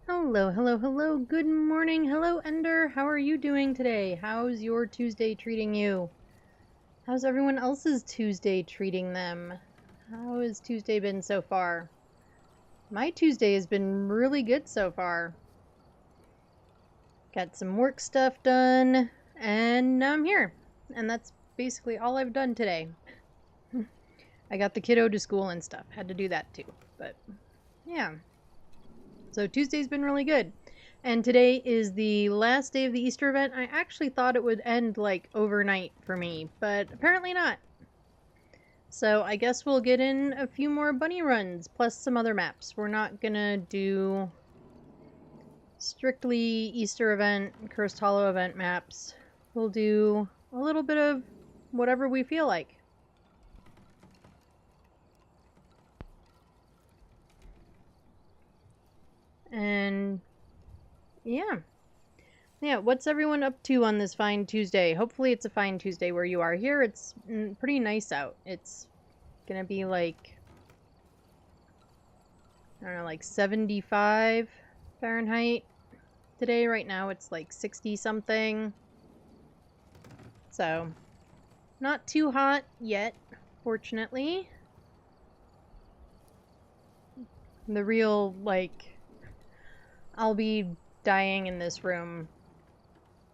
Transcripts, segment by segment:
Hello, hello, hello. Good morning. Hello, Ender. How are you doing today? How's your Tuesday treating you? How's everyone else's Tuesday treating them? How has Tuesday been so far? My Tuesday has been really good so far. Got some work stuff done, and now I'm here. And that's basically all I've done today. I got the kiddo to school and stuff. Had to do that too. But yeah. So Tuesday's been really good. And today is the last day of the Easter event. I actually thought it would end like overnight for me, but apparently not. So I guess we'll get in a few more bunny runs, plus some other maps. We're not gonna do strictly Easter event, Cursed Hollow event maps. We'll do a little bit of whatever we feel like. And yeah. Yeah, what's everyone up to on this fine Tuesday? Hopefully it's a fine Tuesday where you are. Here it's pretty nice out. It's gonna be like, I don't know, like 75 Fahrenheit today. Right now it's like 60 something. So, not too hot yet, fortunately. The real, like, I'll be dying in this room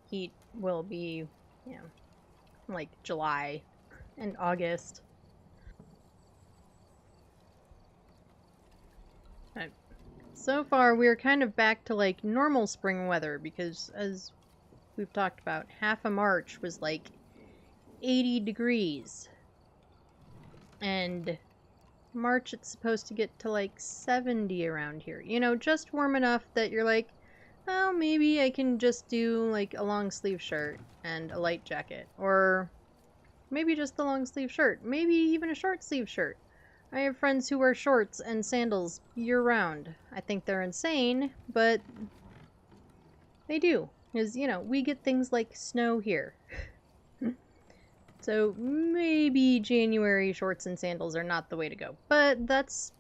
heat will be, you know, like July and August. But so far, we're kind of back to like normal spring weather because, as we've talked about, half of March was like 80 degrees. And March, it's supposed to get to like 70 around here. You know, just warm enough that you're like, oh, maybe I can just do like a long sleeve shirt and a light jacket. Or maybe just a long sleeve shirt. Maybe even a short sleeve shirt. I have friends who wear shorts and sandals year round. I think they're insane, but they do. Because, you know, we get things like snow here. So maybe January shorts and sandals are not the way to go. But that's,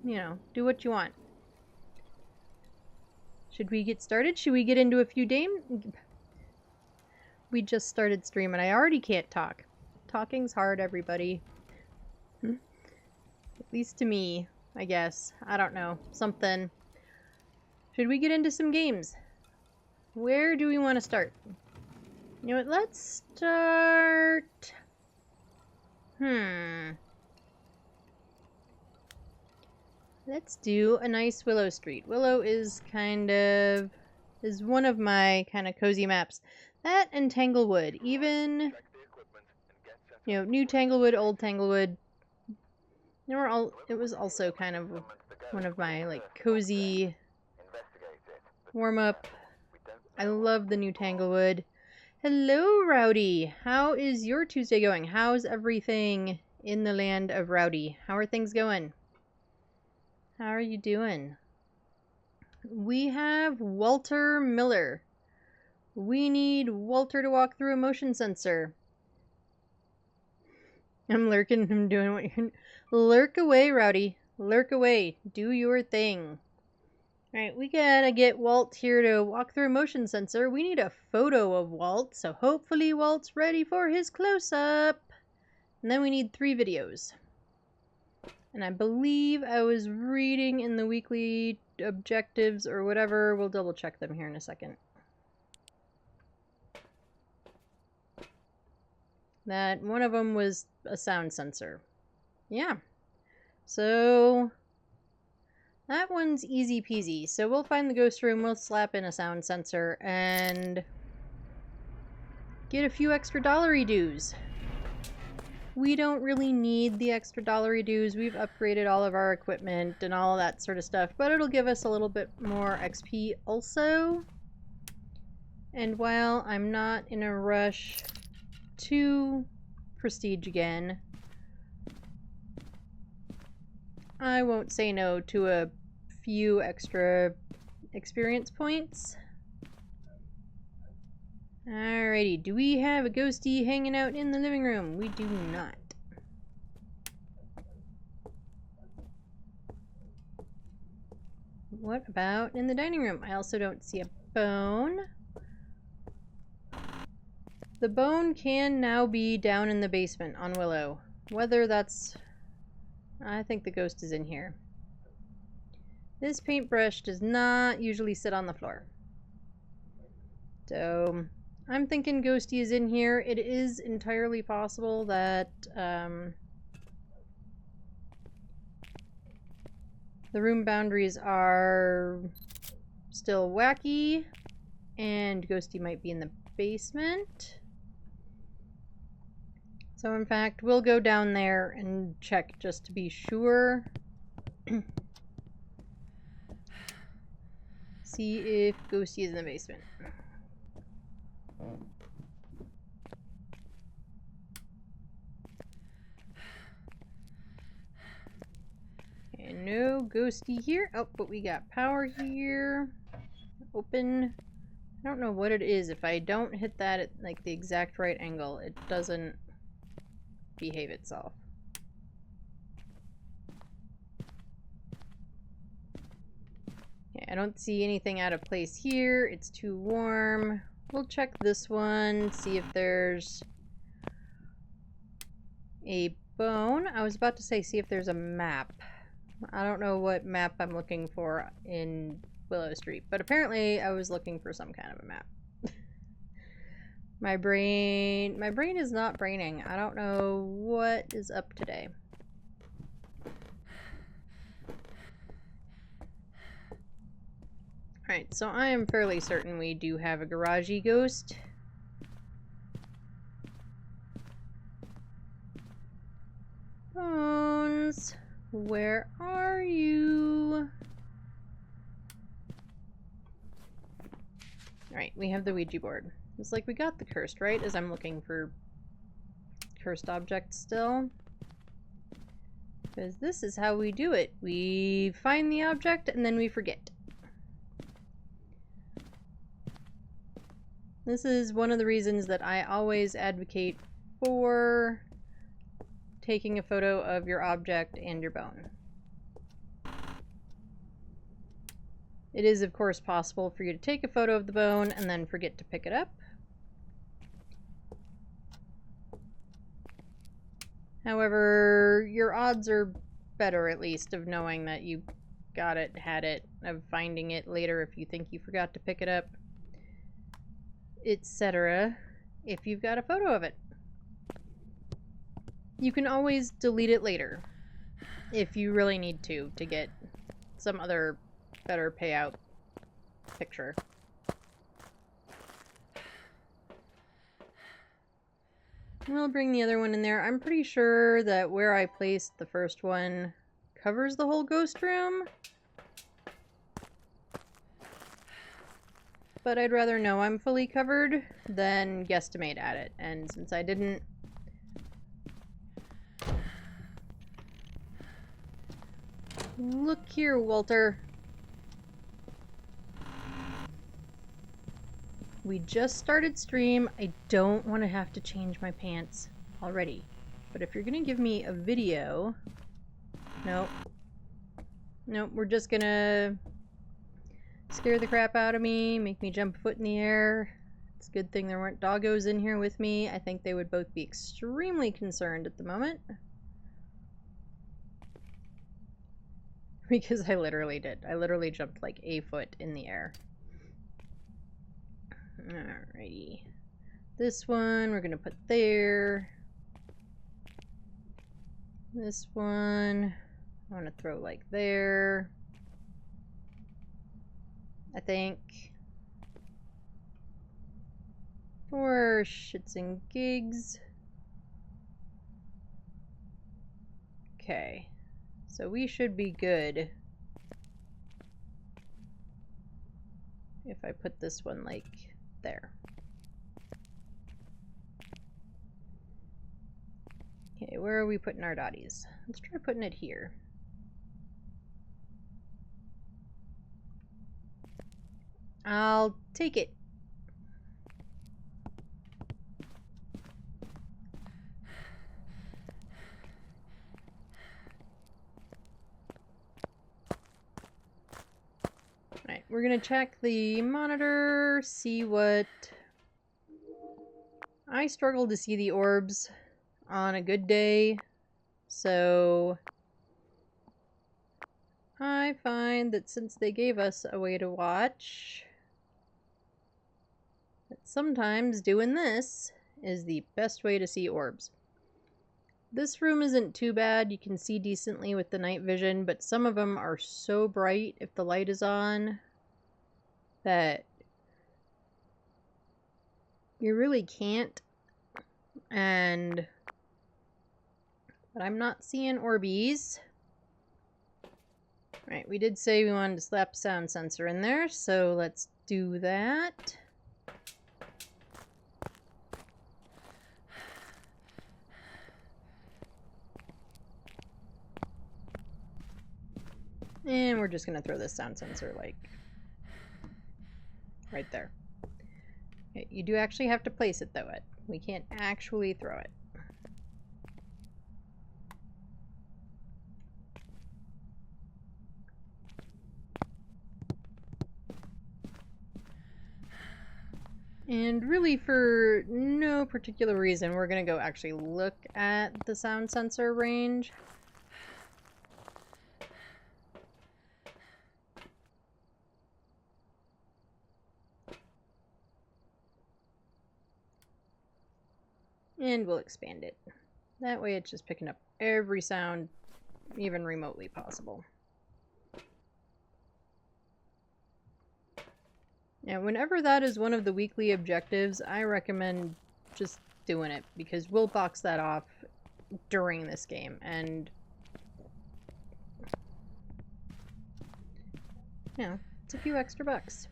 you know, do what you want. Should we get started? Should we get into a few games? We just started stream and I already can't talk. Talking's hard, everybody. At least to me, I guess. I don't know. Something. Should we get into some games? Where do we want to start? You know what? Let's start... Let's do a nice Willow Street. Willow is one of my kind of cozy maps. That and Tanglewood. Even, you know, new Tanglewood, old Tanglewood. It was also kind of one of my, like, cozy warm-up. I love the new Tanglewood. Hello, Rowdy. How is your Tuesday going? How's everything in the land of Rowdy? How are things going? How are you doing? We have Walter Miller. We need Walter to walk through a motion sensor. I'm lurking. I'm doing what you're... Lurk away, Rowdy. Lurk away. Do your thing. Alright, we gotta get Walt here to walk through a motion sensor. We need a photo of Walt, so hopefully Walt's ready for his close-up. And then we need 3 videos. And I believe I was reading in the weekly objectives or whatever. We'll double check them here in a second. That one of them was a sound sensor. Yeah. So that one's easy peasy. So we'll find the ghost room, we'll slap in a sound sensor, and get a few extra dollary dues. We don't really need the extra dollary dues. We've upgraded all of our equipment and all of that sort of stuff, but it'll give us a little bit more XP also. And while I'm not in a rush to prestige again, I won't say no to a few extra experience points. Alrighty, do we have a ghostie hanging out in the living room? We do not. What about in the dining room? I also don't see a bone. The bone can now be down in the basement on Willow. Whether that's... I think the ghost is in here. This paintbrush does not usually sit on the floor. So, I'm thinking Ghosty is in here. It is entirely possible that the room boundaries are still wacky, and Ghosty might be in the basement. So in fact, we'll go down there and check just to be sure. See if Ghosty is in the basement. And no Ghosty here. Oh, but we got power here. Open. I don't know what it is. If I don't hit that at like the exact right angle, it doesn't behave itself. Yeah, I don't see anything out of place here. It's too warm. We'll check this one, see if there's a bone. I was about to say see if there's a map. I don't know what map I'm looking for in Willow Street, but apparently I was looking for some kind of a map. My brain is not braining. I don't know what is up today. Alright, so I am fairly certain we do have a garagey ghost. Bones, where are you? Alright, we have the Ouija board. It's like we got the cursed, right? As I'm looking for cursed objects still. Because this is how we do it. We find the object and then we forget. This is one of the reasons that I always advocate for taking a photo of your object and your bone. It is, of course, possible for you to take a photo of the bone and then forget to pick it up. However, your odds are better, at least, of knowing that you got it, had it, of finding it later if you think you forgot to pick it up, etc., if you've got a photo of it. You can always delete it later if you really need to get some other better payout picture. We'll bring the other one in there. I'm pretty sure that where I placed the first one covers the whole ghost room. But I'd rather know I'm fully covered than guesstimate at it. And since I didn't... Look here, Walter. We just started stream. I don't want to have to change my pants already. But if you're going to give me a video... Nope. Nope, we're just going to scare the crap out of me, make me jump a foot in the air. It's a good thing there weren't doggos in here with me. I think they would both be extremely concerned at the moment. Because I literally did. I literally jumped like a foot in the air. Alrighty. This one we're gonna put there. This one I want to throw like there. I think. For shits and gigs. Okay. So we should be good if I put this one like there. Okay, where are we putting our dotties? Let's try putting it here. I'll take it. we're gonna check the monitor, see what... I struggle to see the orbs on a good day, so I find that since they gave us a way to watch, that sometimes doing this is the best way to see orbs. This room isn't too bad, you can see decently with the night vision, but some of them are so bright if the light is on that you really can't. But I'm not seeing orbies. Right, we did say we wanted to slap a sound sensor in there, so let's do that. And we're just going to throw this sound sensor, like, right there. Okay, you do actually have to place it, though. We can't actually throw it. And really, for no particular reason, we're going to go actually look at the sound sensor range. And we'll expand it. That way it's just picking up every sound even remotely possible. Now, whenever that is one of the weekly objectives, I recommend just doing it, because we'll box that off during this game, and yeah, it's a few extra bucks.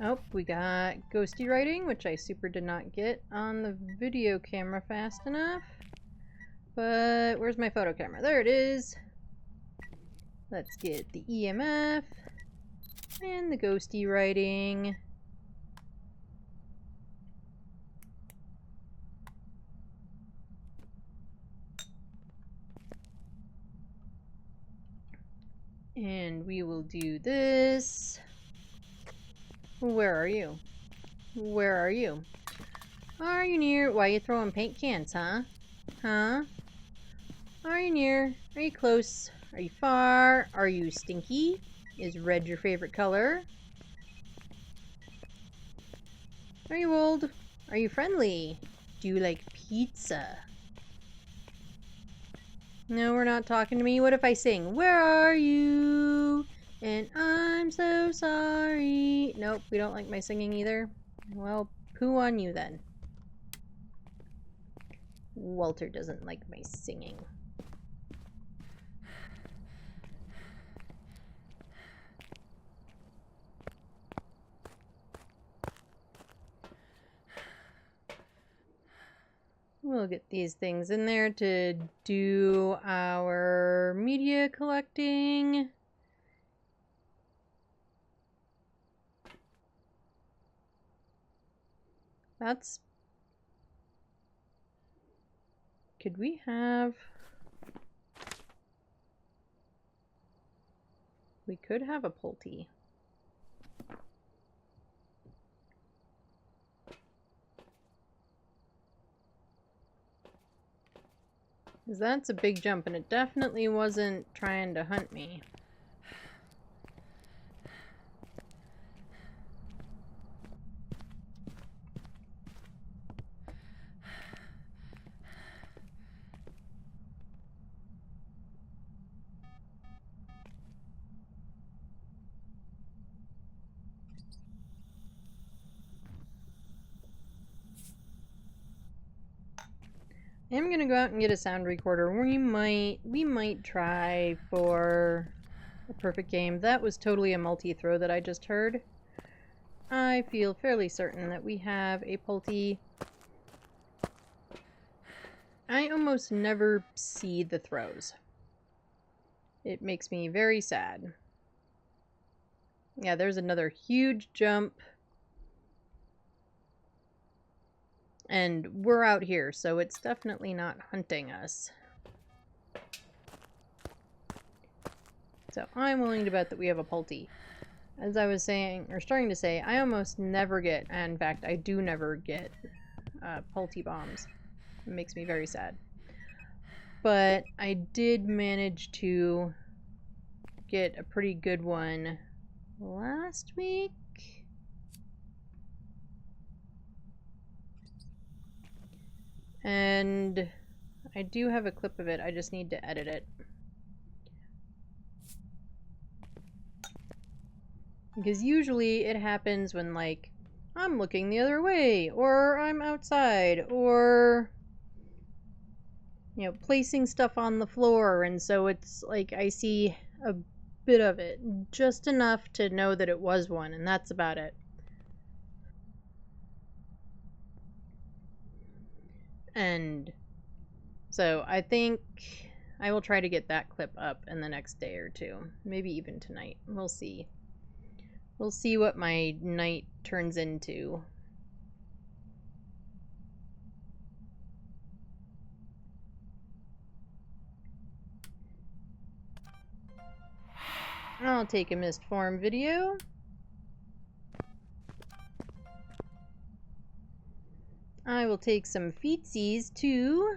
Oh, we got ghosty writing, which I super did not get on the video camera fast enough. But where's my photo camera? There it is. Let's get the EMF and the ghosty writing. And we will do this. Where are you? Where are you? Are you near? Why are you throwing paint cans, huh? Huh? Are you near? Are you close? Are you far? Are you stinky? Is red your favorite color? Are you old? Are you friendly? Do you like pizza? No, we're not talking to me. What if I sing, where are you? And I'm so sorry. Nope, we don't like my singing either. Well, poo on you then. Walter doesn't like my singing. We'll get these things in there to do our media collecting. That's... Could we have... We could have a Pulte. Because that's a big jump, and it definitely wasn't trying to hunt me. I'm gonna go out and get a sound recorder. We might try for a perfect game. That was totally a multi-throw that I just heard. I feel fairly certain that we have a Pulte. I almost never see the throws. It makes me very sad. Yeah, there's another huge jump. And we're out here, so it's definitely not hunting us. So I'm willing to bet that we have a Pulty. As I was saying, or starting to say, I almost never get, and in fact, I do never get Pulty bombs. It makes me very sad. But I did manage to get a pretty good one last week. And I do have a clip of it, I just need to edit it. Because usually it happens when, like, I'm looking the other way, or I'm outside, or, you know, placing stuff on the floor, and so it's like I see a bit of it, just enough to know that it was one, and that's about it. And so I think I will try to get that clip up in the next day or two, maybe even tonight. We'll see. We'll see what my night turns into. I'll take a mist form video. I will take some feetsies too.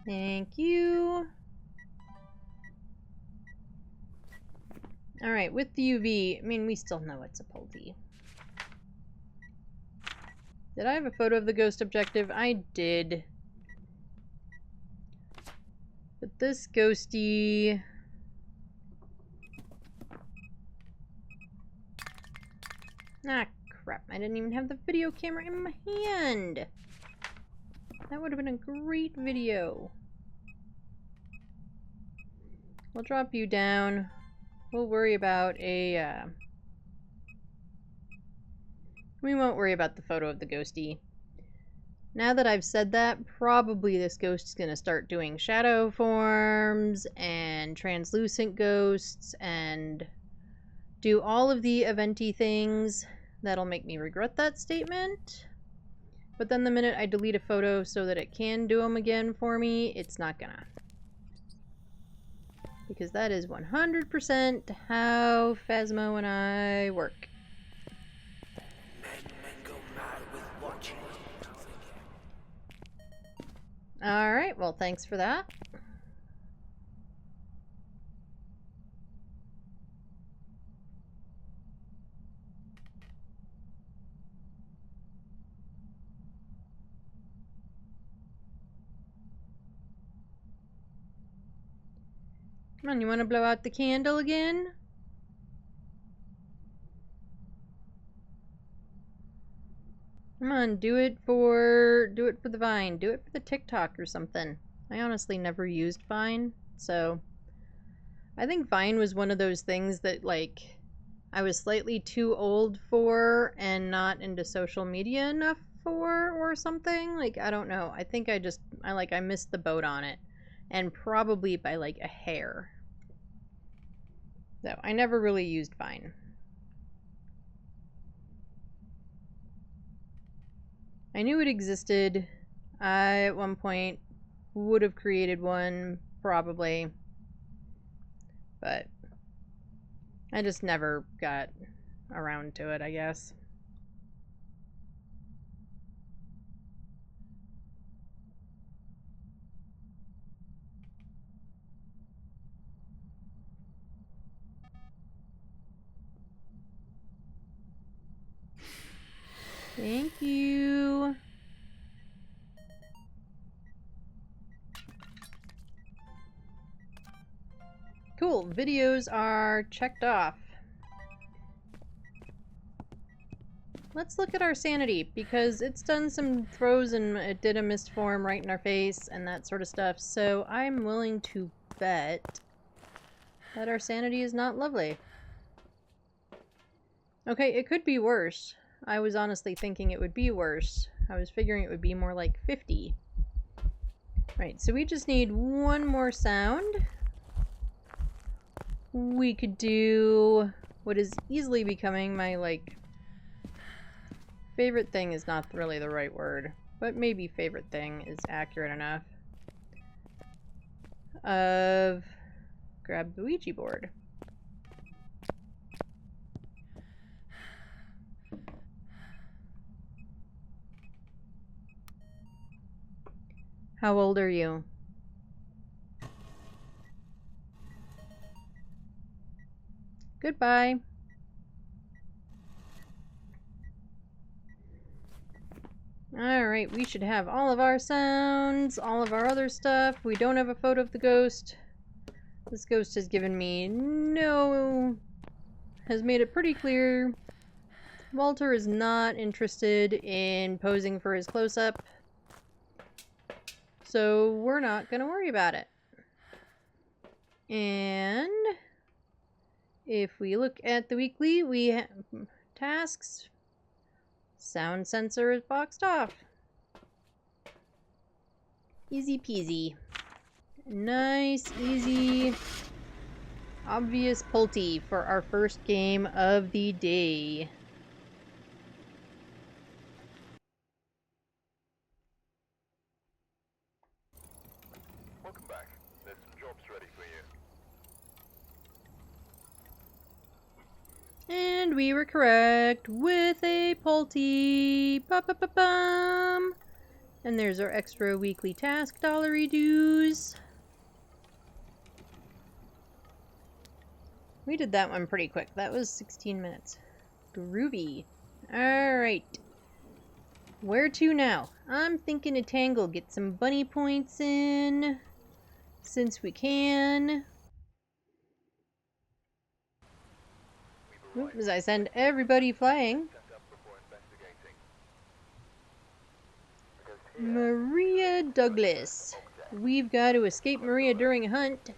Thank you. Alright, with the UV, I mean, we still know it's a Pulty. Did I have a photo of the ghost objective? I did. But this ghosty... Ah, crap. I didn't even have the video camera in my hand. That would have been a great video. We'll drop you down. We'll worry about a, we won't worry about the photo of the ghosty. Now that I've said that, probably this ghost is going to start doing shadow forms and translucent ghosts and do all of the eventy things that'll make me regret that statement. But then the minute I delete a photo so that it can do them again for me, it's not gonna. Because that is 100% how Phasmo and I work. Alright, well thanks for that. Come on, you want to blow out the candle again? Come on, do it for the Vine. Do it for the TikTok or something. I honestly never used Vine, so I think Vine was one of those things that, like, I was slightly too old for and not into social media enough for or something. Like, I don't know. I think I missed the boat on it. And probably by like a hair. So I never really used Vine. I knew it existed. I, at one point, would have created one, probably. But I just never got around to it, I guess. Thank you. Cool, videos are checked off. Let's look at our sanity, because it's done some throws and it did a mist form right in our face and that sort of stuff, so I'm willing to bet that our sanity is not lovely. Okay, it could be worse. I was honestly thinking it would be worse. I was figuring it would be more like 50. Right, so we just need one more sound. We could do what is easily becoming my, like, favorite thing is not really the right word. but maybe favorite thing is accurate enough. Grab the Ouija board. How old are you? Goodbye. Alright, we should have all of our sounds, all of our other stuff. We don't have a photo of the ghost. This ghost has given me has made it pretty clear Walter is not interested in posing for his close-up. So we're not going to worry about it. And if we look at the weekly, we have tasks. Sound sensor is boxed off. Easy peasy. Nice, easy, obvious Pulte for our first game of the day. Welcome back. There's some jobs ready for you. And we were correct with a Pulte. Ba-ba-ba-bum. And there's our extra weekly task dollary dues. We did that one pretty quick. That was 16 minutes. Groovy. Alright. Where to now? I'm thinking a Tangle. Get some bunny points in. Since we can. Oops, I send everybody flying. Maria Douglas. We've got to escape Maria during a hunt.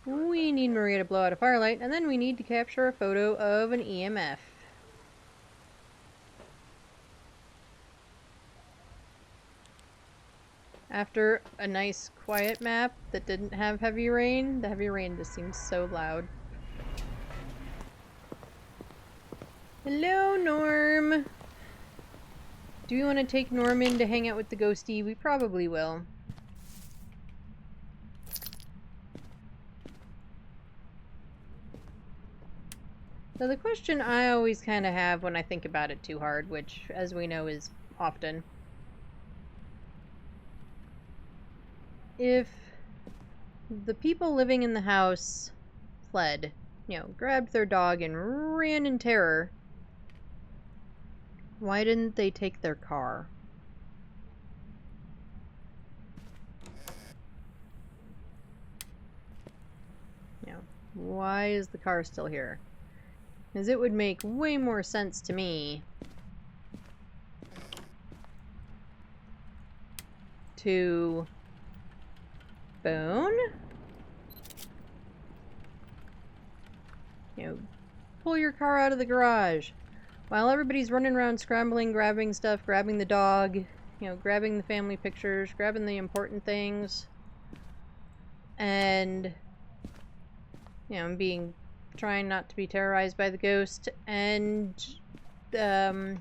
We need Maria to blow out a firelight, and then we need to capture a photo of an EMF. After a nice quiet map that didn't have heavy rain, the heavy rain just seems so loud. Hello, Norm! Do we want to take Norm in to hang out with the ghostie? We probably will. So the question I always kind of have when I think about it too hard, which, as we know, is often. If the people living in the house fled, grabbed their dog and ran in terror, why didn't they take their car? Why is the car still here? Because it would make way more sense to me to phone? Pull your car out of the garage. While everybody's running around scrambling, grabbing stuff, grabbing the dog, grabbing the family pictures, grabbing the important things, and, trying not to be terrorized by the ghost, and, then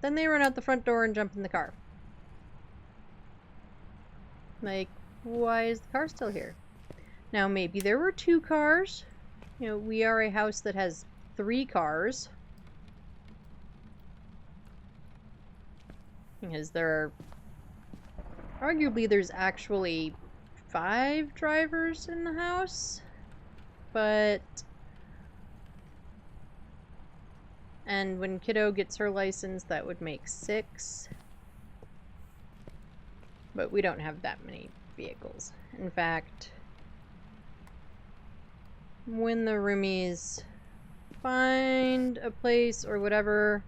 they run out the front door and jump in the car. Like, why is the car still here? Now, maybe there were 2 cars. We are a house that has 3 cars. Because arguably there's actually 5 drivers in the house. And when Kiddo gets her license, that would make 6. But we don't have that many vehicles. In fact, when the roomies find a place or whatever,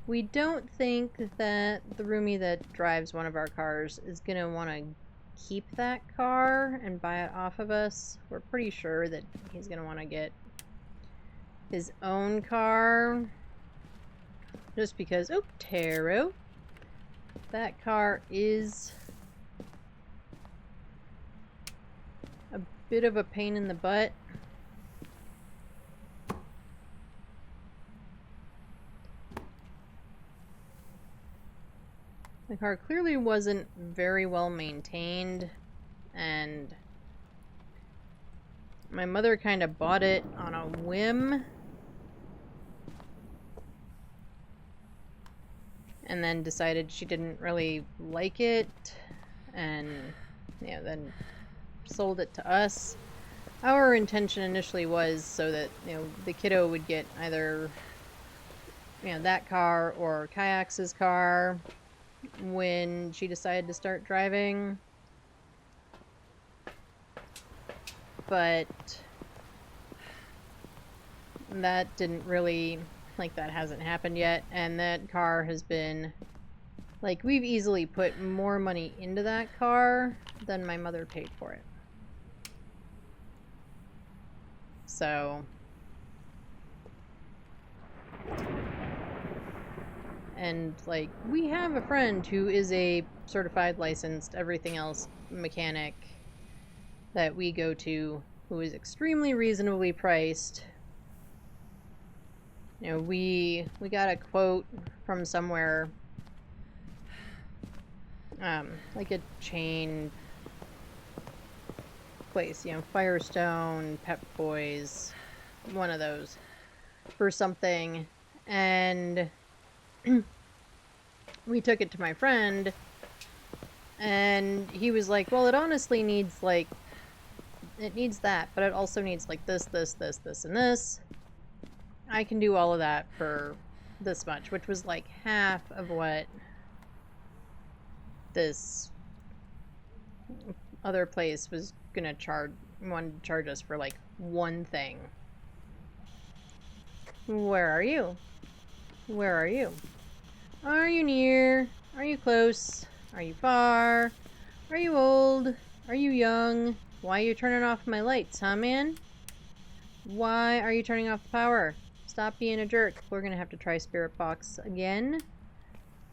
we don't think that the roomie that drives one of our cars is going to want to keep that car and buy it off of us. We're pretty sure that he's going to want to get his own car. Just because, oh, tarot. That car is a bit of a pain in the butt. car clearly wasn't very well maintained, and my mother kind of bought it on a whim. And then decided she didn't really like it, and then sold it to us. Our intention initially was so that the kiddo would get either that car or Kayak's car when she decided to start driving, but that didn't really, that hasn't happened yet, and that car has been, we've easily put more money into that car than my mother paid for it. So, and we have a friend who is a certified, licensed, everything else mechanic that we go to, who is extremely reasonably priced. We got a quote from somewhere, like a chain place, Firestone, Pep Boys, one of those, for something, and we took it to my friend, and he was like, well, it honestly needs, it needs that, but it also needs, this, this, this, this, and this. I can do all of that for this much, which was, half of what this other place was gonna wanted to charge us for, one thing. Where are you? Where are you? Are you near? Are you close? Are you far? Are you old? Are you young? Why are you turning off my lights, huh, man? Why are you turning off the power? Stop being a jerk. We're gonna have to try Spirit Box again,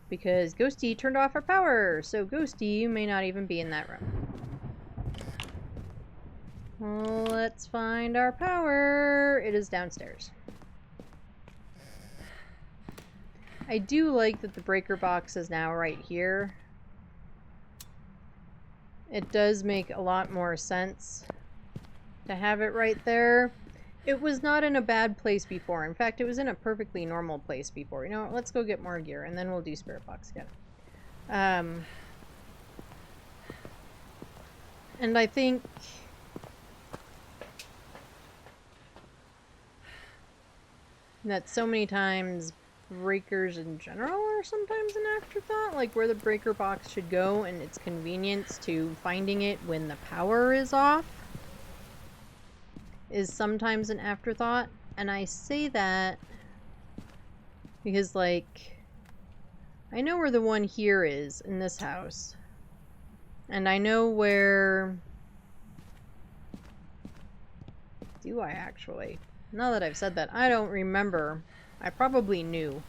because Ghosty turned off our power, so Ghosty may not even be in that room. Let's find our power. It is downstairs. I do like that the breaker box is now right here. It does make a lot more sense to have it right there. It was not in a bad place before. In fact, it was in a perfectly normal place before. You know what? Let's go get more gear, and then we'll do Spirit Box again. And I think that so many times breakers in general are sometimes an afterthought, where the breaker box should go and its convenience to finding it when the power is off is sometimes an afterthought. And I say that because I know where the one here is in this house, and I know where... Do I actually? Now that I've said that, I don't remember. I probably knew,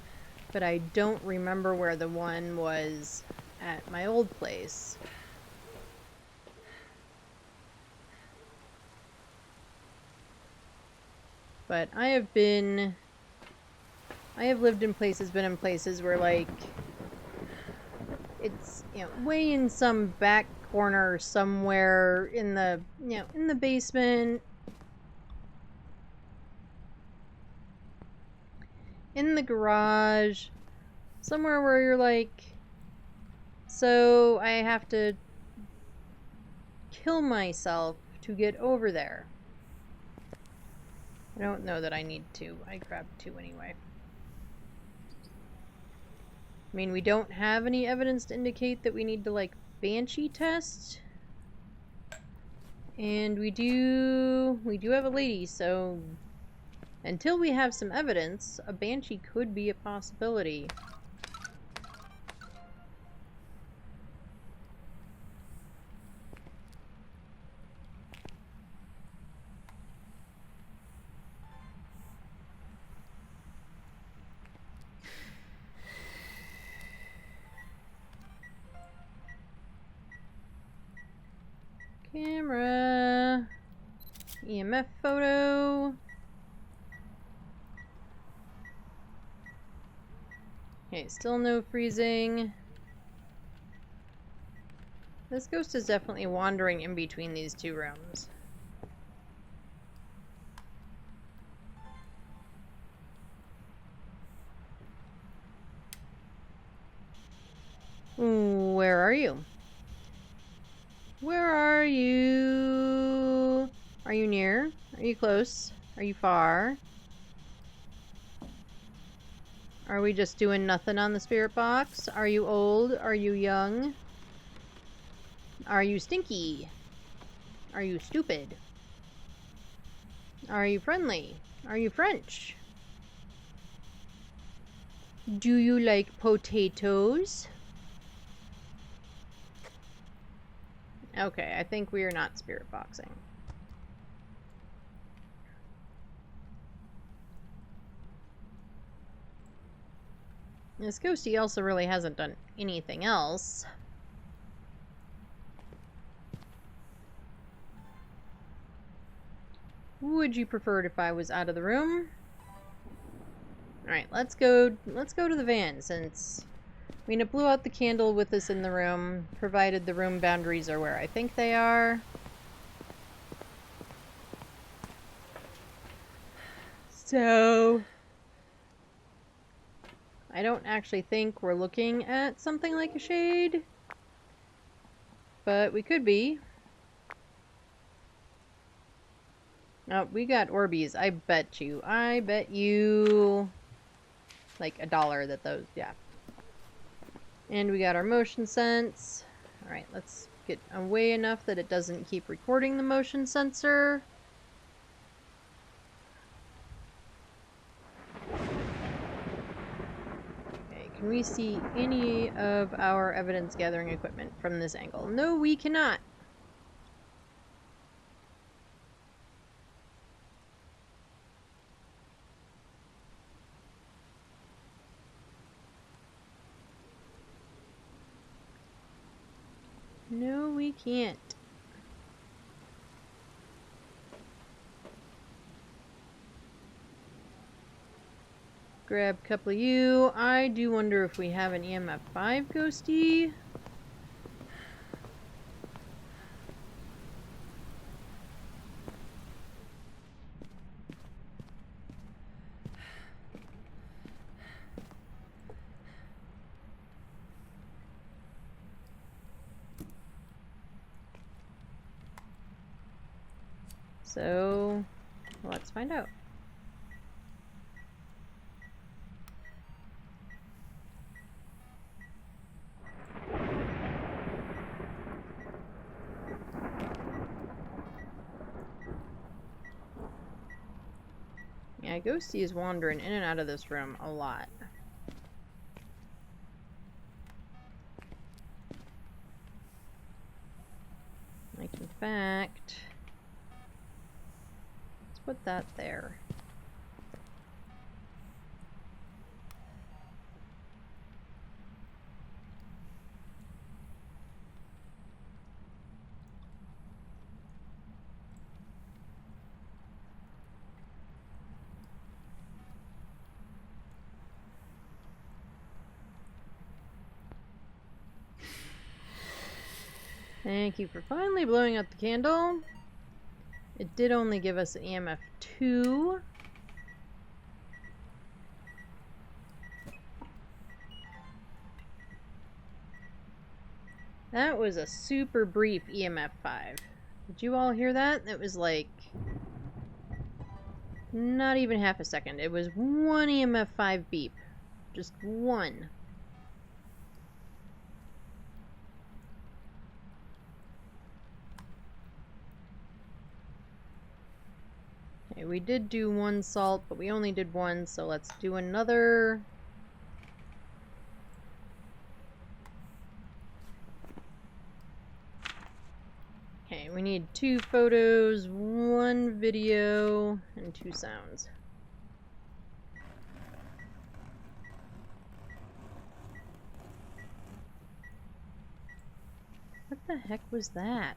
but I don't remember where the one was at my old place. But I have lived in places, been in places where it's, way in some back corner somewhere in the, in the basement, in the garage, somewhere where you're so I have to kill myself to get over there. I don't know that I need to. I grabbed 2 anyway. I mean, we don't have any evidence to indicate that we need to, Banshee test. And we do have a lady, so until we have some evidence, a Banshee could be a possibility. Camera. EMF photo. Okay, still no freezing. This ghost is definitely wandering in between these two rooms. Where are you? Where are you? Are you near? Are you close? Are you far? Are we just doing nothing on the spirit box? Are you old? Are you young? Are you stinky? Are you stupid? Are you friendly? Are you French? Do you like potatoes? Okay, I think we are not spirit boxing. This ghosty also really hasn't done anything else. Would you prefer it if I was out of the room? Alright, let's go to the van, since I mean, it blew out the candle with us in the room, provided the room boundaries are where I think they are. So I don't actually think we're looking at something like a shade, but we could be. Oh, we got Orbeez. I bet you like $1 that those, yeah. And we got our motion sense. Alright, let's get away enough that it doesn't keep recording the motion sensor. Okay, can we see any of our evidence gathering equipment from this angle? No, we cannot. No, we can't. Grab a couple of you. I do wonder if we have an EMF 5 ghosty. So, let's find out. Yeah, Ghosty is wandering in and out of this room a lot. Like, in fact, let's put that there. Thank you for finally blowing out the candle. It did only give us an EMF 2. That was a super brief EMF 5. Did you all hear that? It was like not even half a second. It was one EMF 5 beep. Just one. Okay, we did do one salt, but we only did one, so let's do another. Okay, we need 2 photos, 1 video, and 2 sounds. What the heck was that?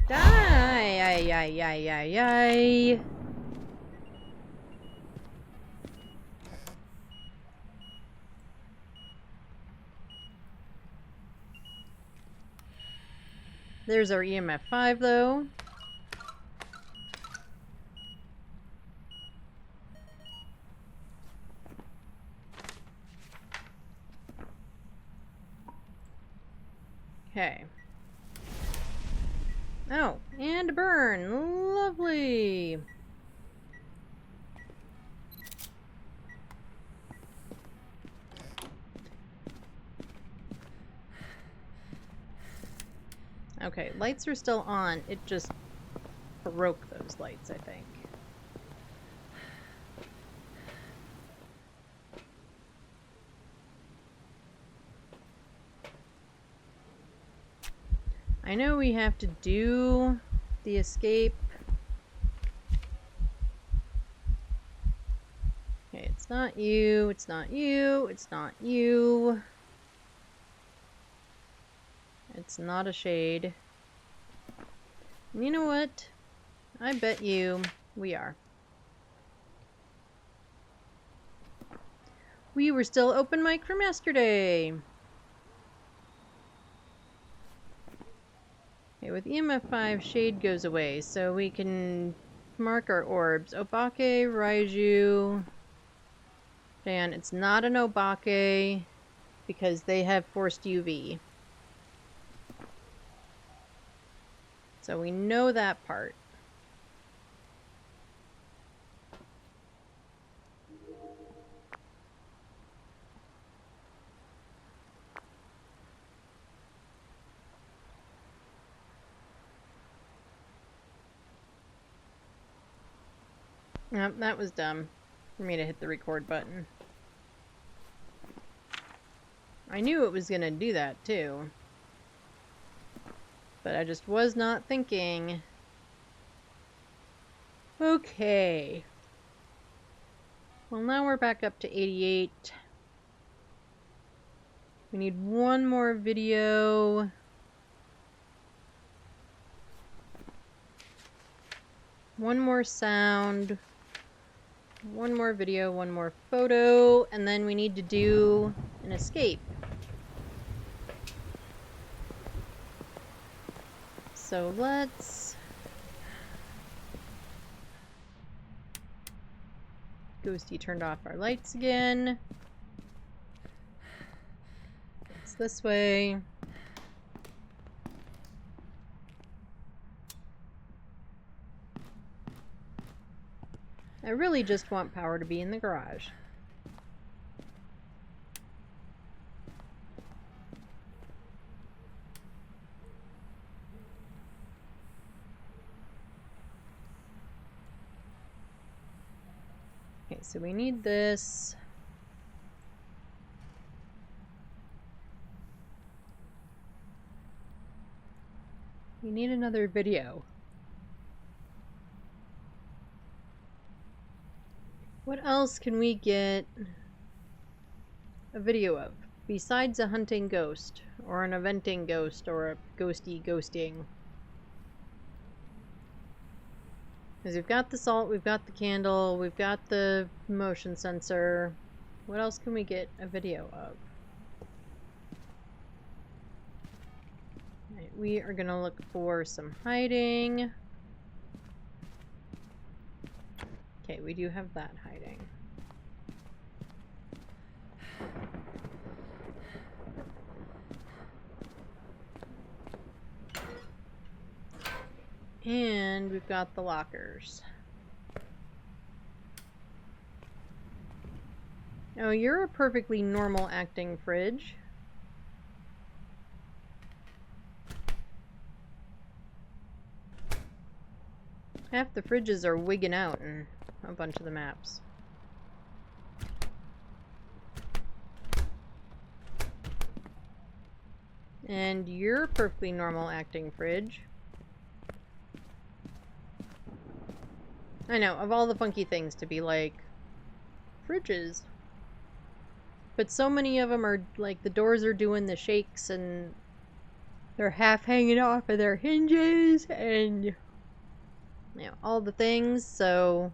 Die! Ay, ay, ay, ay, ay. There's our EMF 5 though. Okay. Oh, and a burn. Lovely. Okay, lights are still on. It just broke those lights, I think. I know we have to do the escape. Okay, it's not you, it's not you, it's not you. It's not a shade. You know what? I bet you we are. We were still open mic from yesterday. Okay, with EMF 5, shade goes away, so we can mark our orbs. Obake, Raiju. Dan, it's not an Obake because they have forced UV. So we know that part. Yep, that was dumb for me to hit the record button. I knew it was gonna do that too. But I just was not thinking. Okay. Well, now we're back up to 88. We need one more video. One more sound. One more video, one more photo, and then we need to do an escape. So let's... Ghosty turned off our lights again. It's this way. I really just want power to be in the garage. Okay, so we need this. We need another video. What else can we get a video of besides a hunting ghost or an eventing ghost or a ghosty ghosting? Because we've got the salt, we've got the candle, we've got the motion sensor. What else can we get a video of? Right, we are gonna look for some hiding. Okay, we do have that hiding. And we've got the lockers. Oh, you're a perfectly normal acting fridge. Half the fridges are wigging out in a bunch of the maps. And you're a perfectly normal acting fridge. I know, of all the funky things to be like, fridges. But so many of them are, like, the doors are doing the shakes and they're half hanging off of their hinges and, you know, all the things, so...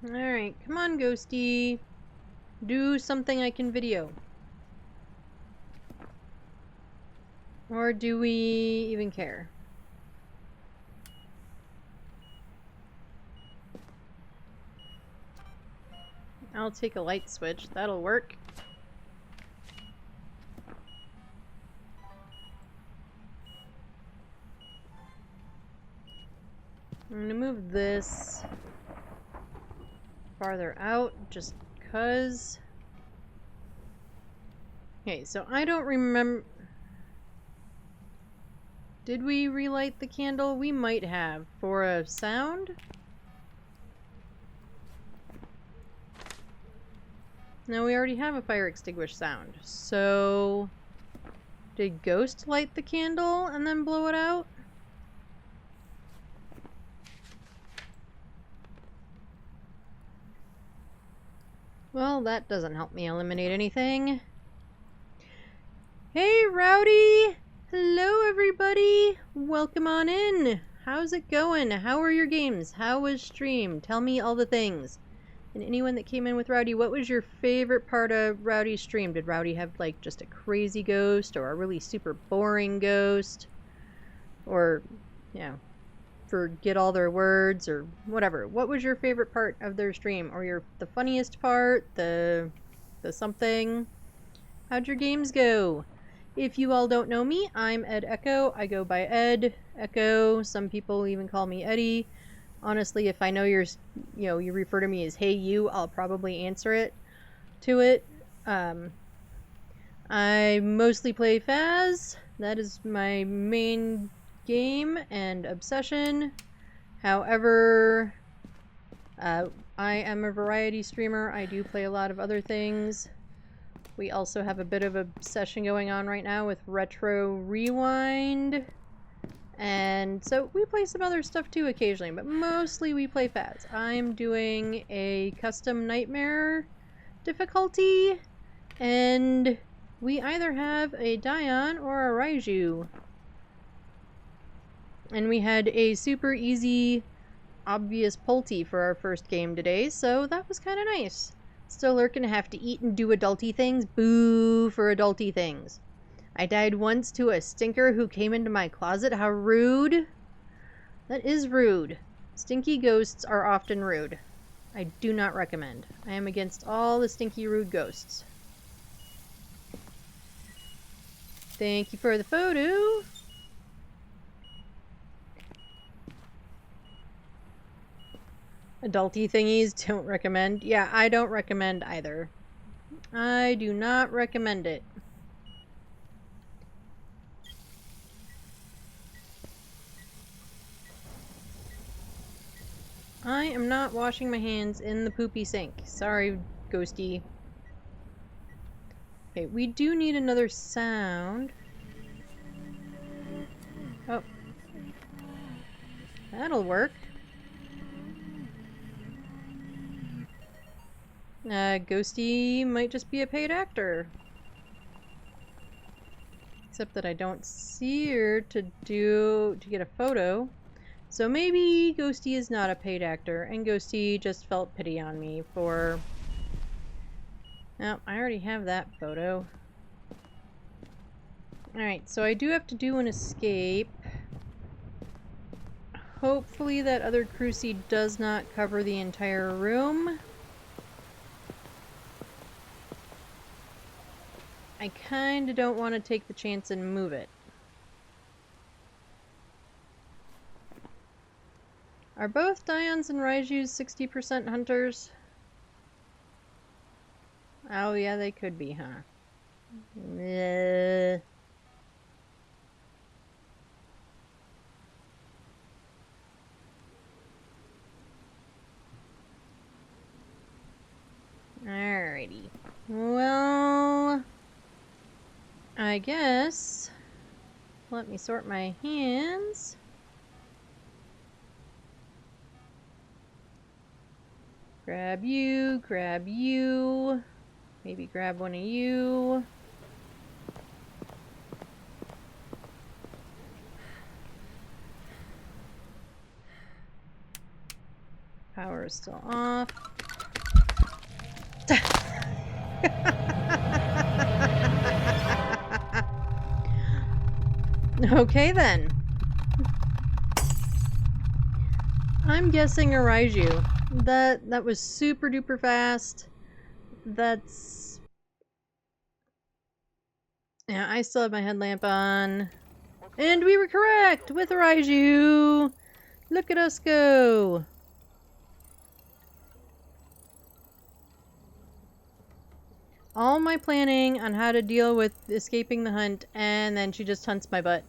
Alright, come on, Ghosty. Do something I can video. Or do we even care? I'll take a light switch. That'll work. I'm gonna move this farther out just cuz. Okay, so I don't remember. Did we relight the candle? We might have. For a sound? No, we already have a fire extinguish sound. So, did Ghost light the candle and then blow it out? Well, that doesn't help me eliminate anything. Hey, Rowdy! Hello, everybody! Welcome on in! How's it going? How are your games? How was stream? Tell me all the things. And anyone that came in with Rowdy, what was your favorite part of Rowdy's stream? Did Rowdy have, like, just a crazy ghost or a really super boring ghost? Or, you know, forget all their words or whatever. What was your favorite part of their stream? Or the funniest part? The something? How'd your games go? If you all don't know me, I'm Ed Echo. I go by Ed Echo. Some people even call me Eddie. Honestly, if I know you refer to me as hey you, I'll probably answer it. I mostly play Phas. That is my main game and obsession. However, I am a variety streamer. I do play a lot of other things. We also have a bit of obsession going on right now with Retro Rewind. And so we play some other stuff too occasionally, but mostly we play Phas. I'm doing a custom nightmare difficulty, and we either have a Dion or a Raiju. And we had a super easy, obvious Pulte for our first game today, so that was kind of nice. Still gonna have to eat and do adulty things. Boo for adulty things. I died once to a stinker who came into my closet. How rude. That is rude. Stinky ghosts are often rude. I do not recommend. I am against all the stinky rude ghosts. Thank you for the photo. Adulty thingies, don't recommend. Yeah, I don't recommend either. I do not recommend it. I am not washing my hands in the poopy sink. Sorry, Ghosty. Okay, we do need another sound. Oh. That'll work. Ghosty might just be a paid actor. Except that I don't see her to get a photo. So maybe Ghosty is not a paid actor, and Ghosty just felt pity on me for... Oh, I already have that photo. Alright, so I do have to do an escape. Hopefully that other crucie does not cover the entire room. I kinda don't want to take the chance and move it. Are both Dions and Raijus 60% hunters? Oh yeah, they could be, huh? Alrighty. Well, I guess... Let me sort my hands. Grab you, maybe grab one of you. Power is still off. Okay then. I'm guessing a Raiju. That was super duper fast. That's... Yeah, I still have my headlamp on. And we were correct with a Raiju. Look at us go. All my planning on how to deal with escaping the hunt, and then she just hunts my butt.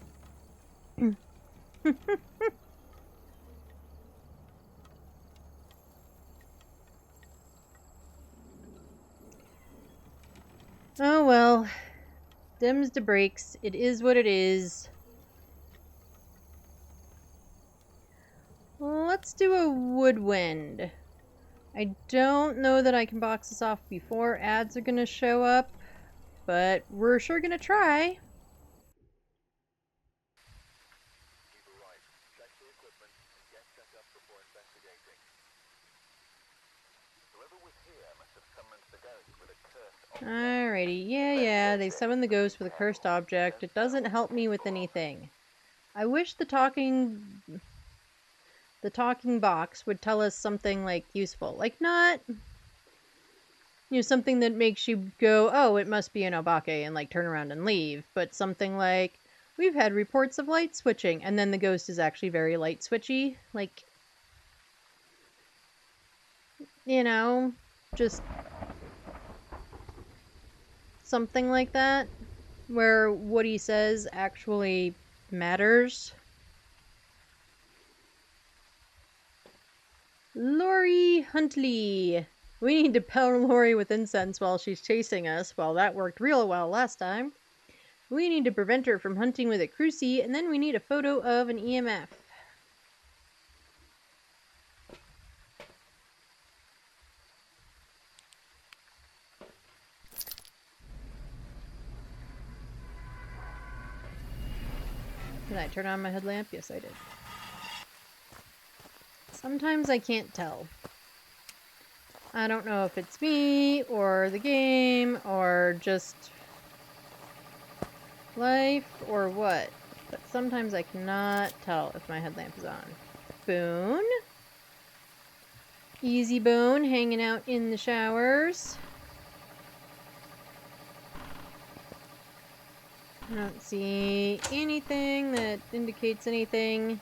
Oh well. Them's the breaks. It is what it is. Let's do a woodwind. I don't know that I can box this off before ads are gonna show up, but we're sure gonna try. Alrighty, yeah, they summoned the ghost with a cursed object. It doesn't help me with anything. I wish the talking box would tell us something, like, useful. Like, not, something that makes you go, oh, it must be an Obake, and, like, turn around and leave. But something like, we've had reports of light switching, and then the ghost is actually very light switchy. Like, just something like that, where what he says actually matters. Lori Huntley. We need to pelt Lori with incense while she's chasing us. Well, that worked real well last time. We need to prevent her from hunting with a crucie, and then we need a photo of an EMF. Did I turn on my headlamp? Yes, I did. Sometimes I can't tell. I don't know if it's me, or the game, or just life, or what. But sometimes I cannot tell if my headlamp is on. Boone. Easy Bone hanging out in the showers. I don't see anything that indicates anything.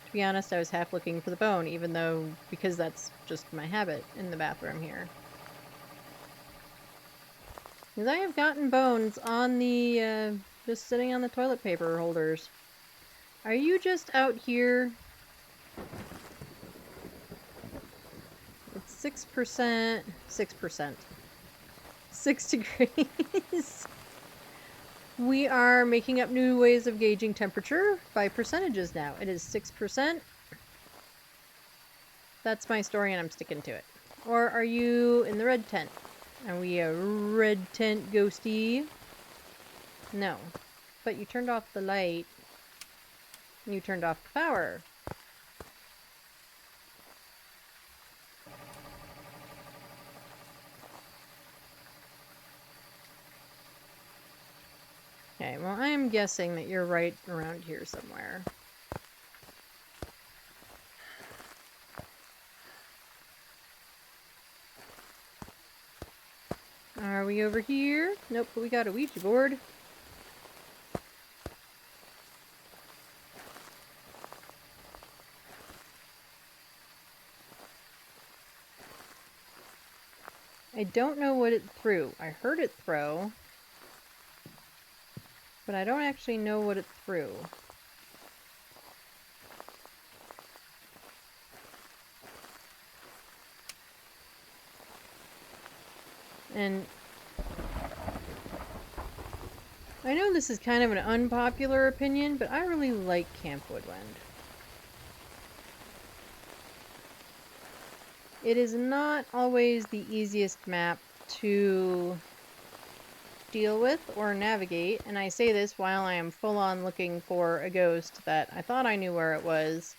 To be honest, I was half looking for the bone, even though, because that's just my habit in the bathroom here. Because I have gotten bones on the, just sitting on the toilet paper holders. Are you just out here? It's 6%, 6%. 6 degrees. We are making up new ways of gauging temperature by percentages now. It is 6%. That's my story and I'm sticking to it. Or are you in the red tent? Are we a red tent ghosty? No. But you turned off the light. You turned off the power. Okay, well, I am guessing that you're right around here somewhere. Are we over here? Nope, but we got a Ouija board. I don't know what it threw. I heard it throw, but I don't actually know what it threw. And I know this is kind of an unpopular opinion, but I really like Camp Woodwind. It is not always the easiest map to deal with or navigate, and I say this while I am full on looking for a ghost that I thought I knew where it was,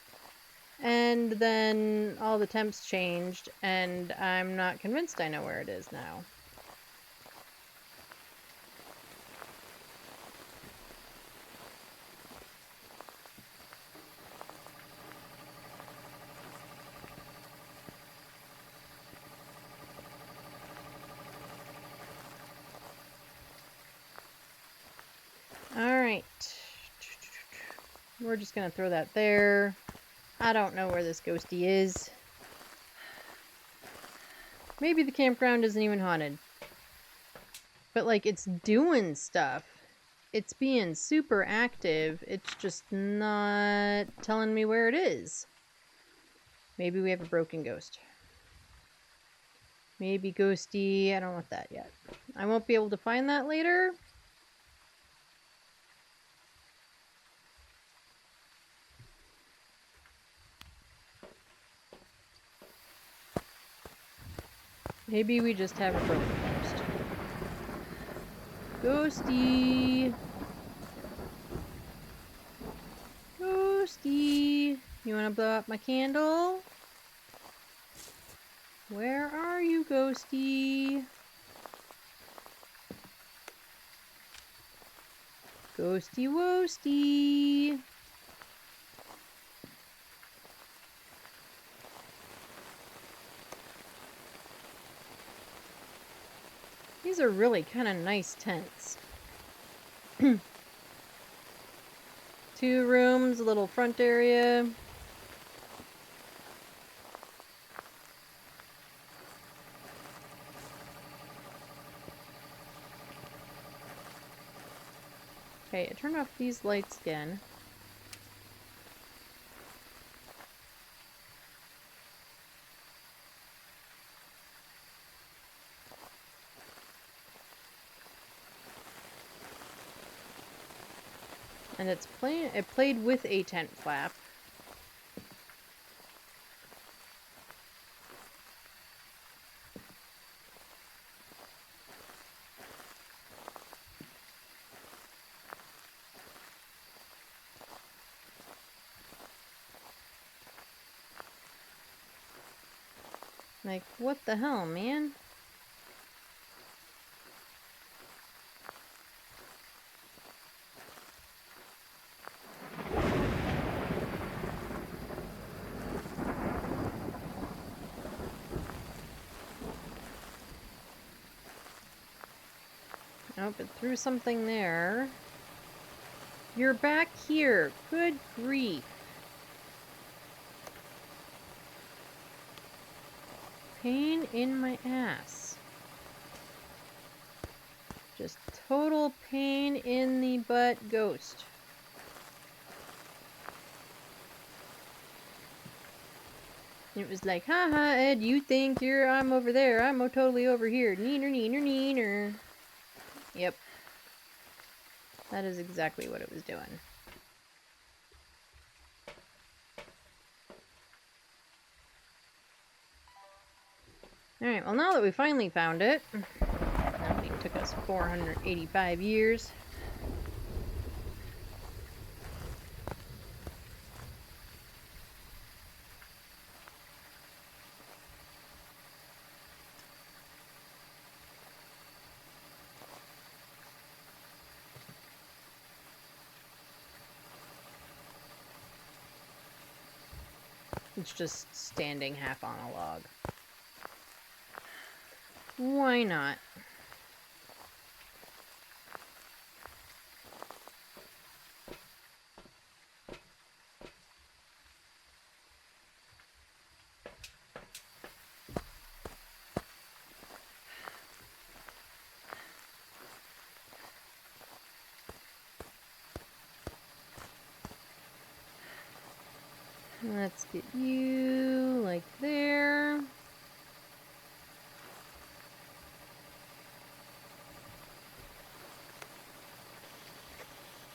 And then all the temps changed, and I'm not convinced I know where it is now. Alright. We're just gonna throw that there. I don't know where this ghosty is. Maybe the campground isn't even haunted. But, like, it's doing stuff. It's being super active. It's just not telling me where it is. Maybe we have a broken ghost. Maybe ghosty. I don't want that yet. I won't be able to find that later. Maybe we just have a broken ghost. Ghosty! Ghosty! You wanna blow out my candle? Where are you, ghosty? Ghosty woasty! These are really kind of nice tents. 2 rooms, a little front area. Okay, I turned off these lights again. And it played with a tent flap. Like, what the hell, man? Nope, it threw something there. You're back here. Good grief. Pain in my ass. Just total pain in the butt ghost. It was like, haha, Ed, you think I'm over there. I'm totally over here. Neener, neener, neener. Yep. That is exactly what it was doing. Alright, well now that we finally found it, that only took us 485 years. It's just standing half on a log. Why not? Let's get you like there.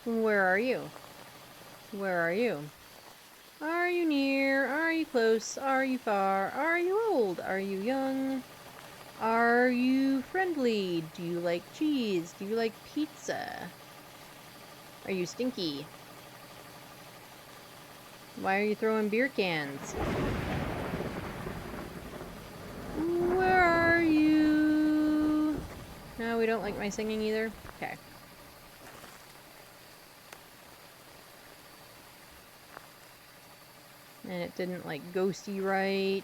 Where are you? Where are you? Are you near? Are you close? Are you far? Are you old? Are you young? Are you friendly? Do you like cheese? Do you like pizza? Are you stinky? Why are you throwing beer cans? Where are you? No, we don't like my singing either? Okay. And it didn't like ghosty right.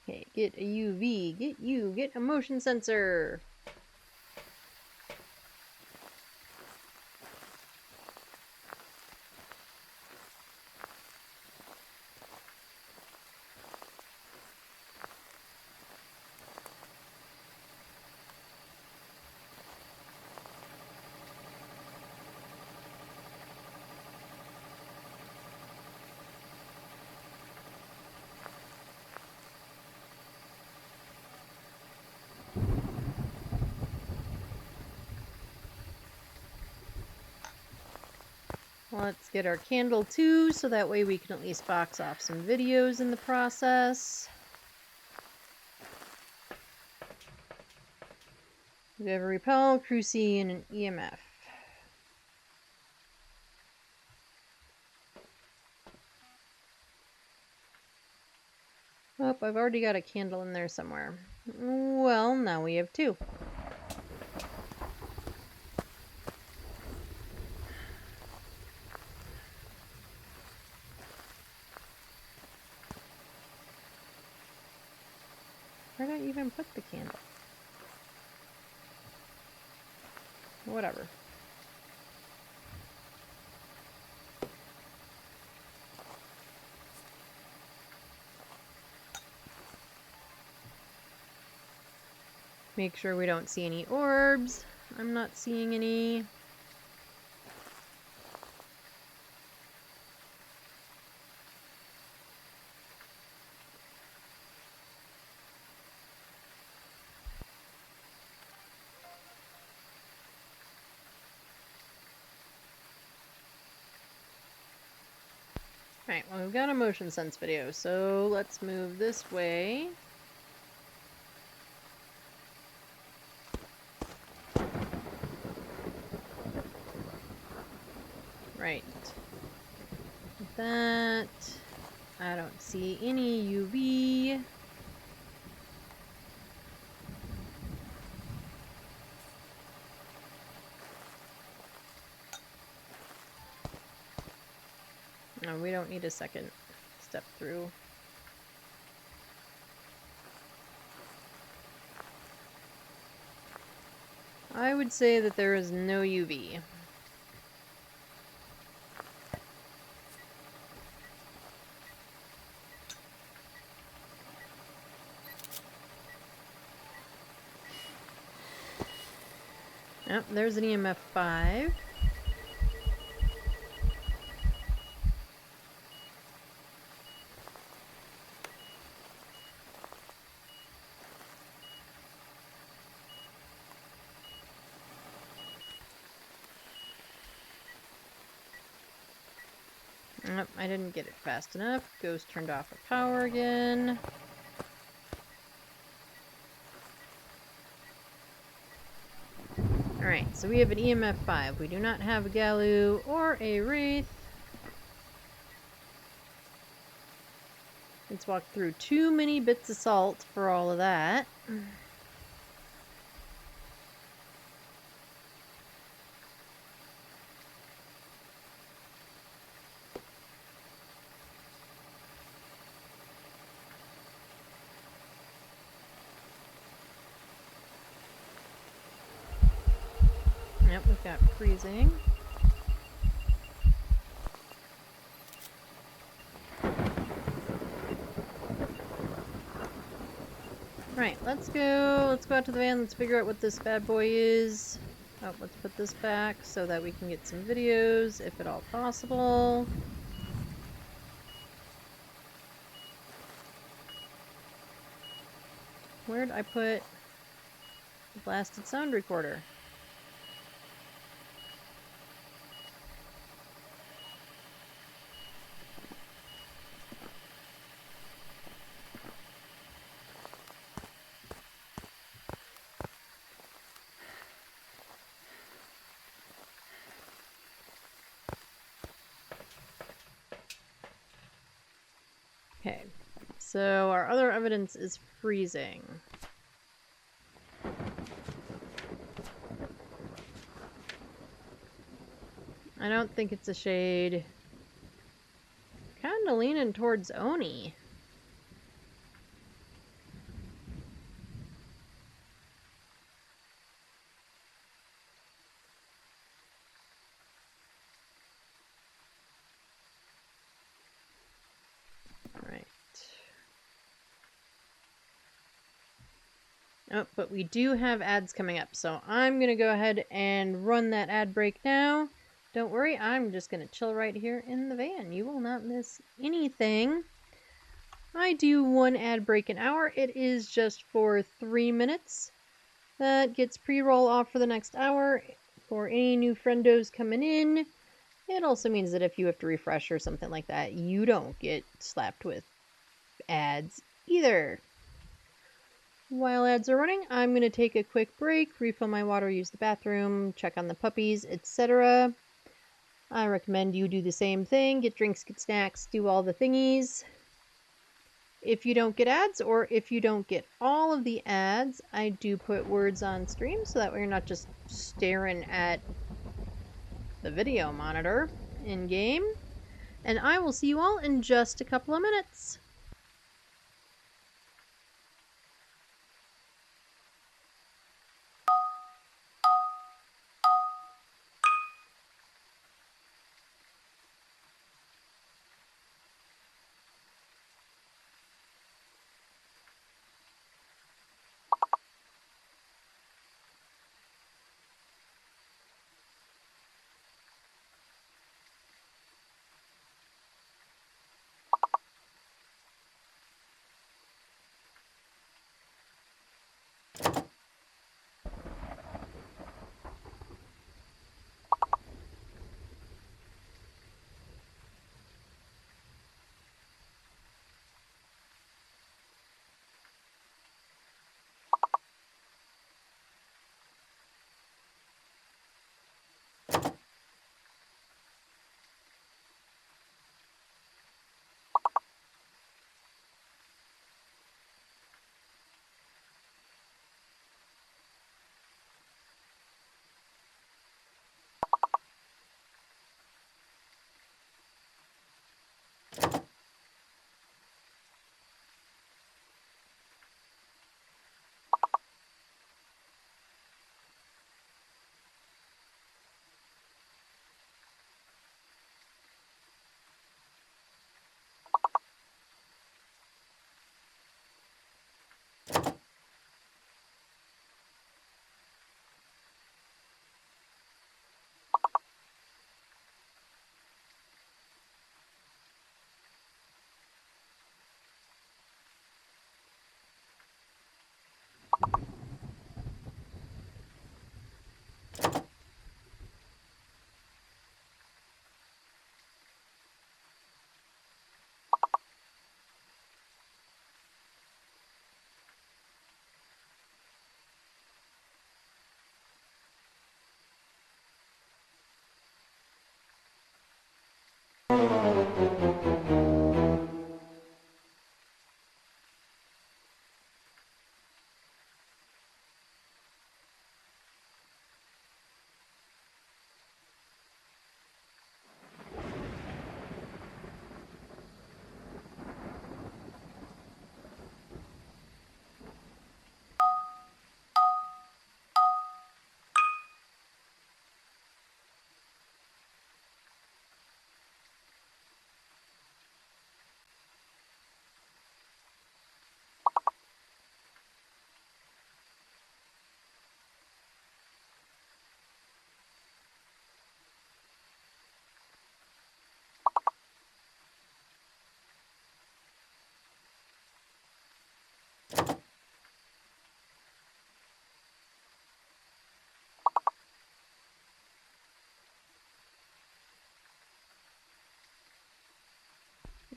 Okay, get a UV. Get a motion sensor. Let's get our candle too, so that way we can at least box off some videos in the process. We have a repel, cruci, and an EMF. Oh, I've already got a candle in there somewhere. Well, now we have two. Where did I even put the candle? Whatever. Make sure we don't see any orbs. I'm not seeing any. Alright, well, we've got a motion sense video, so let's move this way. Right. Like that. I don't see any UV. No, we don't need a second step through. I would say that there is no UV. Yep, there's an EMF 5. Nope, I didn't get it fast enough. Ghost turned off the power again. Alright, so we have an EMF 5. We do not have a Galu or a Wraith. Let's walk through too many bits of salt for all of that. Yep, we've got freezing. Right, let's go out to the van, let's figure out what this bad boy is. Oh, let's put this back so that we can get some videos, if at all possible. Where'd I put the blasted sound recorder? So our other evidence is freezing. I don't think it's a shade. Kinda leaning towards Oni. Alright. Oh, but we do have ads coming up, so I'm gonna go ahead and run that ad break now. Don't worry, I'm just gonna chill right here in the van. You will not miss anything. I do one ad break an hour. It is just for 3 minutes. That gets pre-roll off for the next hour for any new friendos coming in. It also means that if you have to refresh or something like that, you don't get slapped with ads either. While ads are running, I'm going to take a quick break, refill my water, use the bathroom, check on the puppies, etc. I recommend you do the same thing. Get drinks, get snacks, do all the thingies. If you don't get ads, or if you don't get all of the ads, I do put words on stream, so that way you're not just staring at the video monitor in-game. And I will see you all in just a couple of minutes.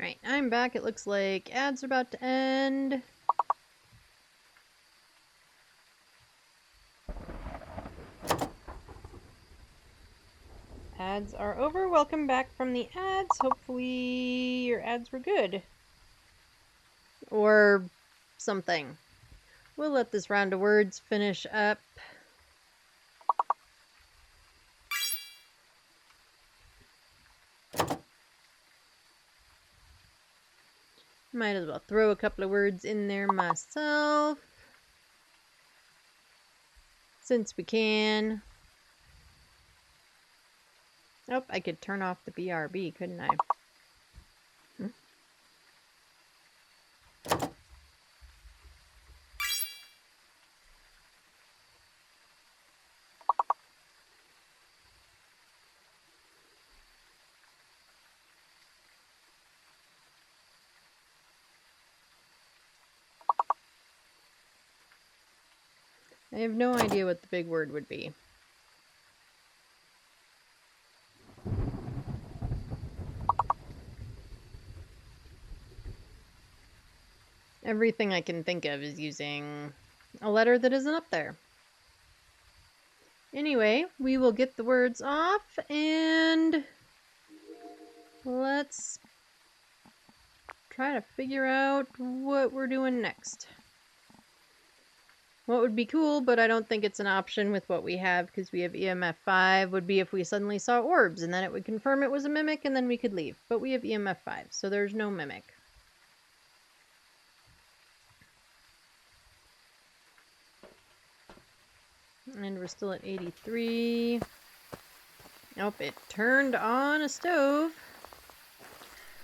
Alright, I'm back. It looks like ads are about to end. Ads are over. Welcome back from the ads. Hopefully your ads were good. or something. We'll let this round of words finish up. Might as well throw a couple of words in there myself, since we can. Oh, I could turn off the BRB, couldn't I? I have no idea what the big word would be. Everything I can think of is using a letter that isn't up there. Anyway, we will get the words off and let's try to figure out what we're doing next. What would be cool, but I don't think it's an option with what we have because we have EMF 5, would be if we suddenly saw orbs and then it would confirm it was a mimic and then we could leave. But we have EMF 5, so there's no mimic. And we're still at 83. Nope, it turned on a stove.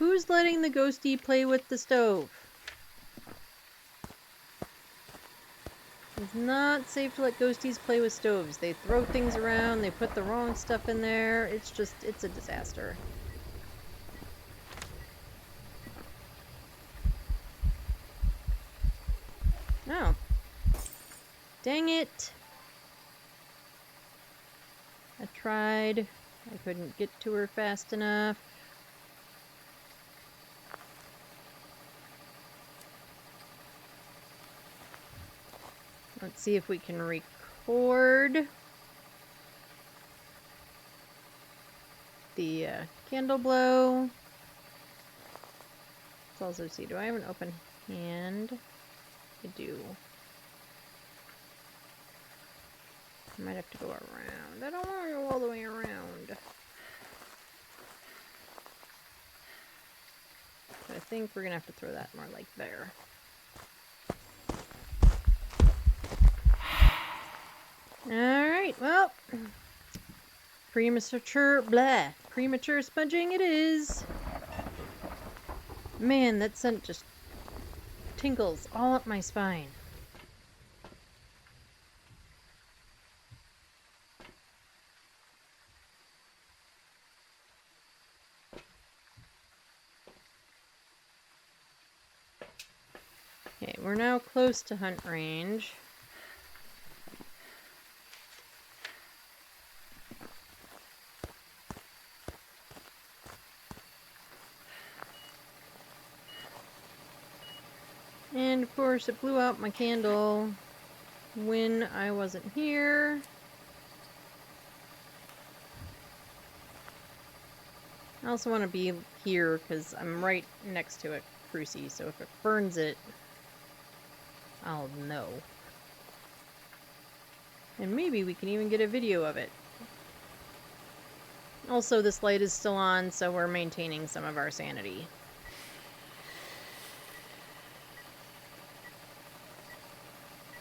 Who's letting the ghostie play with the stove? It's not safe to let ghosties play with stoves. They throw things around, they put the wrong stuff in there. It's a disaster. Oh. Dang it. I tried. I couldn't get to her fast enough. Let's see if we can record the candle blow. Let's also see, do I have an open hand? I do. I might have to go around. I don't want to go all the way around. But I think we're going to have to throw that more like there. Alright, well. Premature sponging it is. Man, that scent just tingles all up my spine. Okay, we're now close to hunt range. And of course it blew out my candle when I wasn't here. I also want to be here because I'm right next to it, Crucy, so if it burns it, I'll know. And maybe we can even get a video of it. Also, this light is still on, so we're maintaining some of our sanity.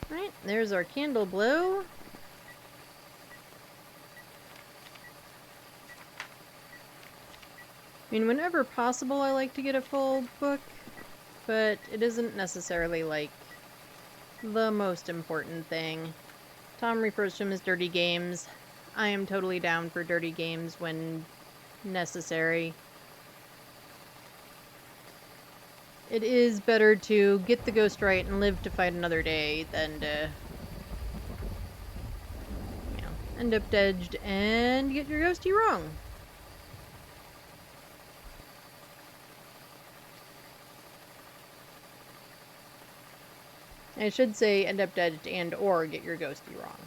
Right, there's our candle blow. I mean, whenever possible, I like to get a full book, but it isn't necessarily, like, the most important thing. Tom refers to them as dirty games. I am totally down for dirty games when necessary. It is better to get the ghost right and live to fight another day than to, you know, end up dead and get your ghostie wrong. I should say end up dead and or get your ghostie wrong.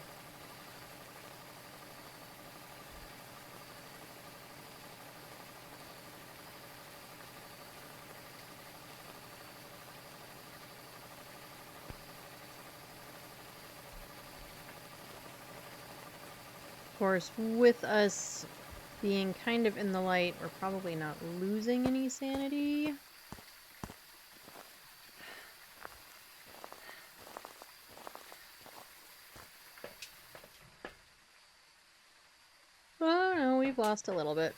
course, with us being kind of in the light, we're probably not losing any sanity. Oh no, we've lost a little bit.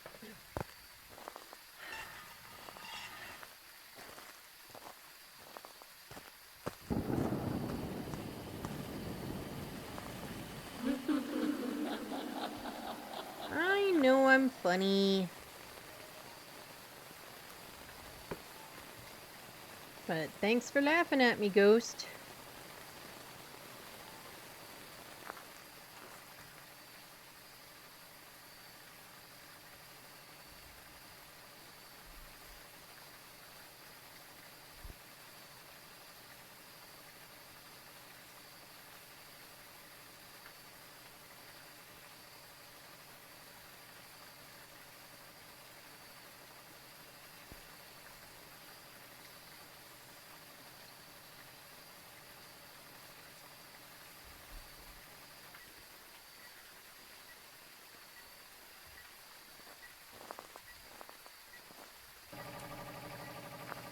I know I'm funny. But thanks for laughing at me, Ghost.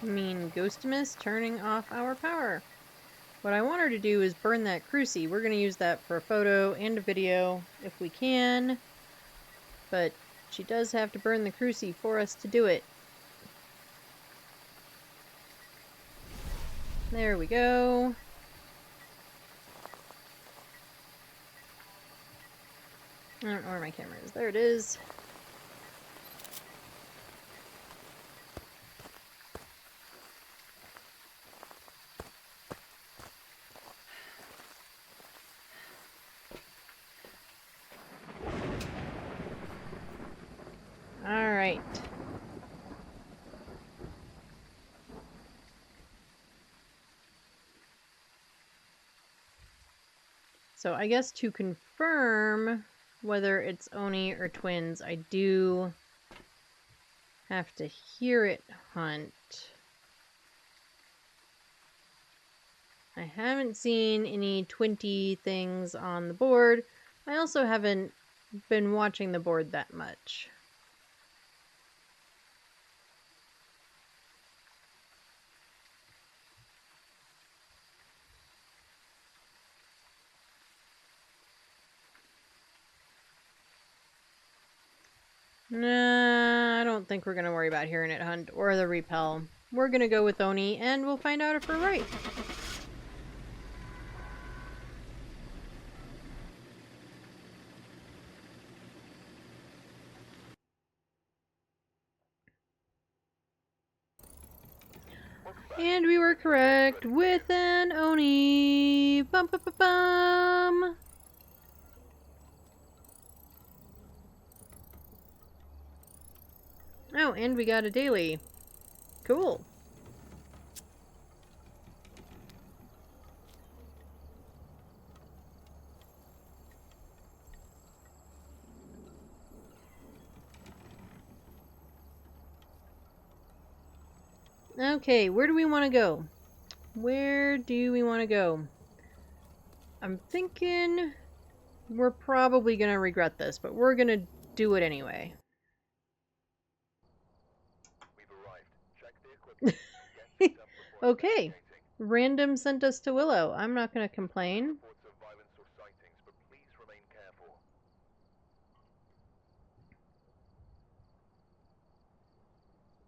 I mean, Ghostimus turning off our power. What I want her to do is burn that crucie. We're going to use that for a photo and a video if we can. But she does have to burn the crucie for us to do it. There we go. I don't know where my camera is. There it is. Alright. So I guess to confirm whether it's Oni or twins, I do have to hear it hunt. I haven't seen any twinty things on the board. I also haven't been watching the board that much. Nah, I don't think we're going to worry about hearing it hunt or the repel. We're going to go with Oni, and we'll find out if we're right. And we were correct with an Oni. Bum bum bum bum. Oh, and we got a daily. Cool. Okay, where do we want to go? Where do we want to go? I'm thinking we're probably going to regret this, but we're going to do it anyway. We've arrived. Check the equipment. Okay. Random sent us to Willow. I'm not going to complain. Reports of violence or sightings, but please remain careful.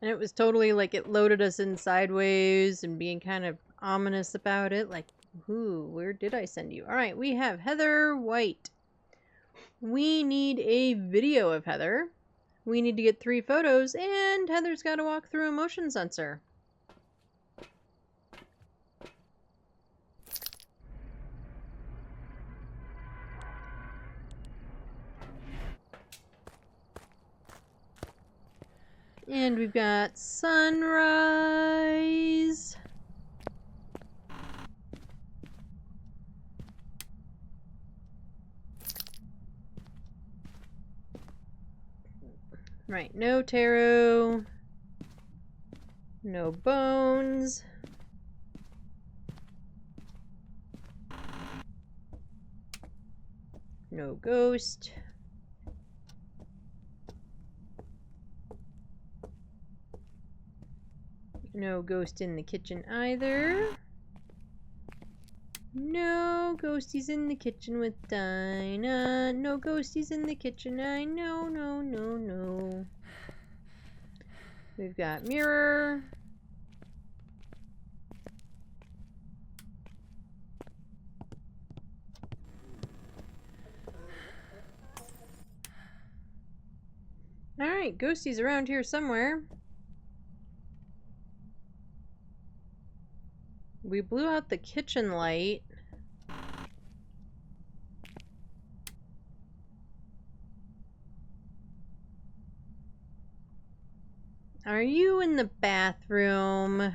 And it was totally like it loaded us in sideways and being kind of ominous about it. Like, ooh, where did I send you? All right, we have Heather White. We need a video of Heather. We need to get 3 photos, and Heather's got to walk through a motion sensor. And we've got sunrise. Right, no tarot. No bones. No ghost. No ghost in the kitchen either. No ghosties in the kitchen with Dinah. No ghosties in the kitchen. I know, no. We've got mirror. Alright, ghosties around here somewhere. We blew out the kitchen light. Are you in the bathroom?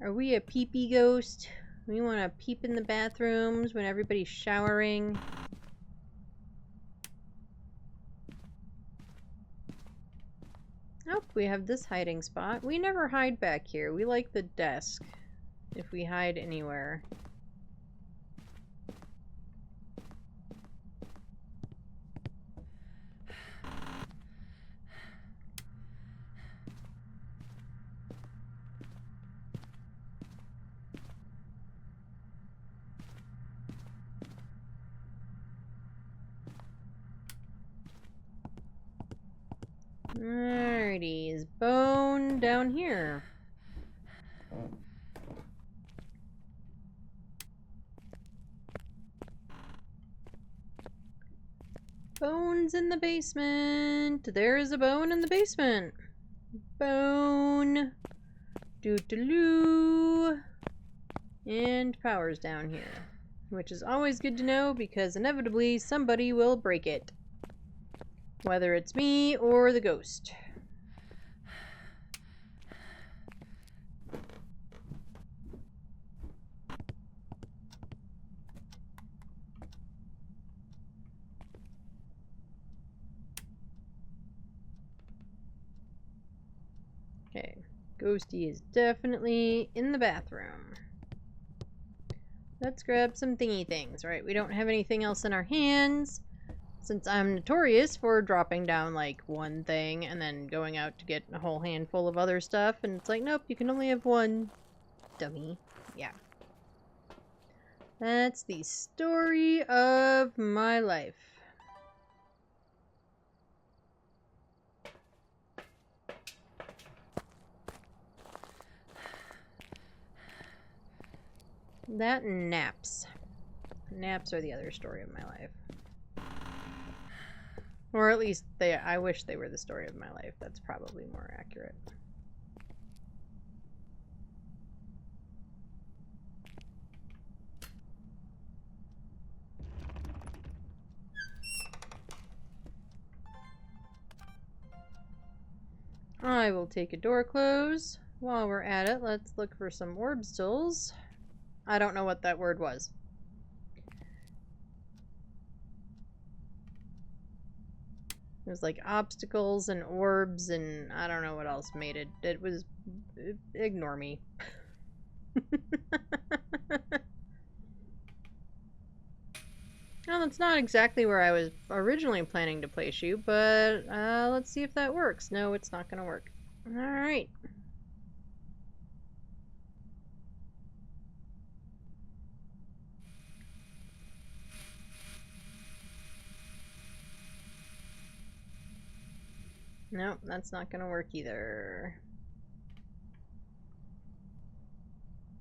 Are we a peepee ghost? We want to peep in the bathrooms when everybody's showering. Oh, we have this hiding spot. We never hide back here. We like the desk if we hide anywhere. Alrighty, is Bone down here? Bone's in the basement. There is a bone in the basement. Bone. Doo-doo-doo. And power's down here. Which is always good to know because inevitably somebody will break it. Whether it's me or the ghost. Okay, Ghosty is definitely in the bathroom. Let's grab some thingy things, right? We don't have anything else in our hands. Since I'm notorious for dropping down like one thing and then going out to get a whole handful of other stuff, and it's like, nope, you can only have one. Dummy. Yeah. That's the story of my life. That and naps. Naps are the other story of my life. Or at least I wish they were the story of my life. That's probably more accurate. I will take a door close. While we're at it, let's look for some orbstals. I don't know what that word was. There's like obstacles and orbs and I don't know what else made it. It was... ignore me. Well, that's not exactly where I was originally planning to place you, but let's see if that works. No, it's not going to work. Alright. Nope, that's not going to work either.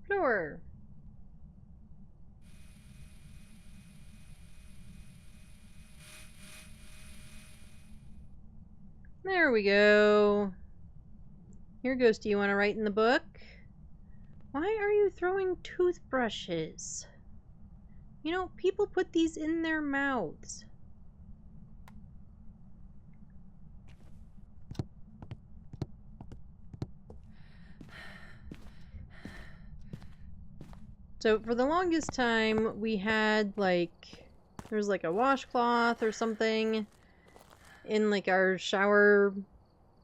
Door. There we go. Here goes, do you want to write in the book? Why are you throwing toothbrushes? You know, people put these in their mouths. So for the longest time, we had like, there was like a washcloth or something in like our shower.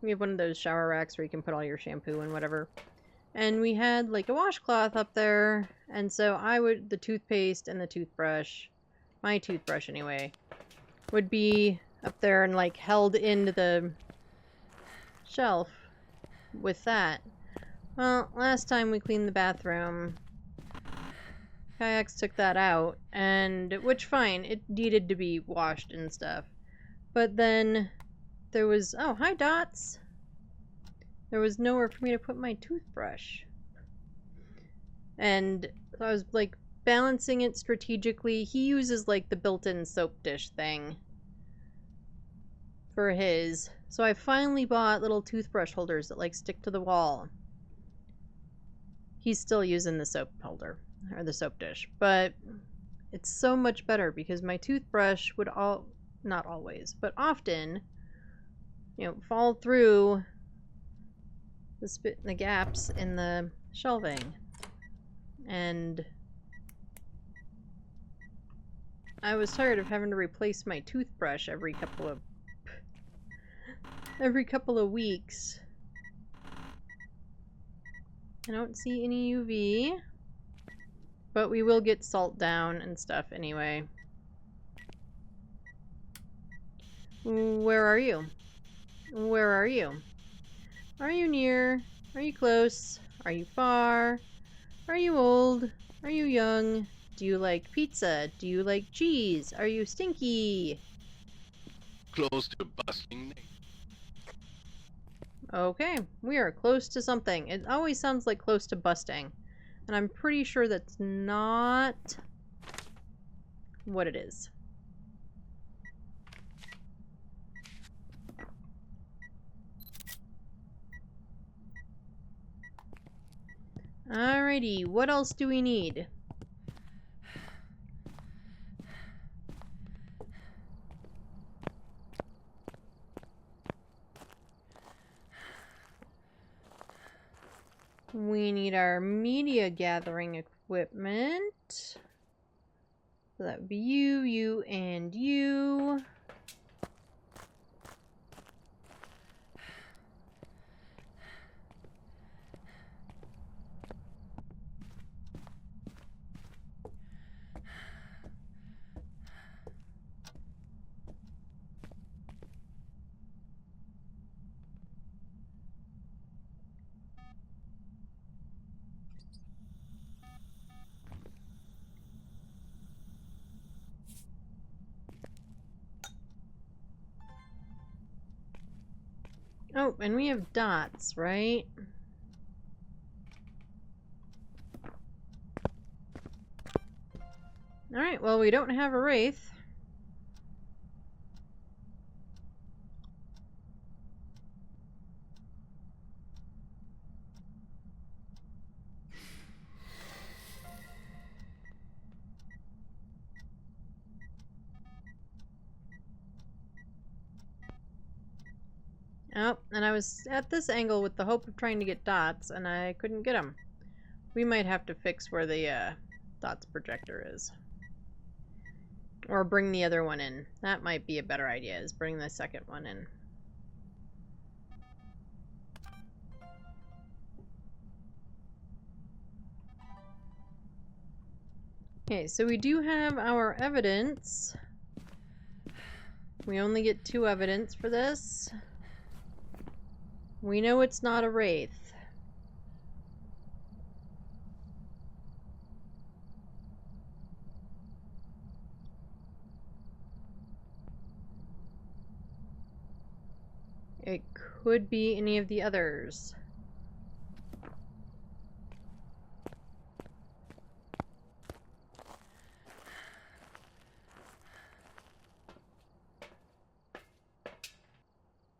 We have one of those shower racks where you can put all your shampoo and whatever. And we had like a washcloth up there. And so the toothpaste and the toothbrush, my toothbrush anyway, would be up there and like held into the shelf. with that? Well, last time we cleaned the bathroom, Kayaks took that out, and which fine, it needed to be washed and stuff. But then there was, oh, hi Dots. There was nowhere for me to put my toothbrush. And so I was like balancing it strategically. He uses like the built-in soap dish thing for his. So I finally bought little toothbrush holders that like stick to the wall. He's still using the soap holder, or the soap dish, but it's so much better because my toothbrush would not always, but often, fall through the gaps in the shelving. And I was tired of having to replace my toothbrush every couple of weeks. I don't see any UV, but we will get salt down and stuff anyway. Where are you? Where are you? Are you near? Are you close? Are you far? Are you old? Are you young? Do you like pizza? Do you like cheese? Are you stinky? Close to busting. Okay, we are close to something. It always sounds like close to busting. And I'm pretty sure that's not what it is. Alrighty, what else do we need? We need our media gathering equipment. So that would be you, you, and you. Oh, and we have Dots, right? Alright, well, we don't have a Wraith. Oh, and I was at this angle with the hope of trying to get Dots, and I couldn't get them. We might have to fix where the Dots projector is. Or bring the other one in. That might be a better idea, is bring the second one in. Okay, so we do have our evidence. We only get 2 evidence for this. We know it's not a Wraith. It could be any of the others.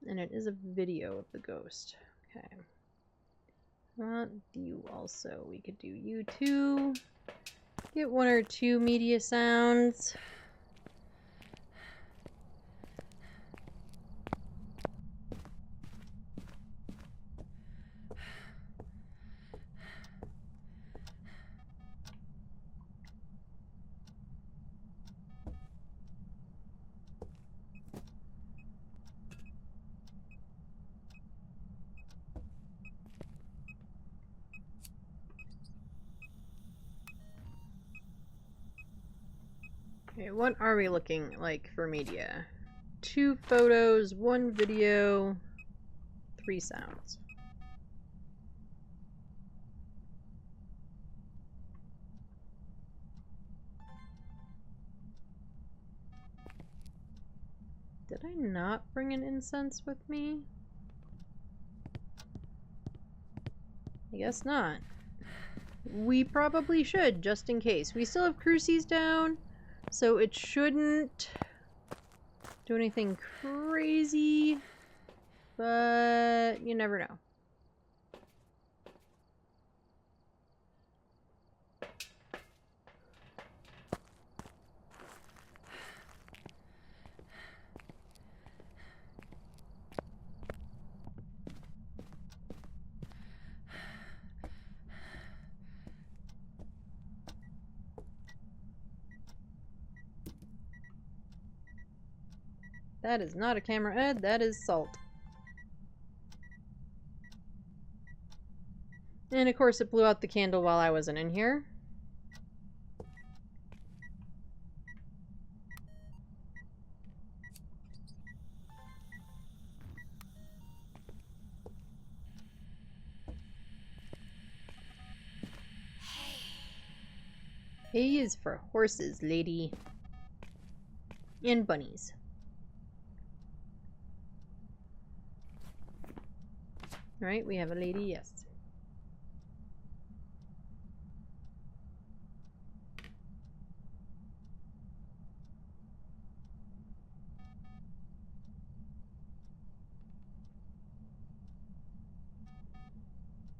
And it is a video of the ghost. Okay. Want you also. We could do you too. Get 1 or 2 media sounds. Okay, what are we looking like for media? 2 photos, 1 video, 3 sounds. Did I not bring an incense with me? I guess not. We probably should, just in case. We still have crucies down, so it shouldn't do anything crazy, but you never know. That is not a camera ad, that is salt. And of course it blew out the candle while I wasn't in here. A is for horses, lady. And bunnies. Alright, we have a lady, yes.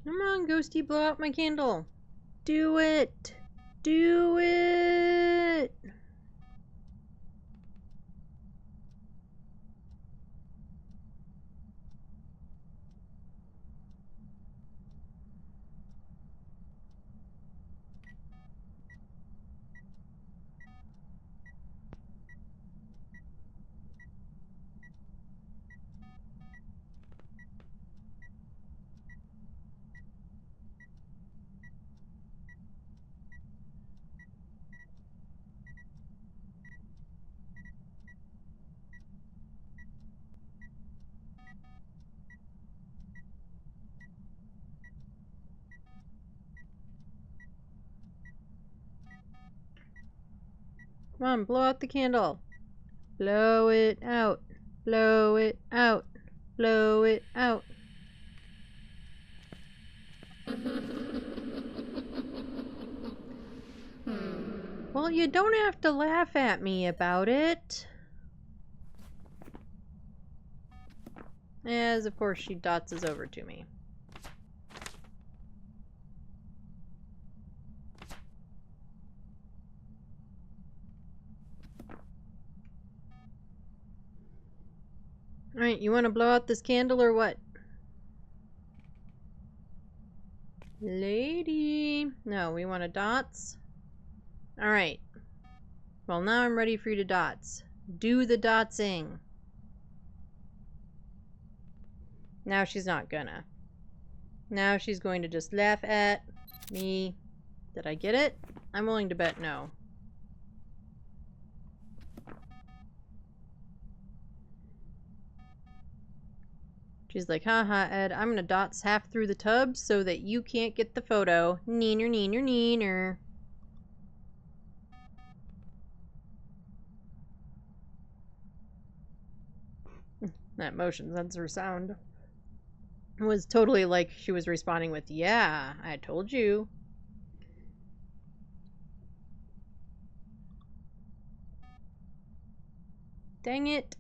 Come on, Ghosty, blow out my candle. Do it! Do it! Come on, blow out the candle. Blow it out. Blow it out. Blow it out. Well, you don't have to laugh at me about it. As, of course, she dotses over to me. Alright, you want to blow out this candle or what? Lady. No, we want a dots. Alright. Well, now I'm ready for you to dots. Do the dotsing. Now she's not gonna. Now she's going to just laugh at me. Did I get it? I'm willing to bet no. She's like, haha, Ed, I'm gonna dots half through the tub so that you can't get the photo. Neener, neener, neener. That motion sensor sound was totally like she was responding with, yeah, I told you. Dang it.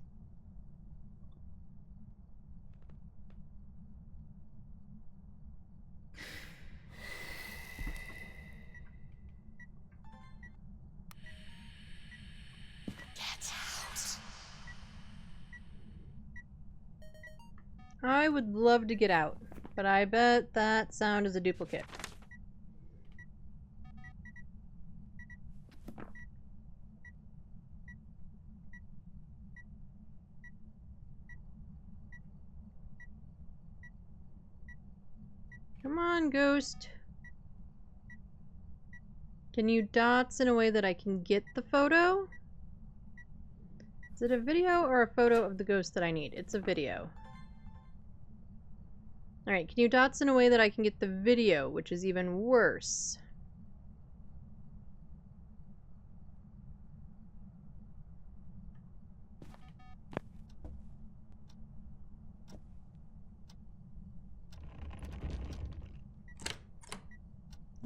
I would love to get out, but I bet that sound is a duplicate. Come on, ghost. Can you dots in a way that I can get the photo? Is it a video or a photo of the ghost that I need? It's a video. Alright, can you dots in a way that I can get the video, which is even worse?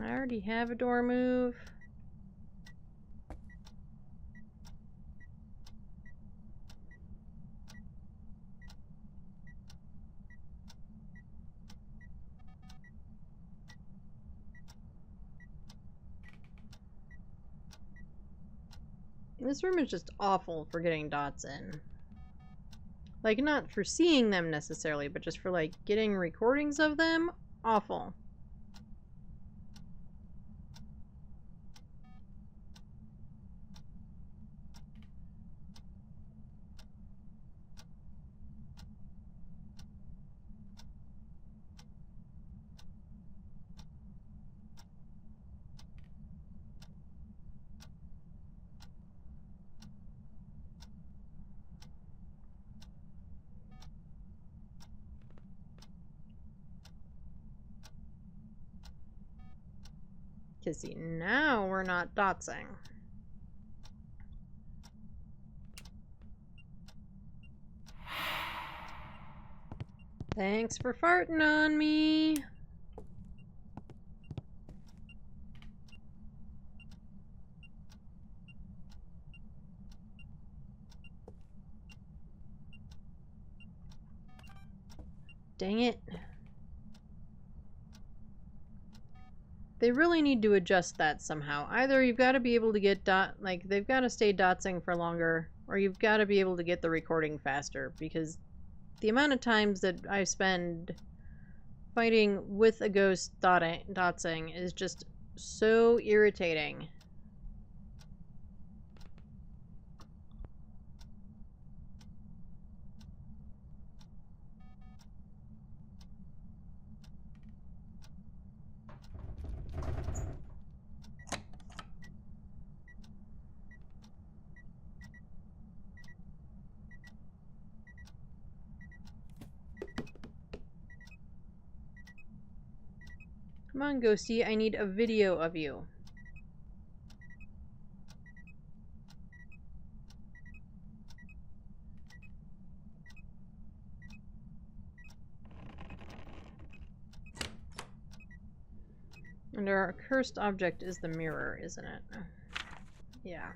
I already have a door move. This room is just awful for getting dots in. Like, not for seeing them necessarily, but just for, like, getting recordings of them. Awful. Because, see, now we're not dotsing. Thanks for farting on me. Dang it. They really need to adjust that somehow. Either you've got to be able to get they've got to stay dotsing for longer, or you've got to be able to get the recording faster, because the amount of times that I spend fighting with a ghost dotsing is just so irritating. Come on, Ghosty, I need a video of you. And our cursed object is the mirror, isn't it? Yeah.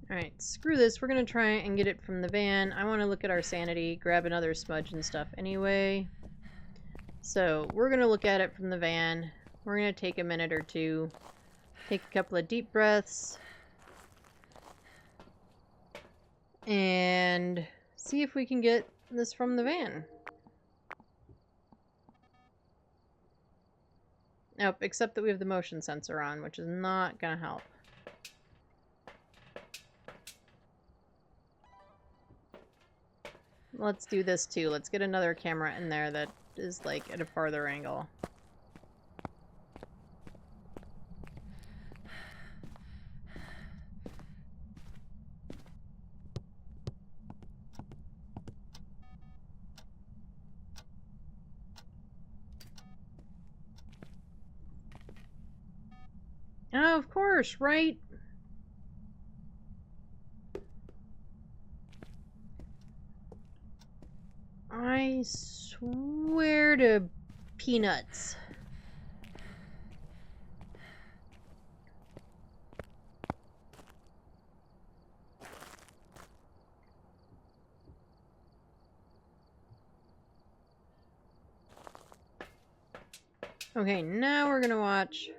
Alright, screw this. We're gonna try and get it from the van. I want to look at our sanity, grab another smudge and stuff anyway. So, we're gonna look at it from the van. We're gonna take a minute or two, take a couple of deep breaths, and see if we can get this from the van. Nope, except that we have the motion sensor on, which is not gonna help. Let's do this too. Let's get another camera in there that is like at a farther angle. Oh, of course, right? I swear to peanuts. Okay, now we're gonna watch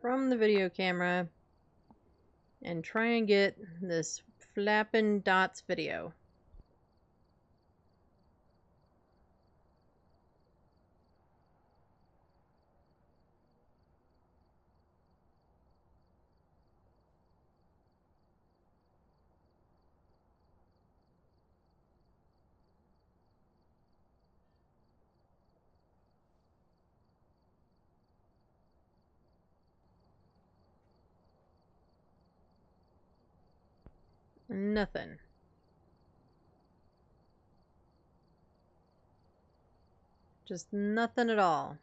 from the video camera and try and get this flapping dots video. Nothing. Just nothing at all.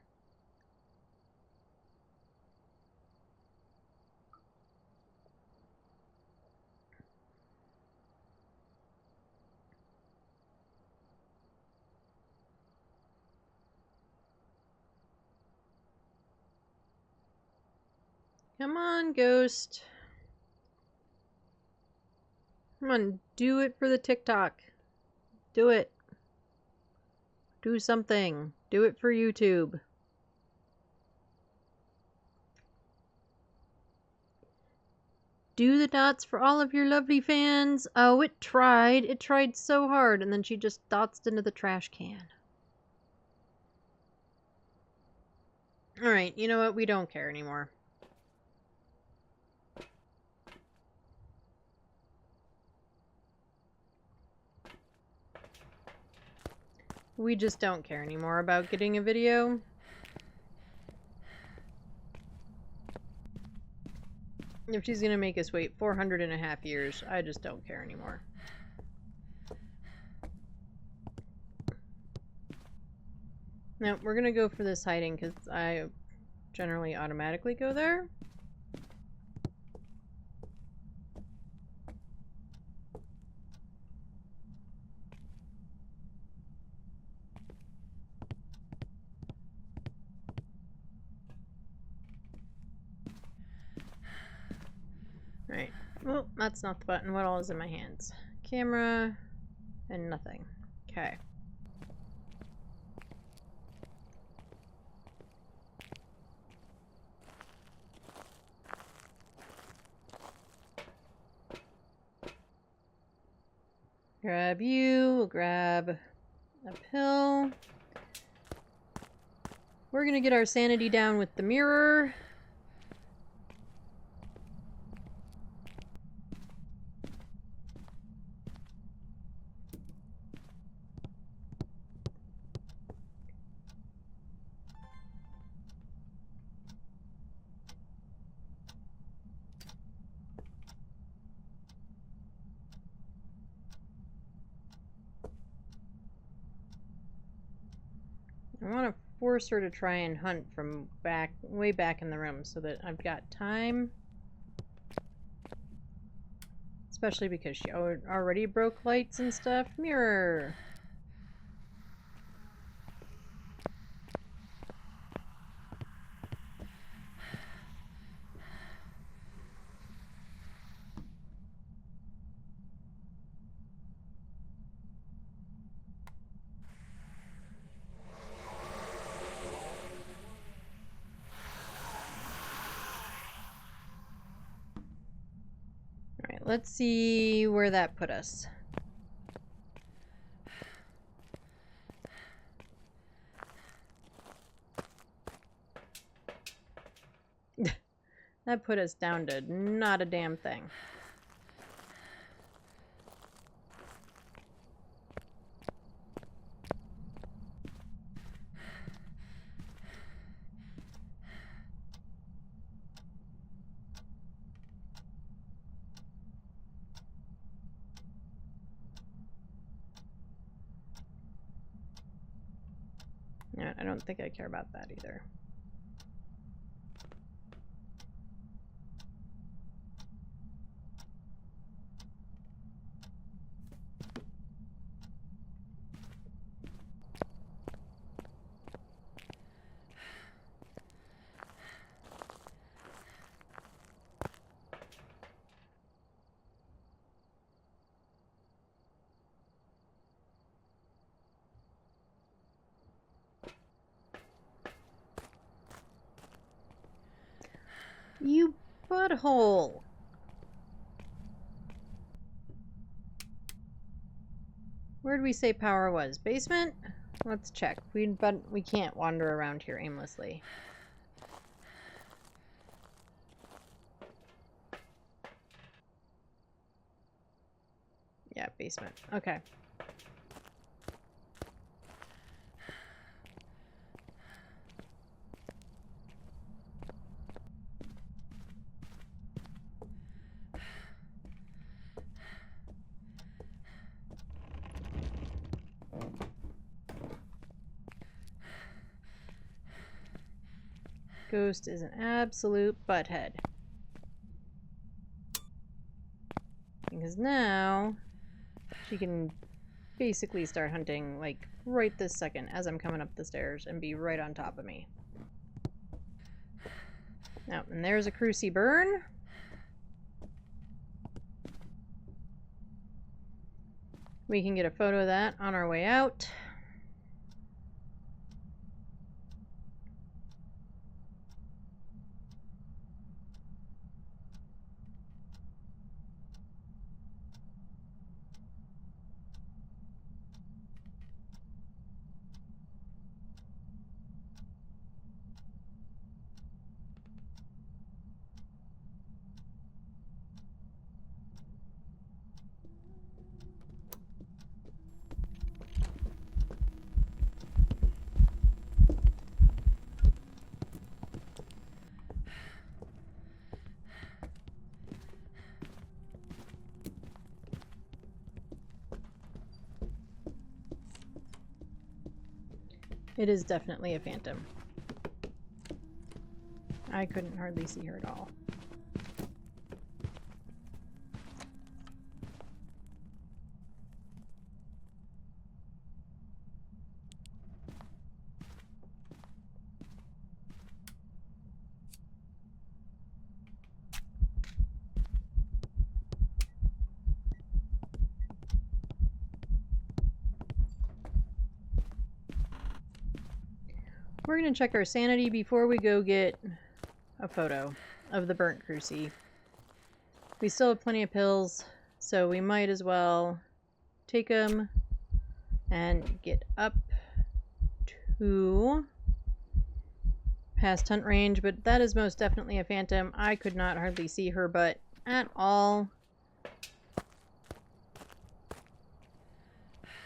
Come on, Ghost. Come on, do it for the TikTok. Do it. Do something. Do it for YouTube. Do the dots for all of your lovely fans. Oh, it tried. It tried so hard, and then she just dotsed into the trash can. Alright, you know what? We don't care anymore. We just don't care anymore about getting a video. If she's gonna make us wait 400.5 years, I just don't care anymore. No, we're gonna go for this hiding because I generally automatically go there. Right. Well, that's not the button. What all is in my hands? Camera and nothing. Okay. Grab you. We'll grab a pill. We're gonna get our sanity down with the mirror. I want to force her to try and hunt from way back in the room so that I've got time. Especially because she already broke lights and stuff. Mirror. Alright, let's see where that put us. That put us down to not a damn thing. Yeah, I don't think I care about that either. You butthole! Where did we say power was? Basement? Let's check. But we can't wander around here aimlessly. Yeah, basement. Okay. Ghost is an absolute butthead. Because now she can basically start hunting like right this second as I'm coming up the stairs and be right on top of me. Now, and there's a Cruci burn. We can get a photo of that on our way out. It is definitely a phantom. I couldn't hardly see her at all. We're going to check our sanity before we go get a photo of the burnt Cruci. We still have plenty of pills, so we might as well take them and get up to past hunt range, but that is most definitely a phantom. I could not hardly see her butt at all,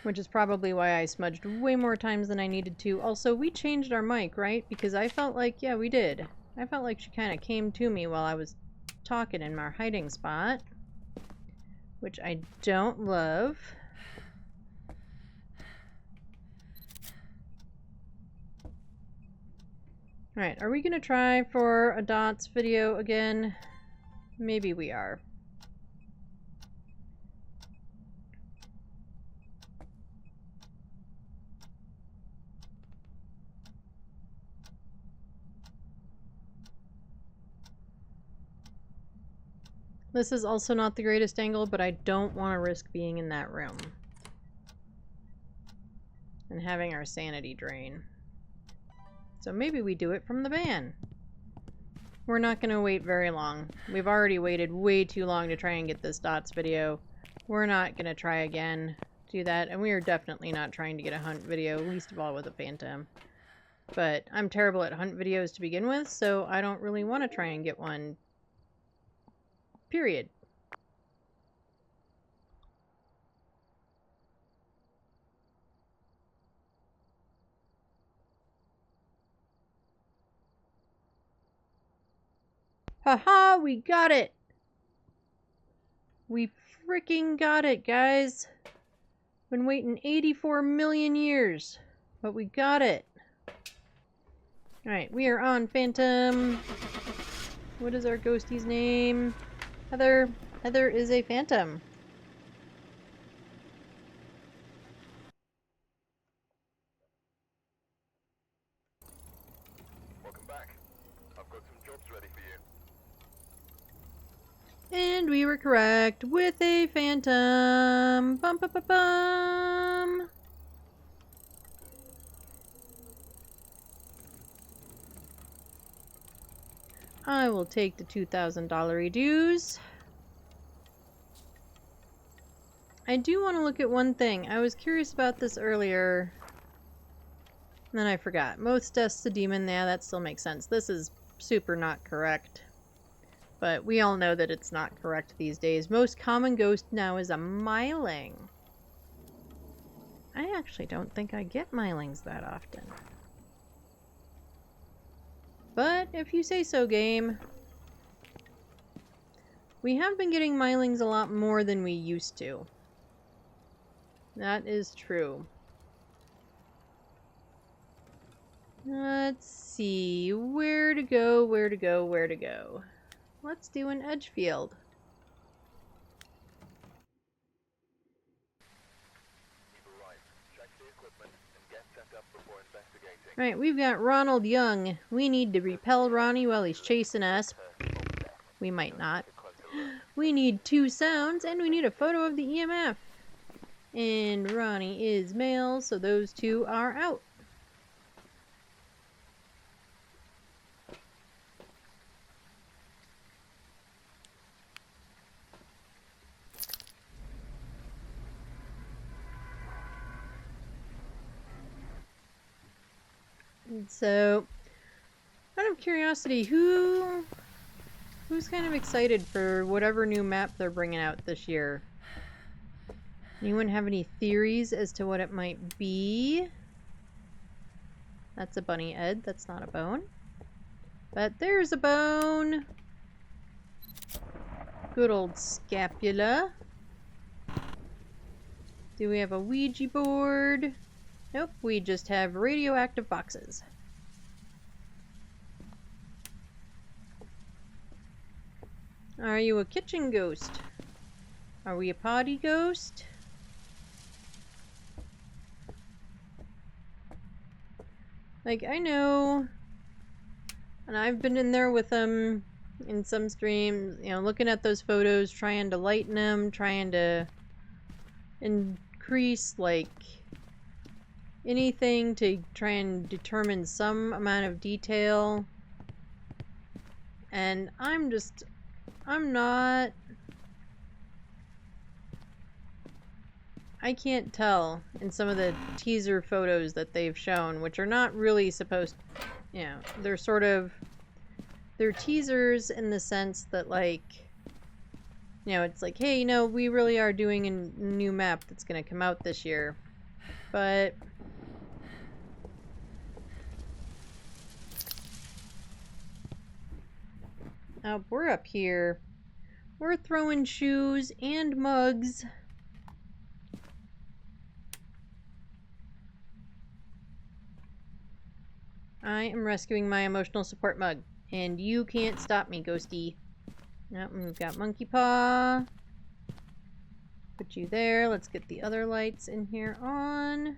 which is probably why I smudged way more times than I needed to. Also, we changed our mic, right? Because I felt like, yeah, we did. I felt like she kind of came to me while I was talking in my hiding spot, which I don't love. Alright, are we going to try for a dots video again? Maybe we are. This is also not the greatest angle, but I don't want to risk being in that room and having our sanity drain. So maybe we do it from the van. We're not going to wait very long. We've already waited way too long to try and get this dots video. We're not going to try again to do that, and we are definitely not trying to get a hunt video, least of all with a phantom. But I'm terrible at hunt videos to begin with, so I don't really want to try and get one. Period. Haha, we got it! We freaking got it, guys! Been waiting 84 million years, but we got it. Alright, we are on Phantom. What is our ghostie's name? Heather. Heather is a phantom. Welcome back. I've got some jobs ready for you. And we were correct with a phantom. Bum bum bum bum. I will take the $2,000 dues. I do want to look at one thing. I was curious about this earlier. And then I forgot. Most deaths to demon. Yeah, that still makes sense. This is super not correct. But we all know that it's not correct these days. Most common ghost now is a myling. I actually don't think I get mylings that often. But if you say so, game. We have been getting mylings a lot more than we used to. That is true. Let's see. Where to go, where to go, where to go. Let's do an edge field. You've arrived. Check the equipment and get set up before investigating. Right, we've got Ronald Young. We need to repel Ronnie while he's chasing us. We might not. We need 2 sounds, and we need a photo of the EMF. And Ronnie is male, so those 2 are out. So, out of curiosity, who's kind of excited for whatever new map they're bringing out this year? Anyone have any theories as to what it might be? That's a bunny, Ed. That's not a bone. But there's a bone. Good old scapula. Do we have a Ouija board? Nope, we just have radioactive boxes. Are you a kitchen ghost? Are we a potty ghost? Like, I know, and I've been in there with them in some streams, you know, looking at those photos, trying to lighten them, trying to increase, like, anything to try and determine some amount of detail. And I'm not... I can't tell in some of the teaser photos that they've shown, which are not really supposed... You know, they're sort of... They're teasers in the sense that, like... You know, it's like, hey, you know, we really are doing a new map that's going to come out this year. But... we're up here. We're throwing shoes and mugs. I am rescuing my emotional support mug. And you can't stop me, Ghosty. Nope, we've got Monkey Paw. Put you there. Let's get the other lights in here on.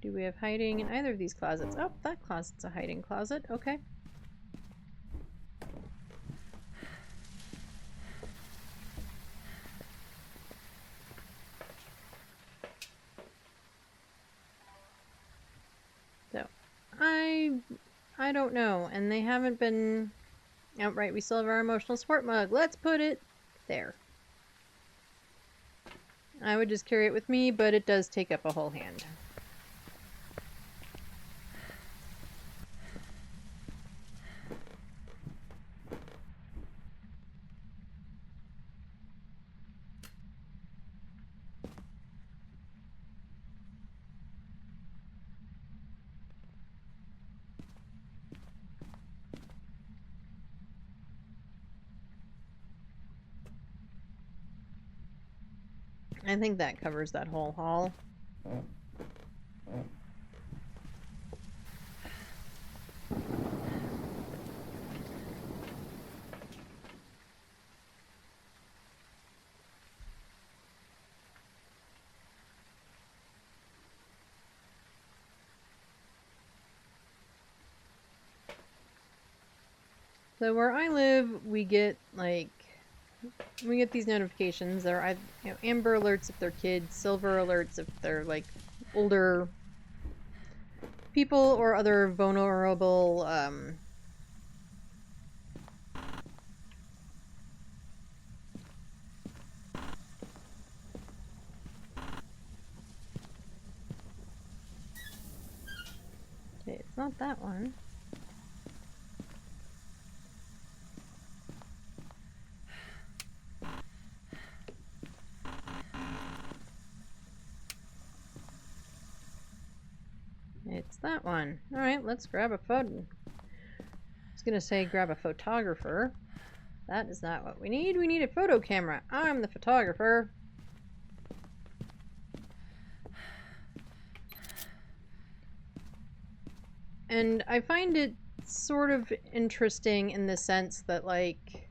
Do we have hiding in either of these closets? Oh, that closet's a hiding closet. Okay. So, I don't know, and they haven't been outright. We still have our emotional support mug. Let's put it there. I would just carry it with me, but it does take up a whole hand. I think that covers that whole hall. So where I live, we get these notifications. They're either, you know, amber alerts if they're kids, silver alerts if they're like older people or other vulnerable okay, it's not that one. It's that one. Alright, let's grab a photo. I was gonna say grab a photographer. That is not what we need. We need a photo camera. I'm the photographer. And I find it sort of interesting in the sense that, like,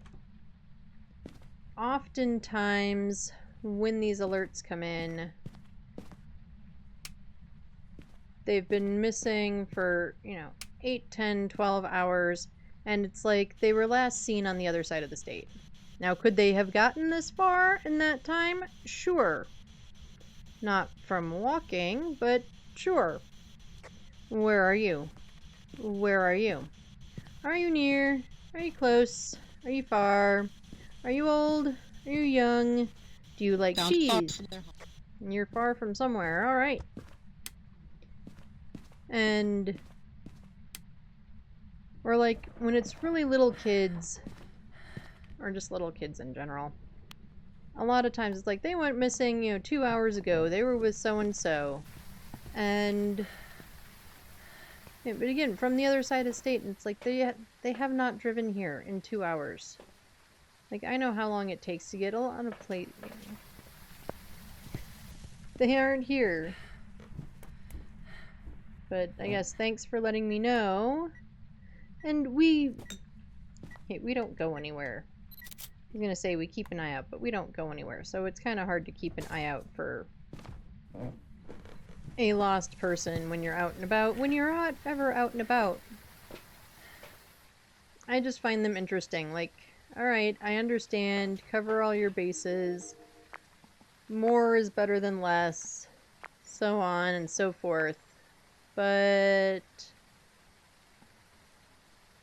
oftentimes when these alerts come in, they've been missing for, 8, 10, 12 hours, and it's like they were last seen on the other side of the state. Now, could they have gotten this far in that time? Sure. Not from walking, but sure. Where are you? Where are you? Are you near? Are you close? Are you far? Are you old? Are you young? Do you like cheese? You're far from somewhere. Alright. And... or like, when it's really little kids, or just little kids in general, a lot of times it's like, they went missing, 2 hours ago. They were with so-and-so. And... yeah, but again, from the other side of the state, and it's like, they have not driven here in 2 hours. Like, I know how long it takes to get on a plate. They aren't here. But I guess thanks for letting me know. And we don't go anywhere. I was gonna say we keep an eye out, but we don't go anywhere. So it's kind of hard to keep an eye out for a lost person when you're out and about. When you're not ever out and about. I just find them interesting. Like, alright, I understand. Cover all your bases. More is better than less. So on and so forth. But...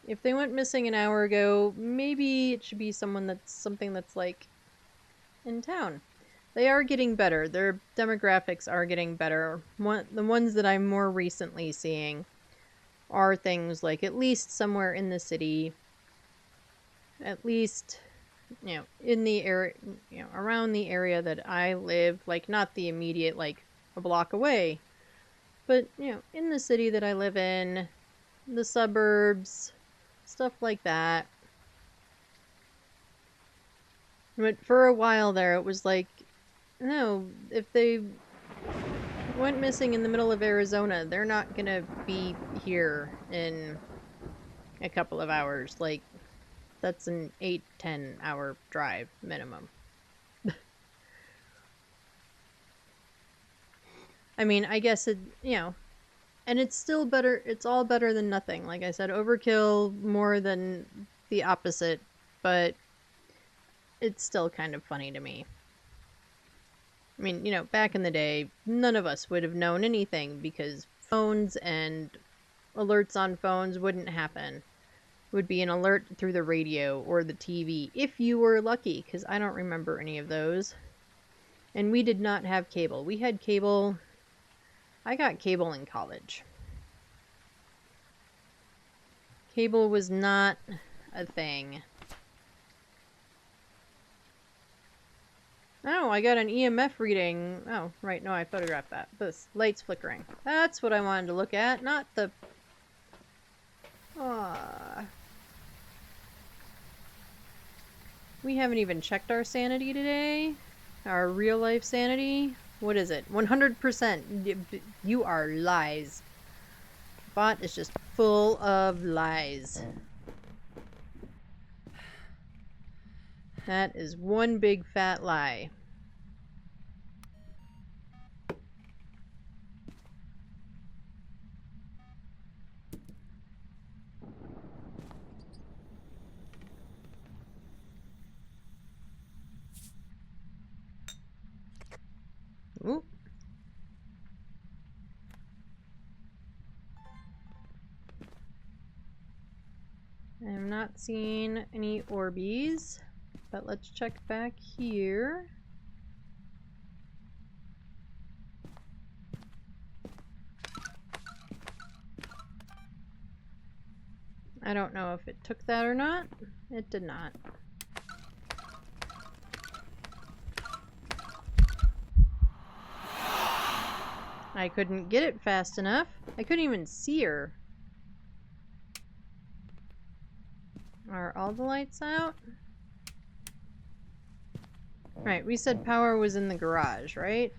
if they went missing an hour ago, maybe it should be something that's like in town. They are getting better. Their demographics are getting better. The ones that I'm more recently seeing are things like at least somewhere in the city, at least, in the area, around the area that I live, like not the immediate, like a block away, but, in the city that I live in, the suburbs, stuff like that. But for a while there, it was like, no, if they went missing in the middle of Arizona, they're not gonna be here in a couple of hours. Like, that's an 8-10 hour drive minimum. I mean, I guess it, and it's still better, it's all better than nothing. Like I said, overkill more than the opposite, but it's still kind of funny to me. I mean, back in the day, none of us would have known anything because phones and alerts on phones wouldn't happen. It would be an alert through the radio or the TV, if you were lucky, because I don't remember any of those. And we did not have cable. We had cable... I got cable in college. Cable was not a thing. Oh, I got an EMF reading. Oh, right, no, I photographed that. This light's flickering. That's what I wanted to look at, not the... We haven't even checked our sanity today. Our real life sanity. What is it? 100%. You are lies. Bot is just full of lies. That is one big fat lie. Ooh. I am not seeing any Orbeez, but let's check back here. I don't know if it took that or not. It did not. I couldn't get it fast enough. I couldn't even see her. Are all the lights out? Right, we said power was in the garage, right?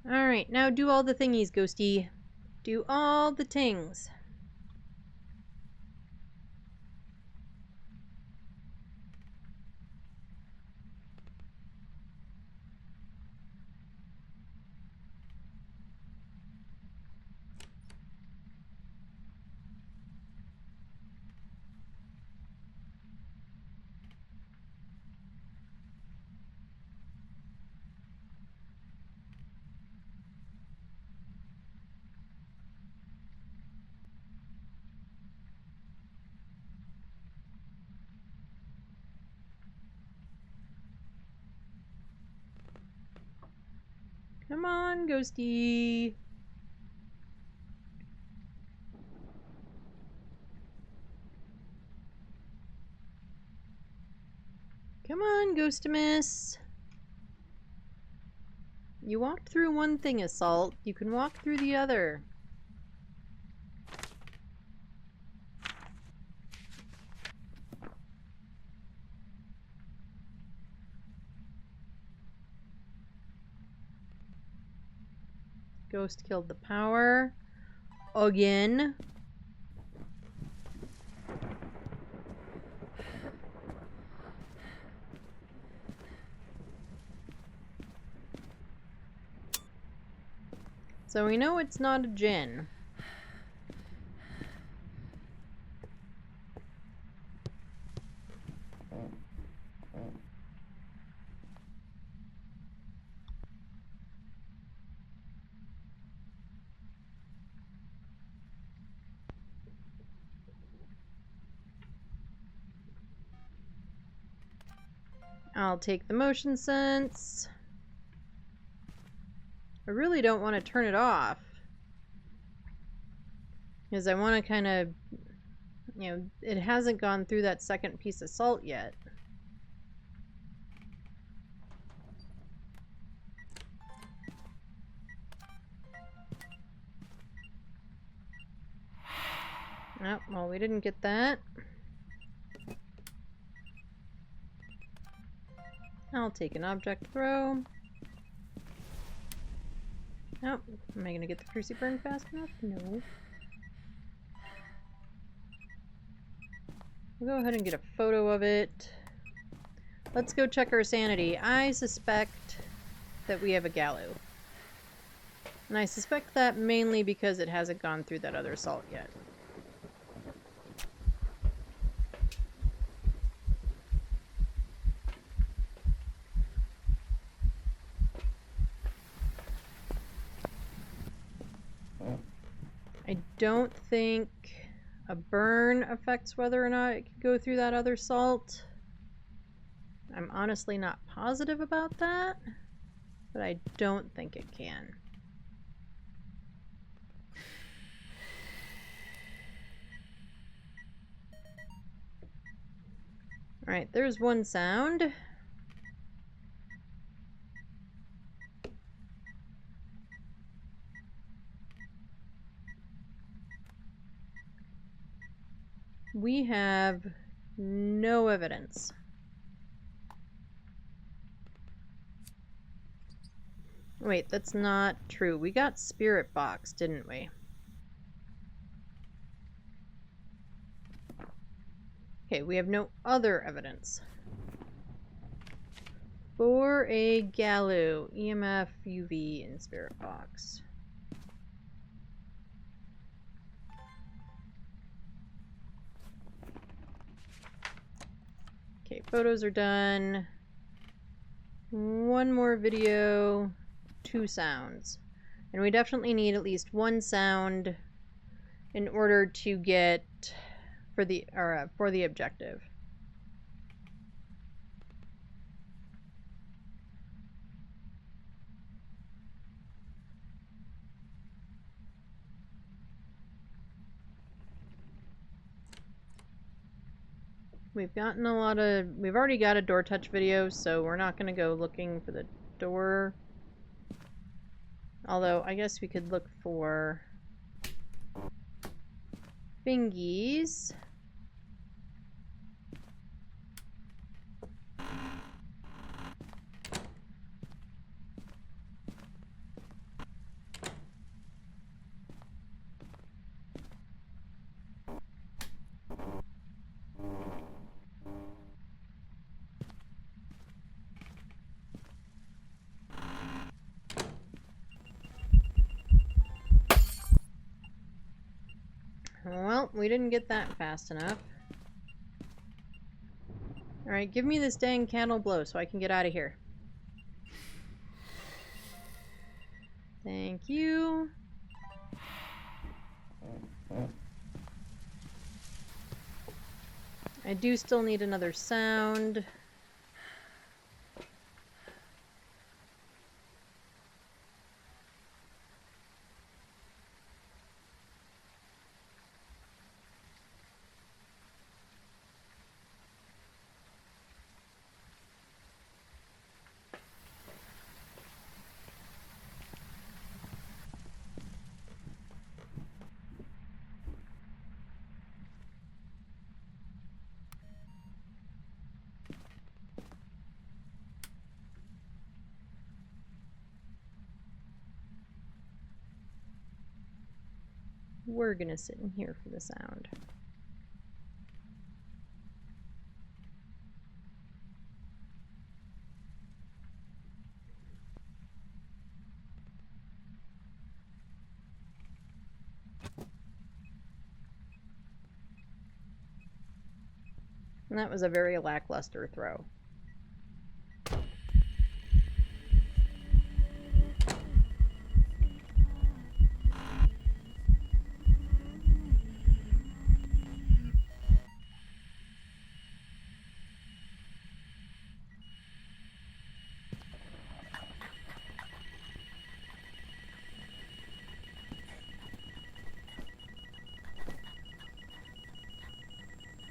Alright, now do all the thingies, Ghosty. Do all the tings. Come on, Ghosty. Come on, Ghostimus. You walked through one thing, Assault. You can walk through the other. Ghost killed the power. Again. So we know it's not a Jinn. I'll take the motion sense. I really don't want to turn it off, because I want to kind of, you know, it hasn't gone through that second piece of salt yet. Oh, well, we didn't get that. I'll take an object throw. Oh, am I gonna get the cruciburn fast enough? No. We'll go ahead and get a photo of it. Let's go check our sanity. I suspect that we have a Gallo. And I suspect that mainly because it hasn't gone through that other salt yet. I don't think a burn affects whether or not it can go through that other salt. I'm honestly not positive about that, but I don't think it can. Alright, there's one sound. We have no evidence. Wait, that's not true. We got Spirit Box, didn't we? Okay, we have no other evidence. For a Gallo, EMF, UV, and Spirit Box. Okay, photos are done. One more video, 2 sounds. And we definitely need at least 1 sound in order to get for the objective. We've already got a door touch video, so we're not going to go looking for the door. Although, I guess we could look for fingies. Well, we didn't get that fast enough. Alright, give me this dang candle blow so I can get out of here. Thank you. I do still need another sound. We're gonna sit in here for the sound. And that was a very lackluster throw.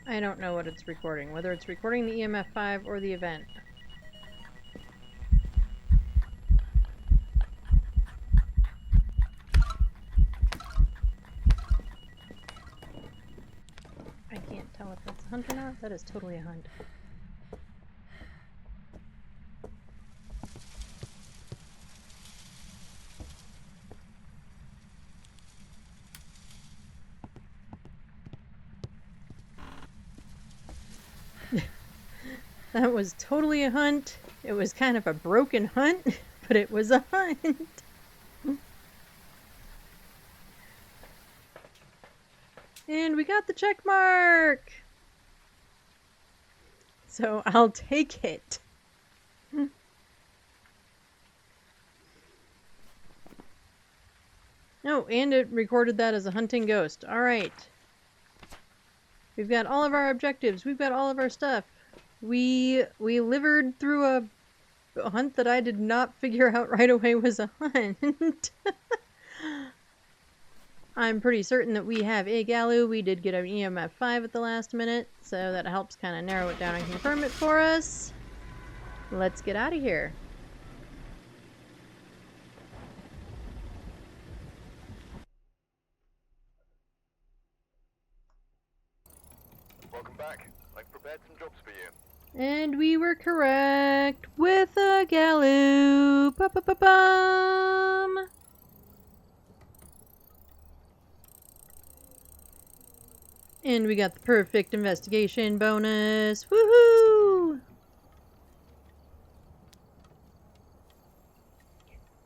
I don't know what it's recording, whether it's recording the EMF 5 or the event. I can't tell if that's a hunt or not. That is totally a hunt. That was totally a hunt. It was kind of a broken hunt, but it was a hunt. And we got the check mark! So I'll take it. Oh, and it recorded that as a hunting ghost. Alright. We've got all of our objectives. We've got all of our stuff. We livered through a hunt that I did not figure out right away was a hunt. I'm pretty certain that we have a Galu. We did get an EMF 5 at the last minute, so that helps kind of narrow it down and confirm it for us. Let's get out of here. Welcome back. I've prepared some jobs for you. And we were correct with a Galu. Ba-ba-ba-bum. And we got the perfect investigation bonus. Woohoo!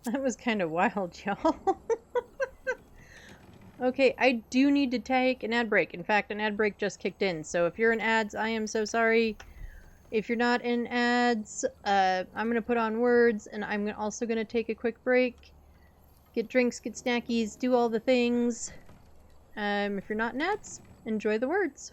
That was kind of wild, y'all. Okay, I do need to take an ad break. In fact, an ad break just kicked in. So if you're in ads, I am so sorry. If you're not in ads, I'm going to put on words, and I'm also going to take a quick break. Get drinks, get snackies, do all the things. If you're not in ads, enjoy the words.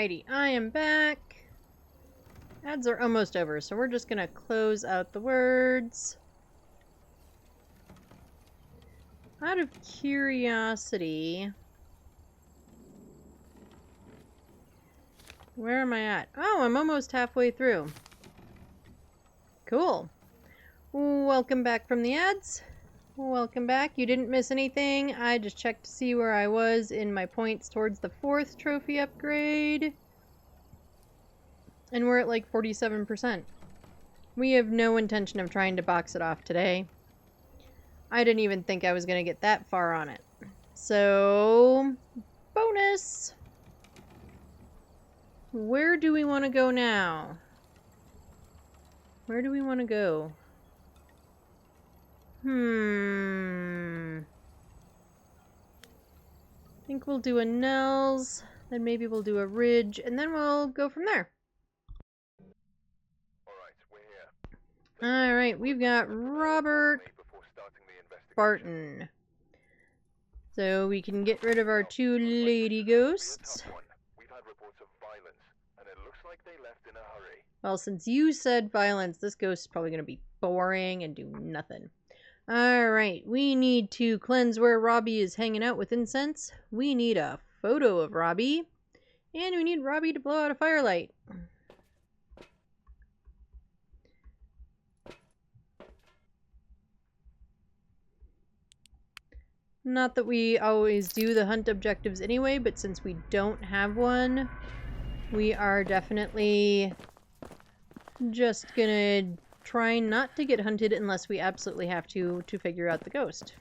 Alrighty, I am back. Ads are almost over, so we're just gonna close out the words. Out of curiosity, where am I at? Oh, I'm almost halfway through. Cool. Welcome back from the ads. Welcome back. You didn't miss anything. I just checked to see where I was in my points towards the 4th trophy upgrade. And we're at like 47%. We have no intention of trying to box it off today. I didn't even think I was going to get that far on it. So, bonus! Where do we want to go now? Where do we want to go? I think we'll do a Nels, then maybe we'll do a Ridge, and then we'll go from there. Alright, we're here. Alright, we've got Robert Barton. So we can get rid of our 2 lady ghosts. We've had reports of violence, and it looks like they left in a hurry. Well, since you said violence, this ghost is probably going to be boring and do nothing. Alright, we need to cleanse where Robbie is hanging out with incense. We need a photo of Robbie. And we need Robbie to blow out a firelight. Not that we always do the hunt objectives anyway, but since we don't have one, we are definitely just gonna try not to get hunted unless we absolutely have to figure out the ghost.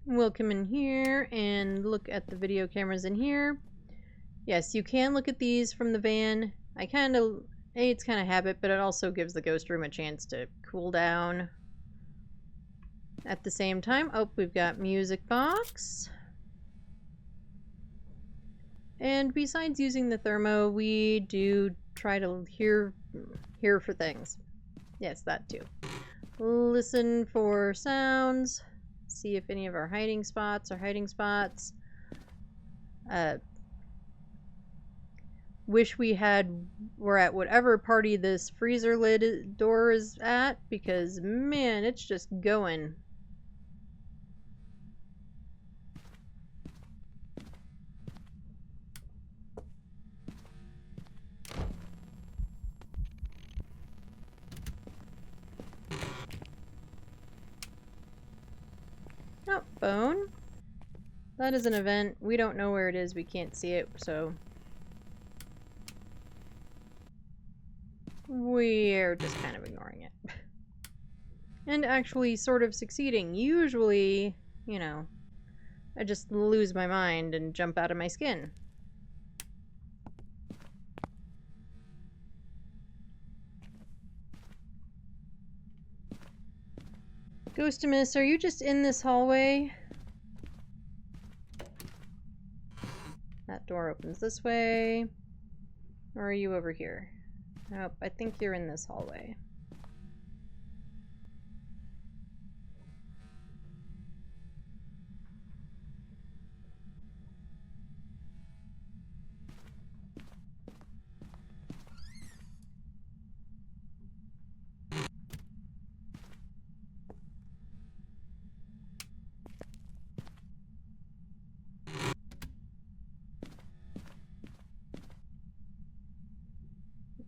We'll come in here and look at the video cameras in here. Yes, you can look at these from the van. It's kind of habit, but it also gives the ghost room a chance to cool down. At the same time, oh, we've got music box. And besides using the thermo, we do try to hear for things. Yes, that too. Listen for sounds. See if any of our hiding spots are hiding spots. Wish we're at whatever party this freezer lid door is at, because man, it's just going. Oh, bone. That is an event. We don't know where it is. We can't see it, so we're just kind of ignoring it. And actually sort of succeeding. Usually, you know, I just lose my mind and jump out of my skin. Ghostimus, are you just in this hallway? That door opens this way. Or are you over here? Nope, I think you're in this hallway.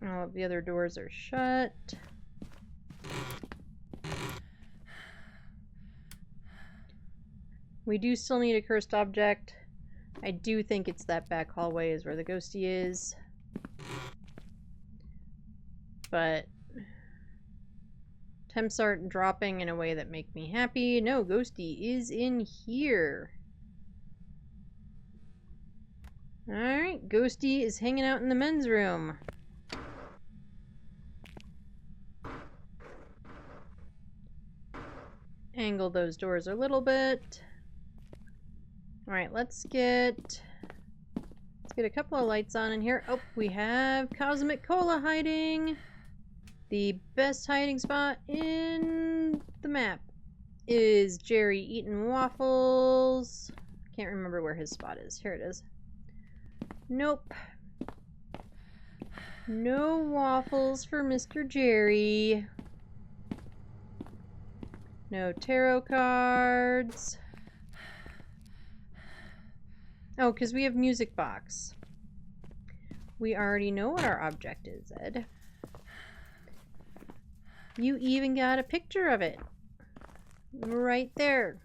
All of the other doors are shut. We do still need a cursed object. I do think it's that back hallway is where the ghostie is. But temps aren't dropping in a way that make me happy. No, ghostie is in here. Alright, ghostie is hanging out in the men's room. Angle those doors a little bit. Alright, let's get a couple of lights on in here. Oh, we have Cosmic Cola hiding. The best hiding spot in the map is Jerry eating waffles. Can't remember where his spot is. Here it is. Nope. No waffles for Mr. Jerry. No tarot cards. Oh, because we have music box. We already know what our object is, Ed. You even got a picture of it. Right there.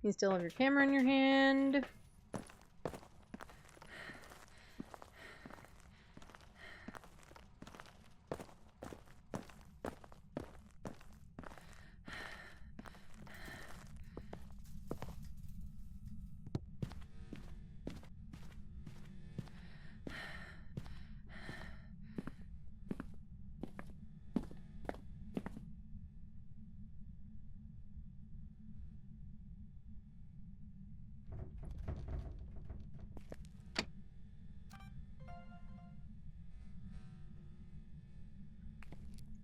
You still have your camera in your hand.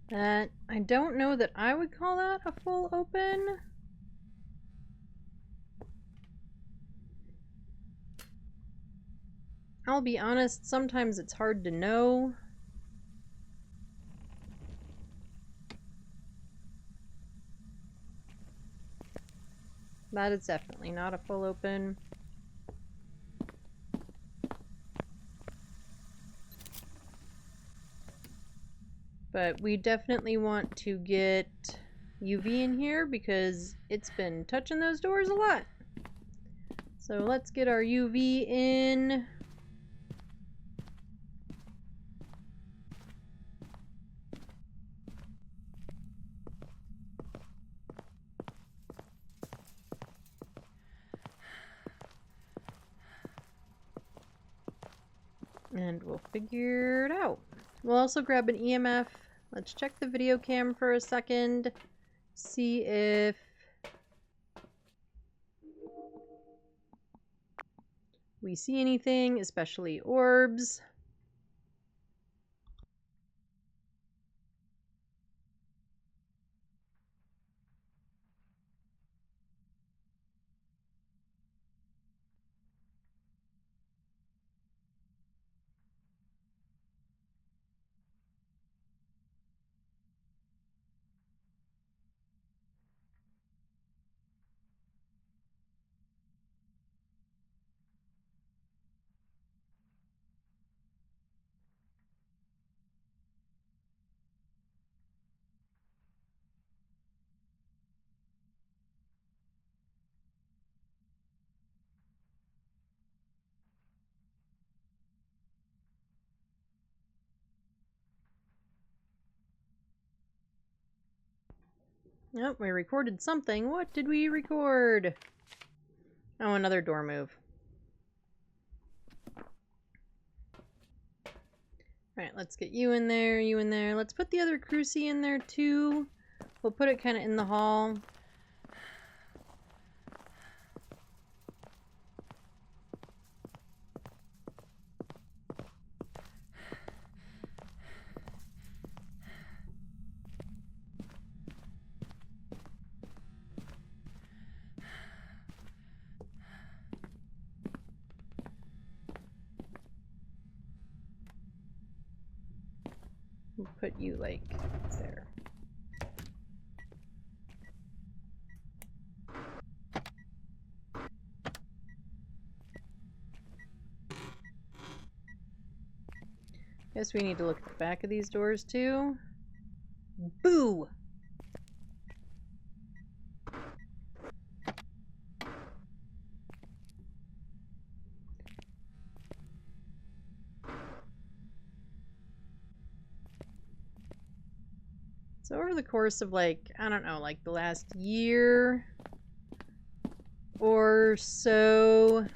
That, I don't know that I would call that a full open. I'll be honest, sometimes it's hard to know. That is definitely not a full open. But we definitely want to get UV in here because it's been touching those doors a lot. So let's get our UV in. And we'll figure it out. We'll also grab an EMF. Let's check the video cam for a second. See if we see anything, especially orbs. Oh, we recorded something. What did we record? Oh, another door move. Alright, let's get you in there, you in there. Let's put the other crucie in there too. We'll put it kind of in the hall. We'll put you like there. Guess we need to look at the back of these doors too. Boo! So over the course of like, I don't know, like the last year or so,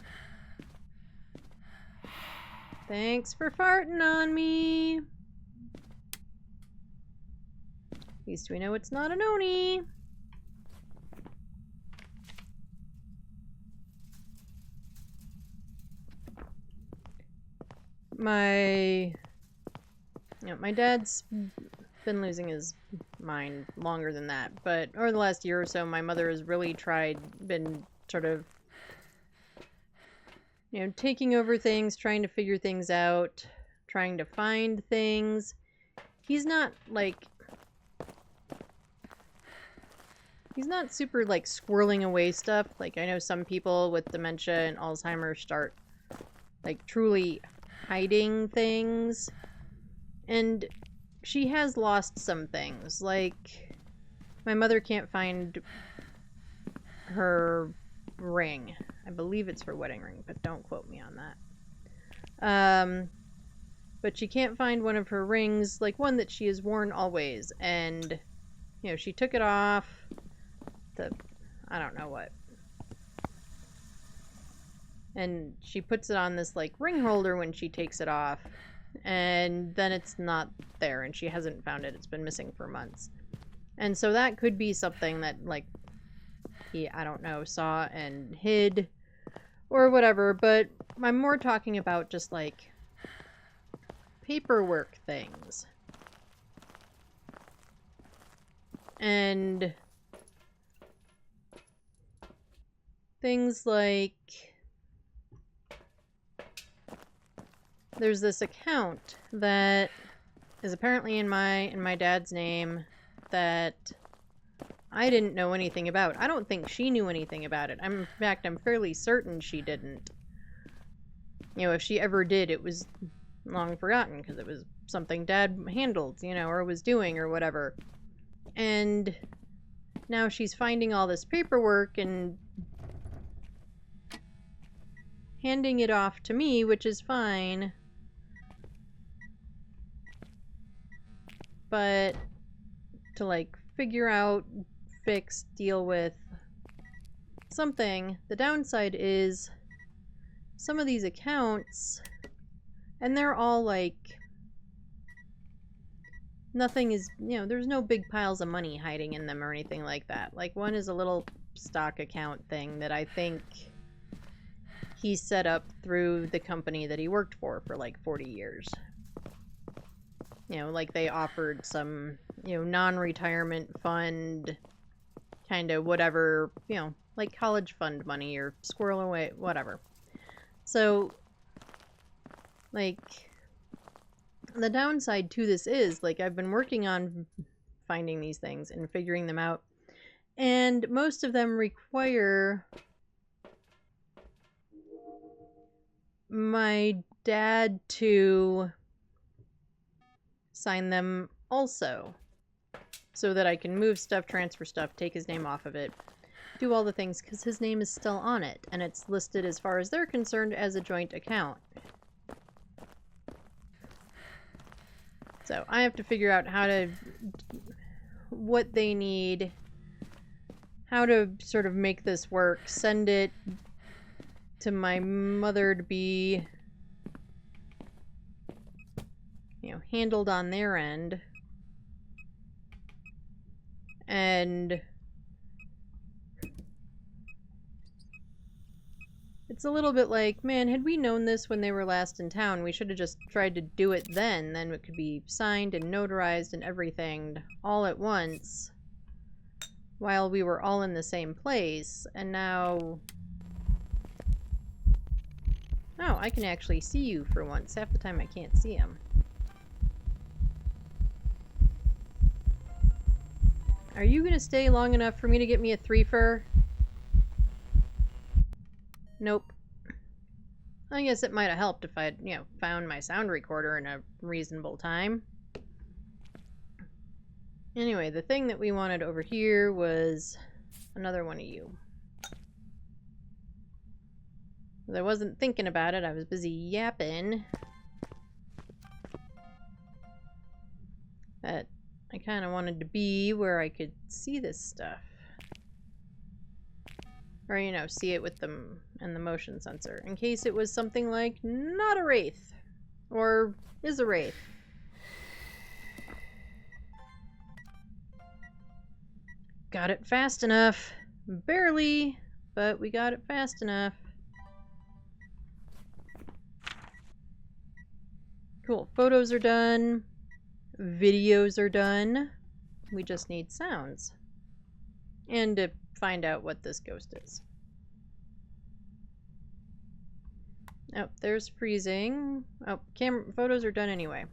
Thanks for farting on me. At least we know it's not an Oni. My dad's been losing his mind longer than that, but over the last year or so, my mother has really been sort of, taking over things, trying to figure things out, trying to find things. He's not super like squirreling away stuff. Like, I know some people with dementia and Alzheimer's start like truly hiding things, and she has lost some things. Like, my mother can't find her ring. I believe it's her wedding ring, but don't quote me on that. But she can't find one of her rings, like one that she has worn always, and she took it off I don't know what, and she puts it on this like ring holder when she takes it off, and then it's not there, and she hasn't found it. It's been missing for months. And so that could be something that like he, I don't know, saw and hid or whatever. But I'm more talking about just like paperwork things. And things like, there's this account that is apparently in my dad's name that I didn't know anything about. I don't think she knew anything about it. In fact, I'm fairly certain she didn't. If she ever did, it was long forgotten because it was something Dad handled, or was doing or whatever. And now she's finding all this paperwork and handing it off to me, which is fine. But to like figure out, fix, deal with something, the downside is some of these accounts, and they're all like, nothing is, there's no big piles of money hiding in them or anything like that. Like, one is a little stock account thing that I think he set up through the company that he worked for like 40 years. Like they offered some, non-retirement fund kind of whatever, like college fund money or squirrel away, whatever. So, like, the downside to this is, like, I've been working on finding these things and figuring them out, and most of them require my dad to sign them also, so that I can move stuff, transfer stuff, take his name off of it, do all the things, because his name is still on it, and it's listed, as far as they're concerned, as a joint account. So I have to figure out what they need, how to sort of make this work, send it to my mother to be, handled on their end. And it's a little bit like, man, had we known this when they were last in town, we should have just tried to do it then. Then it could be signed and notarized and everything all at once while we were all in the same place. And now... oh, I can actually see you for once. Half the time I can't see him. Are you gonna stay long enough for me to get me a threefer? Nope. I guess it might have helped if I'd, found my sound recorder in a reasonable time. Anyway, the thing that we wanted over here was another one of you. I wasn't thinking about it, I was busy yapping. But I kind of wanted to be where I could see this stuff. Or, see it with them and the motion sensor. In case it was something like, not a wraith. Or is a wraith. Got it fast enough. Barely, but we got it fast enough. Cool. Photos are done. Videos are done. We just need sounds. And to find out what this ghost is. Oh, there's freezing. Oh, photos are done anyway.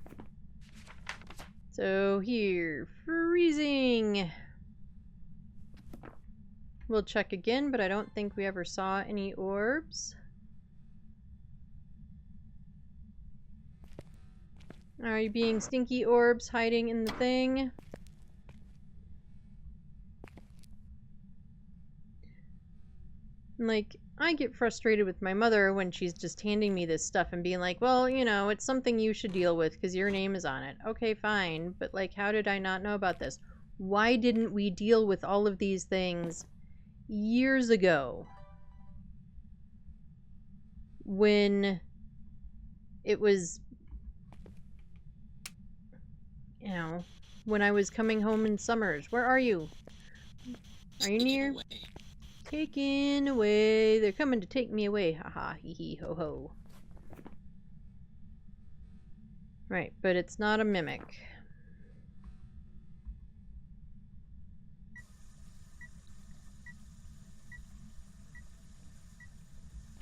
So here, freezing. We'll check again, but I don't think we ever saw any orbs. Are you being stinky orbs hiding in the thing? Like, I get frustrated with my mother when she's just handing me this stuff and being like, well, you know, it's something you should deal with because your name is on it. Okay, fine, but like, how did I not know about this? Why didn't we deal with all of these things years ago? When it was, you know, when I was coming home in summers. Where are you? Are you near? Taken away. They're coming to take me away. Haha, hee hee, ho ho. Right, but it's not a mimic.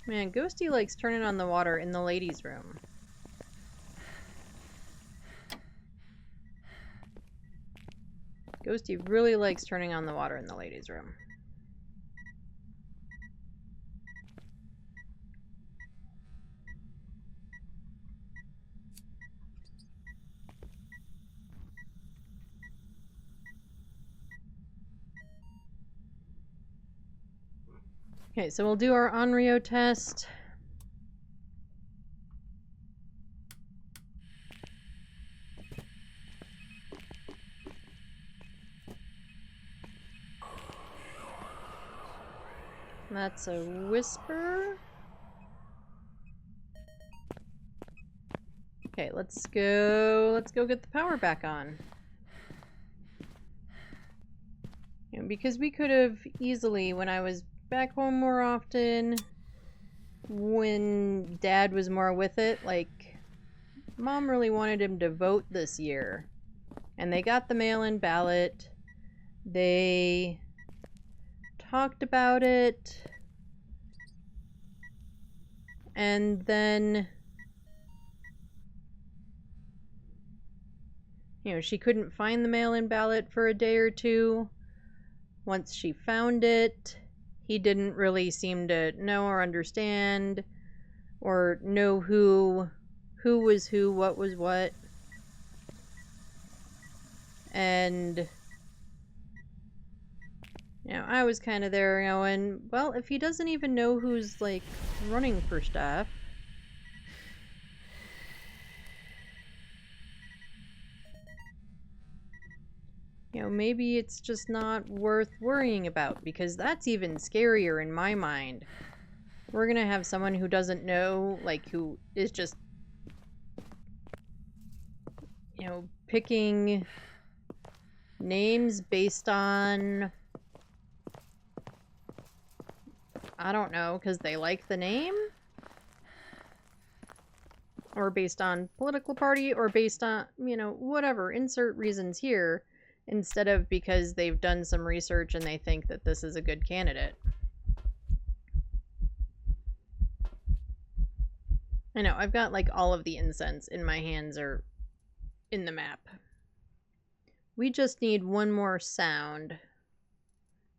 Man, Ghosty likes turning on the water in the ladies' room. Ghosty really likes turning on the water in the ladies' room. Okay, so we'll do our Onryo test. That's a whisper. Okay, let's go get the power back on. You know, because we could have easily, when I was back home more often, when Dad was more with it, like, Mom really wanted him to vote this year. And they got the mail-in ballot. They talked about it. And then, you know, she couldn't find the mail-in ballot for a day or two. Once she found it, he didn't really seem to know or understand or know who was who, what was what. And, you know, I was kind of there going, well, if he doesn't even know who's, like, running for stuff, you know, maybe it's just not worth worrying about, because that's even scarier in my mind. We're gonna have someone who doesn't know, like, who is just, you know, picking names based on, I don't know, because they like the name? Or based on political party, or based on, you know, whatever, insert reasons here, instead of because they've done some research and they think that this is a good candidate. I know, I've got like all of the incense in my hands or in the map. We just need one more sound.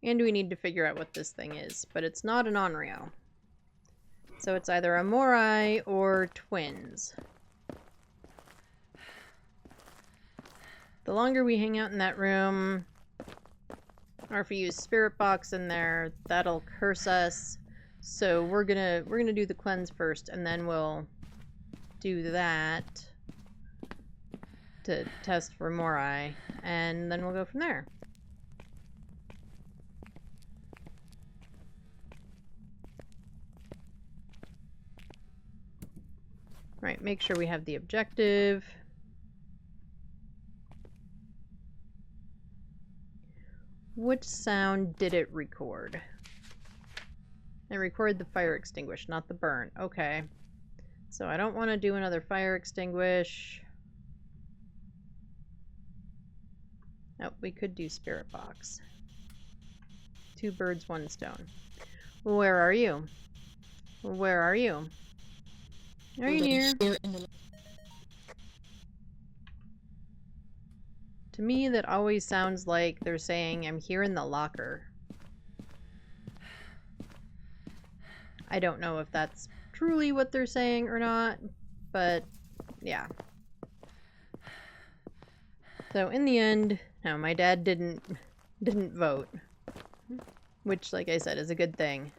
And we need to figure out what this thing is, but it's not an Onryo. So it's either a Morai or twins. The longer we hang out in that room, or if we use Spirit Box in there, that'll curse us. So we're gonna do the cleanse first, and then we'll do that to test for Morai, and then we'll go from there. Alright, make sure we have the objective. Which sound did it record? It recorded the fire extinguish, not the burn. Okay. So I don't want to do another fire extinguish. Oh, we could do spirit box. 2 birds, 1 stone. Where are you? Where are you? Are you near? To me, that always sounds like they're saying, I'm here in the locker. I don't know if that's truly what they're saying or not, but yeah. So in the end, no, my dad didn't vote. Which, like I said, is a good thing.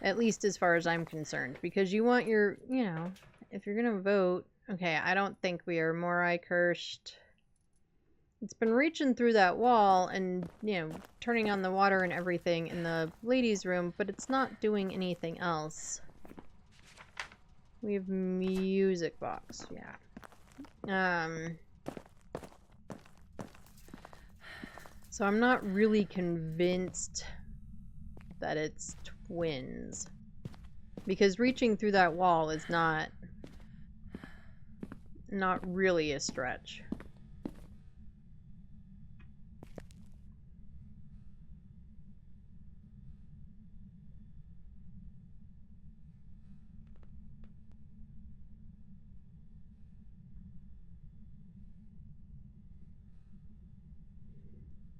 At least as far as I'm concerned. Because you want your, you know, if you're gonna vote... Okay, I don't think we are Morai cursed. It's been reaching through that wall and, you know, turning on the water and everything in the ladies' room, but it's not doing anything else. We have music box, yeah. So I'm not really convinced that it's twins. Because reaching through that wall is not really a stretch.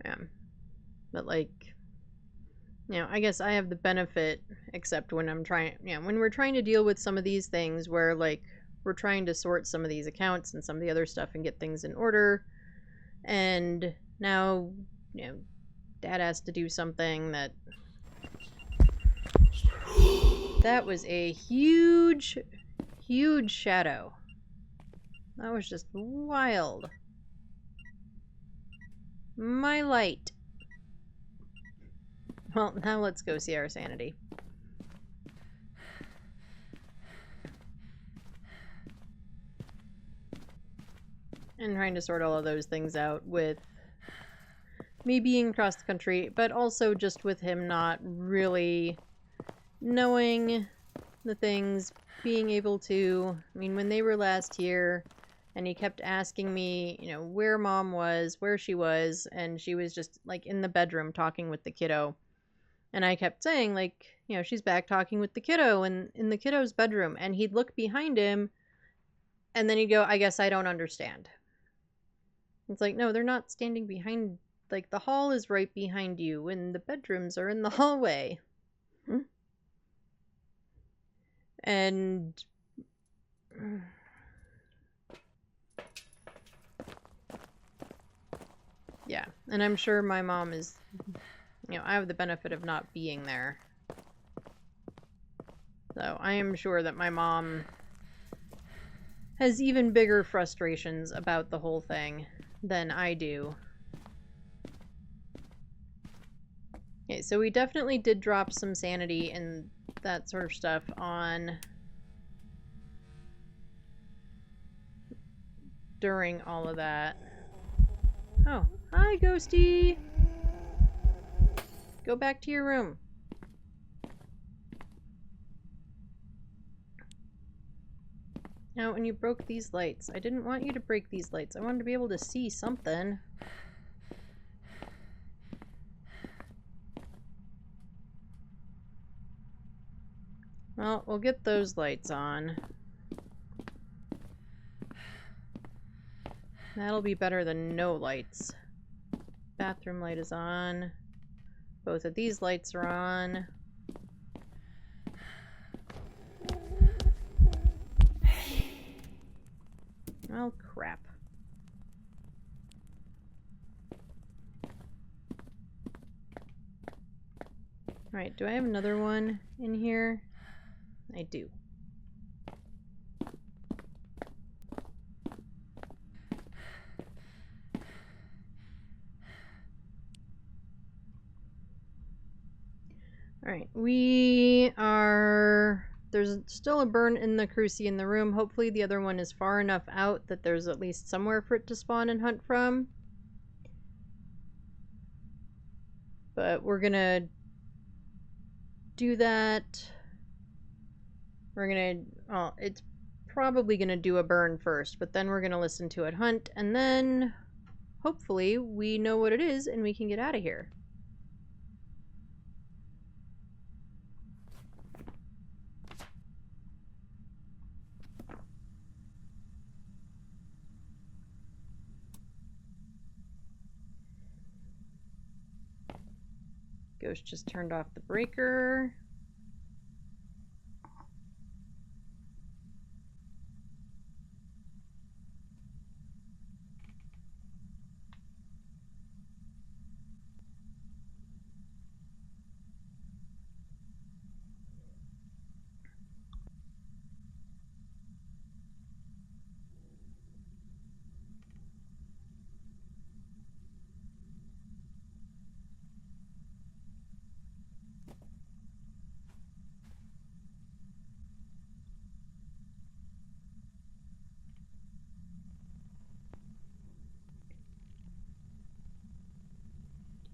Yeah. But like, you know, I guess I have the benefit, except when I'm trying, you know, when we're trying to deal with some of these things where like we're trying to sort some of these accounts and some of the other stuff and get things in order. And now, you know, Dad has to do something that was a huge shadow. That was just wild. My light. Well, now let's go see our sanity. And trying to sort all of those things out with me being across the country, but also just with him not really knowing the things, being able to... I mean, when they were last here, and he kept asking me, you know, where Mom was, where she was, and she was just, like, in the bedroom talking with the kiddo. And I kept saying, like, you know, she's back talking with the kiddo and in the kiddo's bedroom. And he'd look behind him, and then he'd go, I guess I don't understand. It's like, no, they're not standing behind... Like, the hall is right behind you, and the bedrooms are in the hallway. And... yeah, and I'm sure my mom is... You know, I have the benefit of not being there. So, I am sure that my mom has even bigger frustrations about the whole thing than I do. Okay, so we definitely did drop some sanity and that sort of stuff on during all of that. Oh, hi, Ghosty! Go back to your room. Now, when you broke these lights, I didn't want you to break these lights. I wanted to be able to see something. Well, we'll get those lights on. That'll be better than no lights. Bathroom light is on. Both of these lights are on. Oh, crap. Alright, do I have another one in here? I do. Alright, we are there's still a burn in the crucie in the room. Hopefully the other one is far enough out that there's at least somewhere for it to spawn and hunt from. But we're gonna do that. We're gonna, well, it's probably gonna do a burn first, but then we're gonna listen to it hunt, and then hopefully we know what it is and we can get out of here. Ghost just turned off the breaker.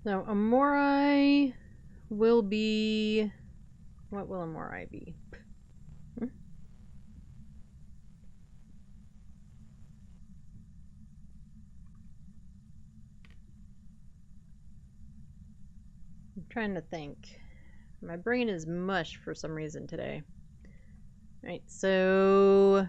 So Amorai will be... What will Amorai be? Hmm? I'm trying to think. My brain is mush for some reason today. Alright, so...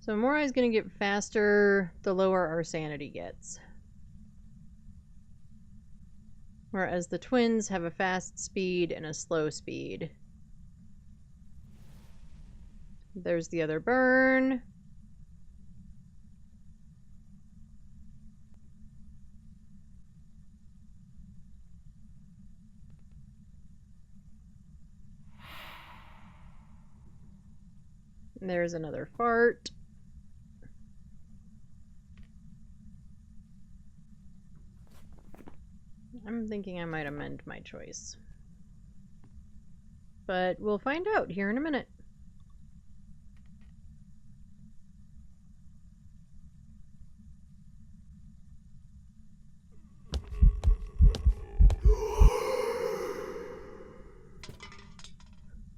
So Amorai is going to get faster the lower our sanity gets. Whereas the twins have a fast speed and a slow speed. There's the other burn. And there's another fart. I'm thinking I might amend my choice. But we'll find out here in a minute.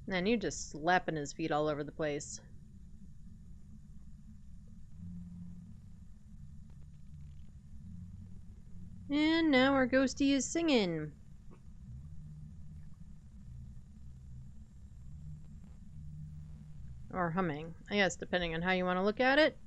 Man, you just slapping his feet all over the place. And now our ghostie is singing. Or humming. I guess, depending on how you want to look at it.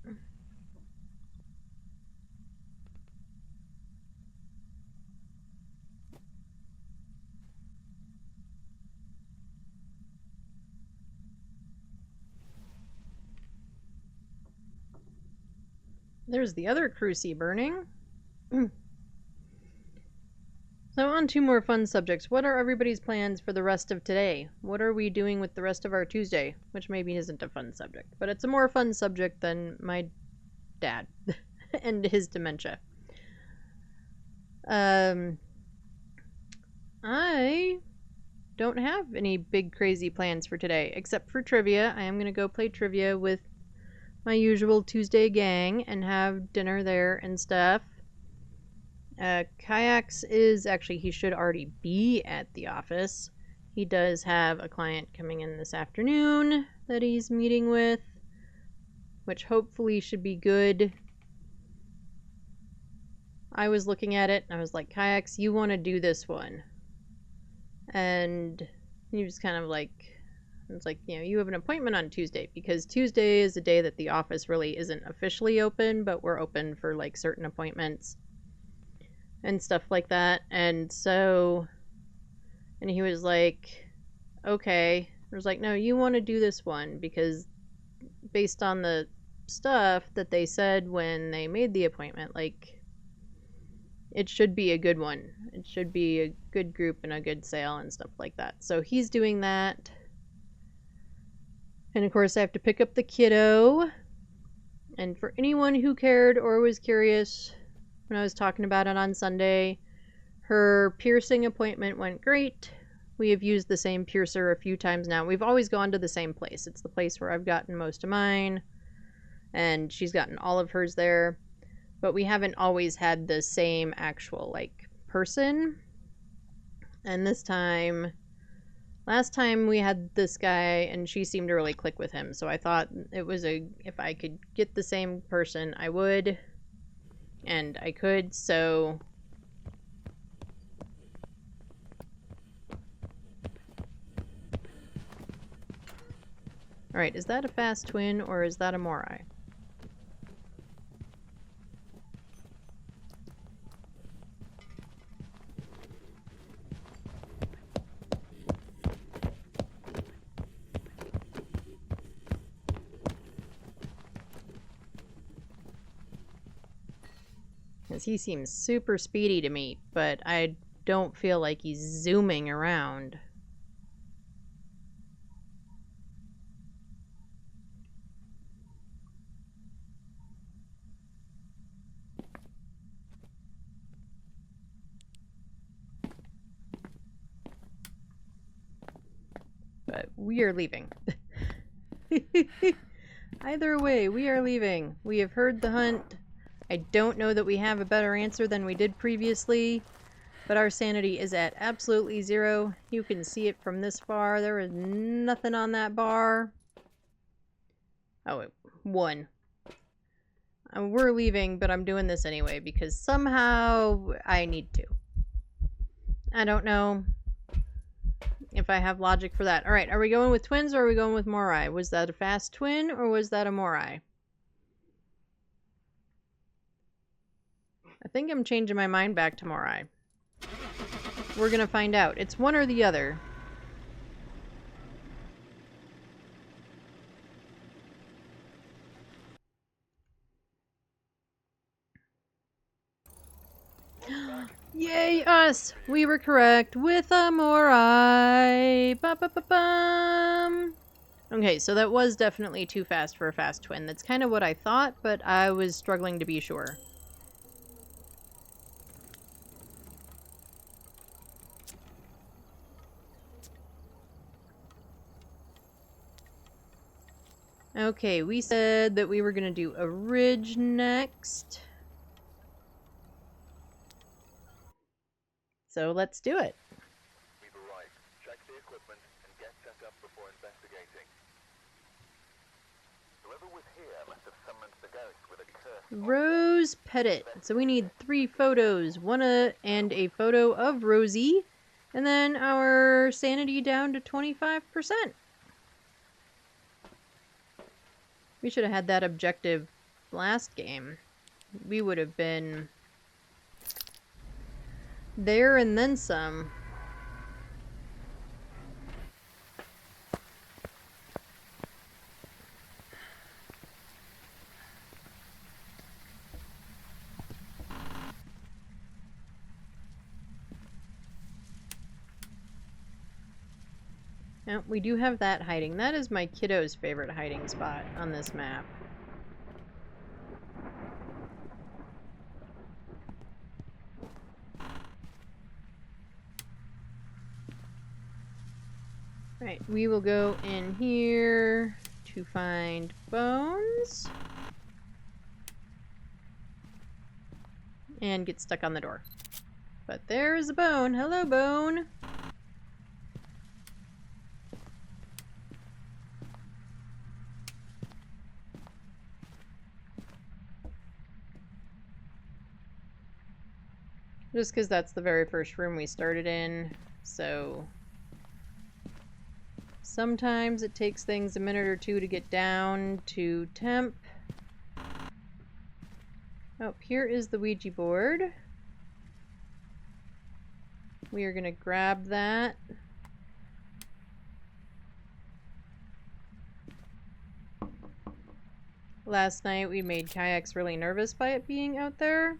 There's the other crucie burning. So on to more fun subjects. What are everybody's plans for the rest of today? What are we doing with the rest of our Tuesday? Which maybe isn't a fun subject, but it's a more fun subject than my dad and his dementia. I don't have any big crazy plans for today, except for trivia. I am going to go play trivia with my usual Tuesday gang and have dinner there and stuff. Kayaks is actually, he should already be at the office. He does have a client coming in this afternoon that he's meeting with, which hopefully should be good. I was looking at it and I was like, Kayaks, you want to do this one. And he was kind of like, it's like, you know, you have an appointment on Tuesday, because Tuesday is a day that the office really isn't officially open, but we're open for like certain appointments and stuff like that. And so, and he was like, okay. I was like, no, you want to do this one because based on the stuff that they said when they made the appointment, like, it should be a good one. It should be a good group and a good sale and stuff like that. So he's doing that. And of course I have to pick up the kiddo. And for anyone who cared or was curious when I was talking about it on Sunday, her piercing appointment went great. We have used the same piercer a few times now. We've always gone to the same place. It's the place where I've gotten most of mine, and she's gotten all of hers there. But we haven't always had the same actual, like, person. And this time, last time we had this guy, and she seemed to really click with him. So I thought it was if I could get the same person, I would. And I could, so... Alright, is that a fast twin, or is that a Morai? Because he seems super speedy to me, but I don't feel like he's zooming around. But we are leaving. Either way, we are leaving. We have heard the hunt. I don't know that we have a better answer than we did previously, but our sanity is at absolutely 0. You can see it from this far. There is nothing on that bar. Oh, 1. We're leaving, but I'm doing this anyway because somehow I need to. I don't know if I have logic for that. Alright, are we going with twins or are we going with Morai? Was that a fast twin or was that a Morai? I think I'm changing my mind back to Morai. We're gonna find out. It's one or the other. Yay, us! We were correct with a Morai. Ba-ba-ba-bum! Okay, so that was definitely too fast for a fast twin. That's kind of what I thought, but I was struggling to be sure. Okay, we said that we were going to do a ridge next. So let's do it. We've arrived. Check the equipment and get set up before investigating. Whoever was here must have summoned the ghost with a curse. Rose Pettit. So we need 3 photos. One and a photo of Rosie. And then our sanity down to 25%. We should have had that objective last game. We would have been there and then some. Now, we do have that hiding. That is my kiddo's favorite hiding spot on this map. Right, we will go in here to find bones. And get stuck on the door. But there is a bone. Hello, bone! Just because that's the very first room we started in, so sometimes it takes things a minute or two to get down to temp. Oh, here is the Ouija board. We are going to grab that. Last night we made kayaks really nervous by it being out there.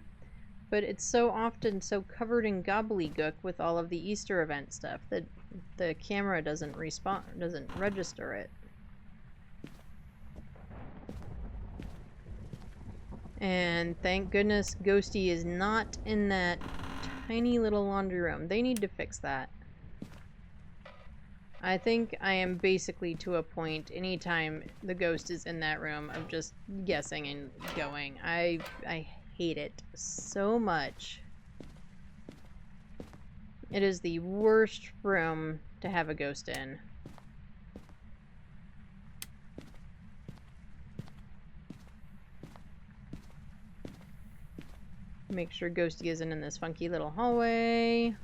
But it's so often so covered in gobbledygook with all of the Easter event stuff that the camera doesn't register it. And thank goodness Ghosty is not in that tiny little laundry room. They need to fix that. I think I am basically to a point anytime the ghost is in that room of just guessing and going. I hate it so much. It is the worst room to have a ghost in. Make sure Ghosty isn't in this funky little hallway.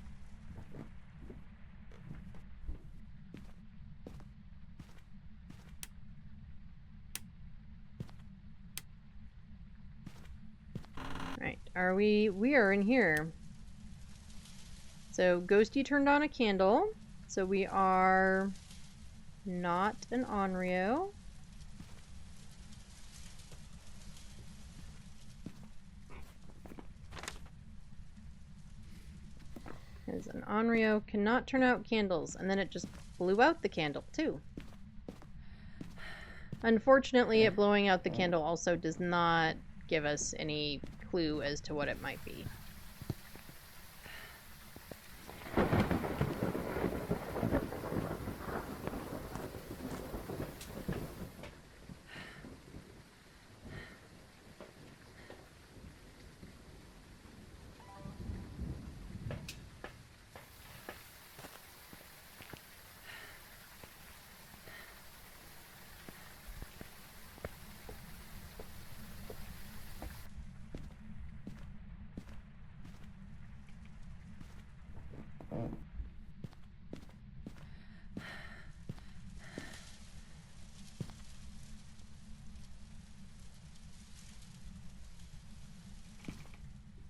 Right, we are in here. So Ghosty turned on a candle, so we are not an Onryo. Because an Onryo cannot turn out candles, and then it just blew out the candle too. Unfortunately, it blowing out the candle also does not give us any clue as to what it might be.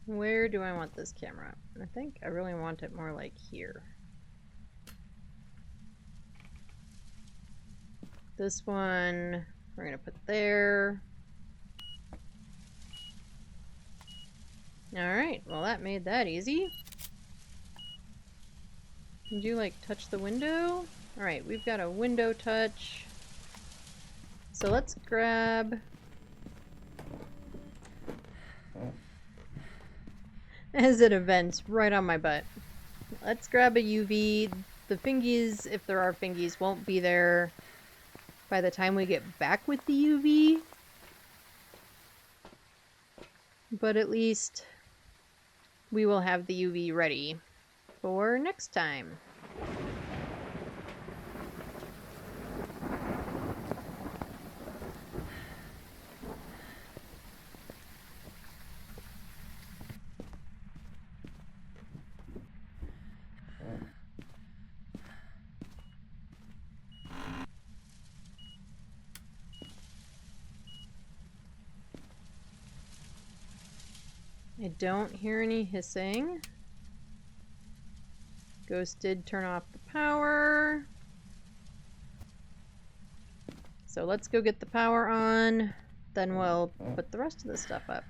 Where do I want this camera? I think I really want it more like here. This one we're gonna put there. Alright, well that made that easy. Did you like touch the window? Alright, we've got a window touch. So let's grab... As it events right on my butt. Let's grab a UV. The fingies, if there are fingies, won't be there by the time we get back with the UV. But at least we will have the UV ready for next time. I don't hear any hissing. Ghost did turn off the power. So let's go get the power on. Then we'll put the rest of the stuff up.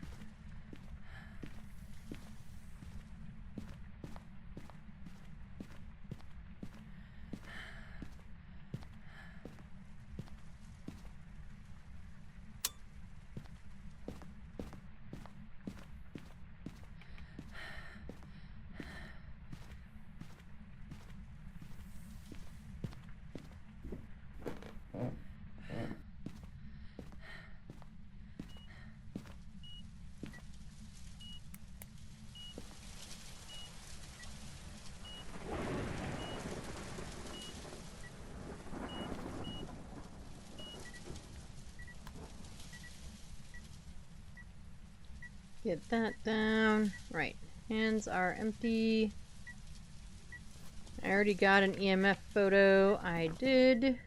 Get that down. Right. Hands are empty. I already got an EMF photo. I did.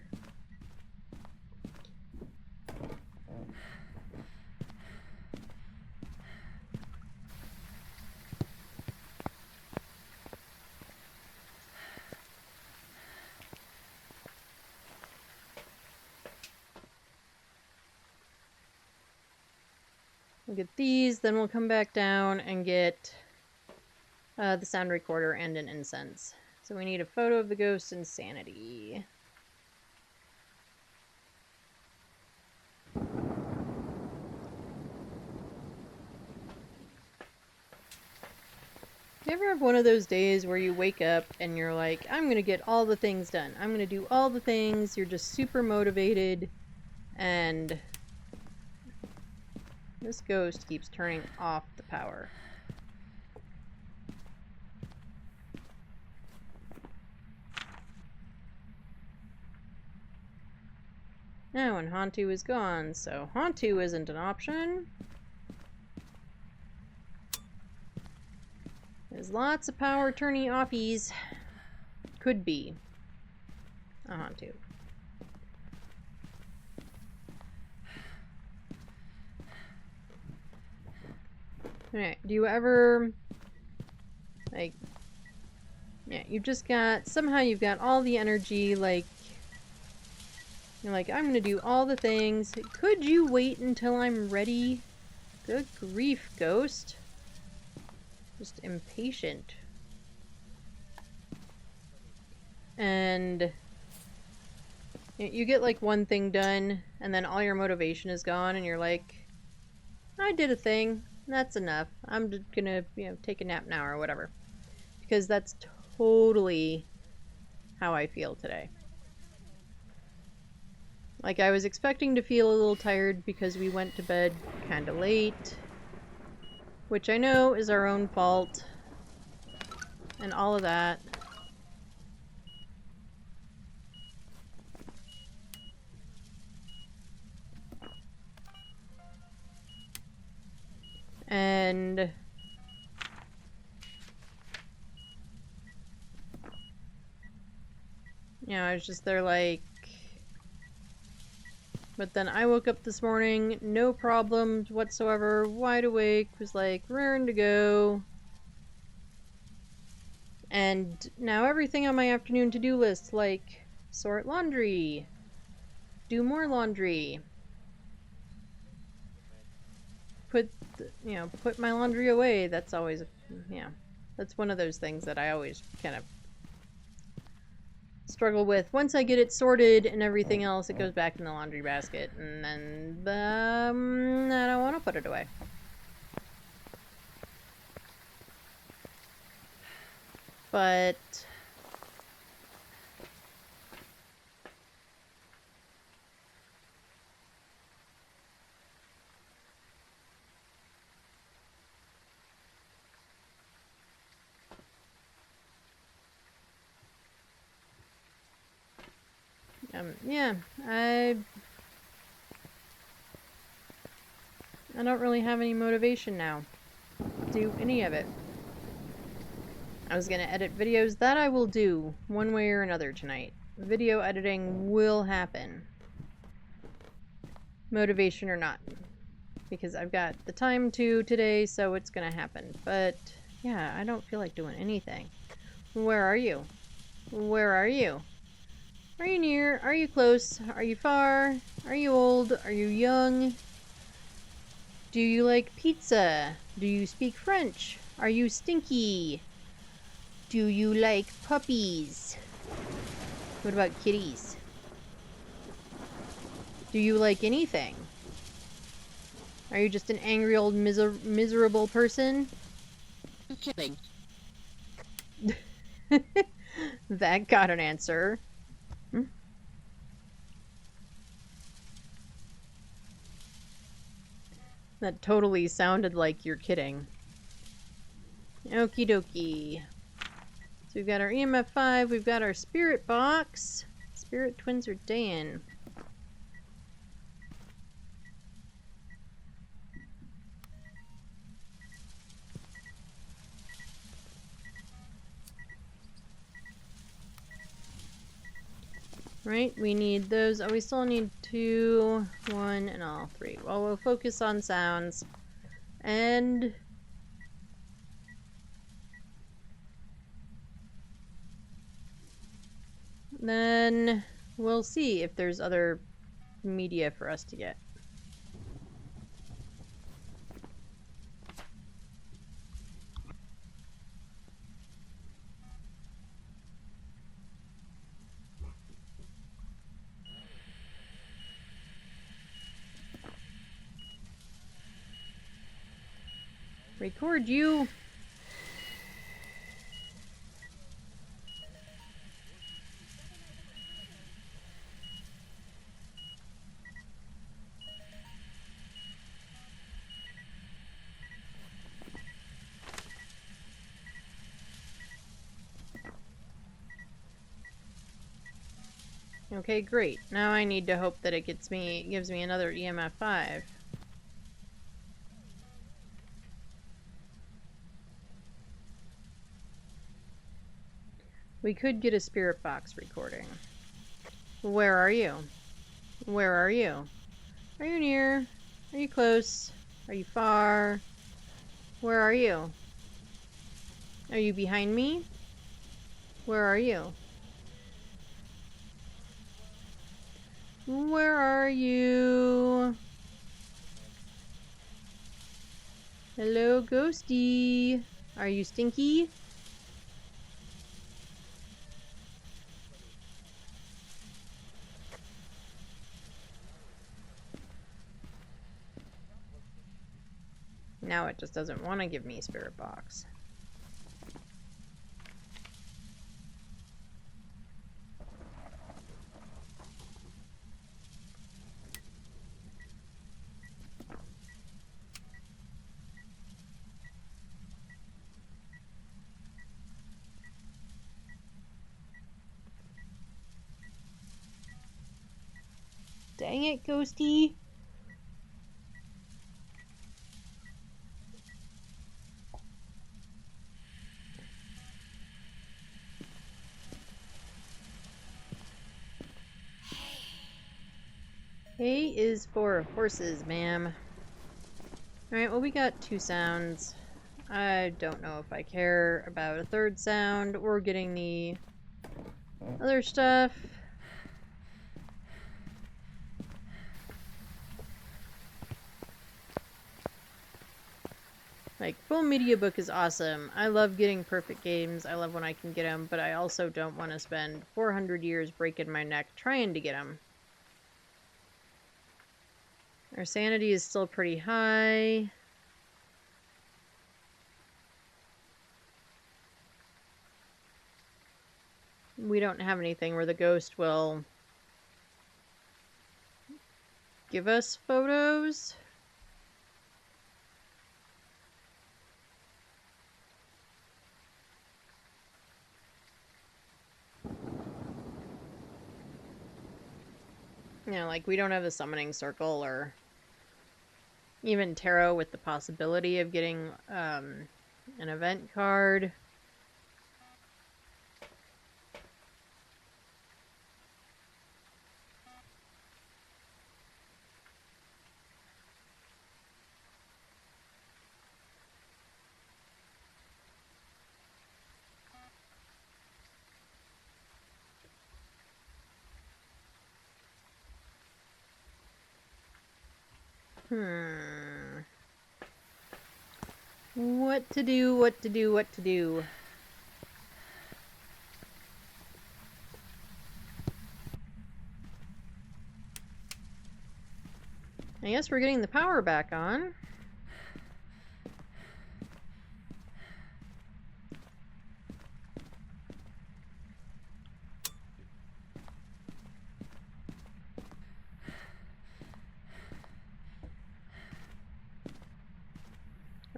We'll get these, then we'll come back down and get the sound recorder and an incense. So we need a photo of the ghost and sanity. ever have one of those days where you wake up and you're like, I'm gonna get all the things done. I'm gonna do all the things. You're just super motivated, and this ghost keeps turning off the power. Now, and Hantu is gone, so Hantu isn't an option. There's lots of power turning offies. Could be a Hantu. Alright, do you ever, like, yeah, you've just got, somehow you've got all the energy, like, you're like, I'm gonna do all the things. Could you wait until I'm ready? Good grief, ghost. Just impatient. And you get like one thing done, and then all your motivation is gone, and you're like, I did a thing. That's enough. I'm just gonna, take a nap now or whatever. Because that's totally how I feel today. Like, I was expecting to feel a little tired because we went to bed kind of late. Which I know is our own fault. And all of that. And I was just there like, but then I woke up this morning, no problems whatsoever, wide awake, was like raring to go. And now everything on my afternoon to-do list, like sort laundry, do more laundry, put my laundry away. That's always, that's one of those things that I always kind of struggle with. Once I get it sorted and everything else, it goes back in the laundry basket, and then I don't want to put it away. But yeah, I don't really have any motivation now to do any of it. I was gonna edit videos. That I will do one way or another tonight. Video editing will happen. Motivation or not. Because I've got the time to today, so it's gonna happen. But yeah, I don't feel like doing anything. Where are you? Where are you? Are you near? Are you close? Are you far? Are you old? Are you young? Do you like pizza? Do you speak French? Are you stinky? Do you like puppies? What about kitties? Do you like anything? Are you just an angry old miserable person? I'm kidding. That got an answer. That totally sounded like you're kidding. Okie dokie. So we've got our EMF 5, we've got our spirit box. Spirit twins are Dan. Right, we need those. Oh, we still need 2, 1, and all 3. Well, we'll focus on sounds. And then we'll see if there's other media for us to get. Record you. Okay, great. Now I need to hope that it gives me another EMF 5. We could get a spirit box recording. Where are you? Where are you? Are you near? Are you close? Are you far? Where are you? Are you behind me? Where are you? Where are you? Hello, ghosty. Are you stinky? Now it just doesn't want to give me a spirit box. Dang it, ghosty. A is for horses, ma'am. Alright, well, we got 2 sounds. I don't know if I care about a 3rd sound or getting the other stuff. Like, full media book is awesome. I love getting perfect games. I love when I can get them, but I also don't want to spend 400 years breaking my neck trying to get them. Our sanity is still pretty high. We don't have anything where the ghost will give us photos. You know, like, we don't have a summoning circle or even tarot with the possibility of getting an event card. What to do, what to do, what to do. I guess we're getting the power back on.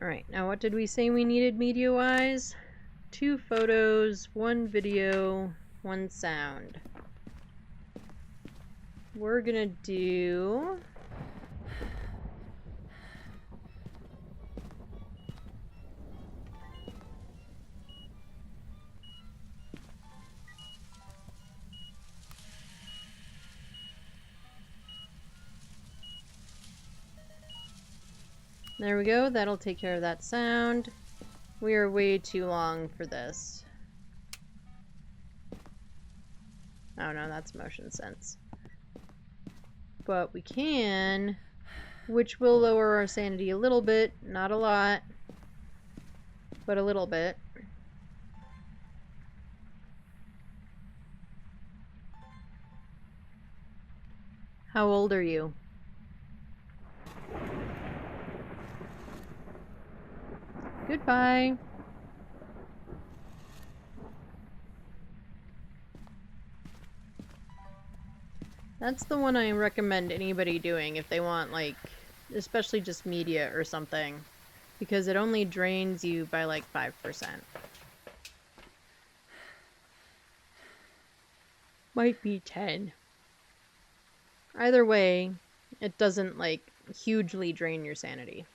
Alright, now what did we say we needed media-wise? 2 photos, 1 video, 1 sound. We're gonna do... There we go, that'll take care of that sound. We are way too long for this. Oh no, that's motion sense. But we can, which will lower our sanity a little bit, not a lot, but a little bit. How old are you? Goodbye. That's the one I recommend anybody doing if they want, like, especially just media or something. Because it only drains you by, like, 5%. Might be 10. Either way, it doesn't, like, hugely drain your sanity.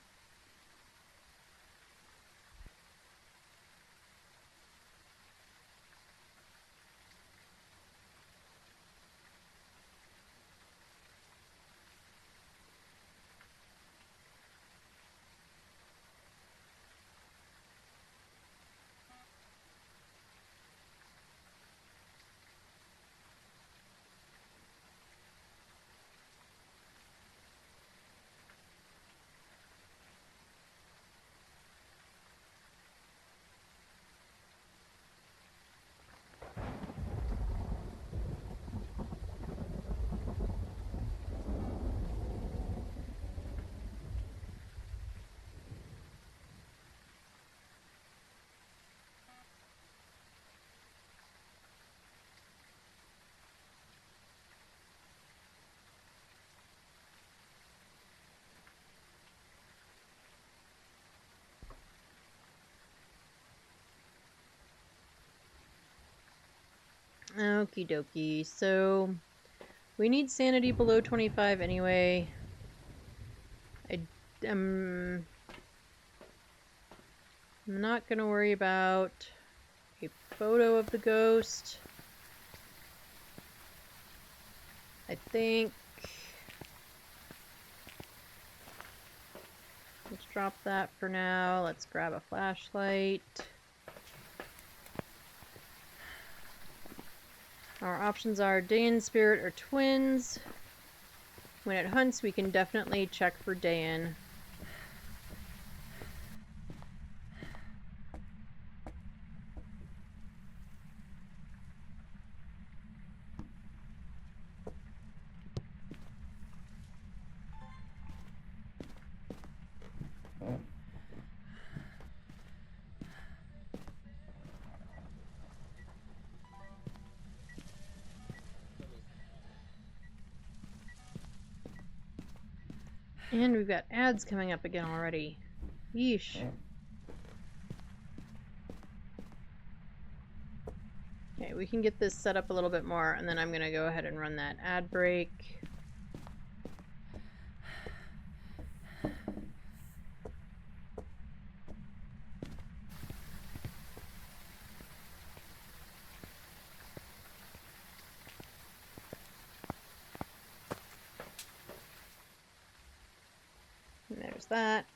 Okie dokie, so we need sanity below 25 anyway. I'm not gonna worry about a photo of the ghost. I think. Let's drop that for now. Let's grab a flashlight. Our options are Dayan Spirit or Twins. When it hunts, we can definitely check for Dayan. And we've got ads coming up again already. Yeesh. Okay, we can get this set up a little bit more, and then I'm gonna go ahead and run that ad break. And there's that.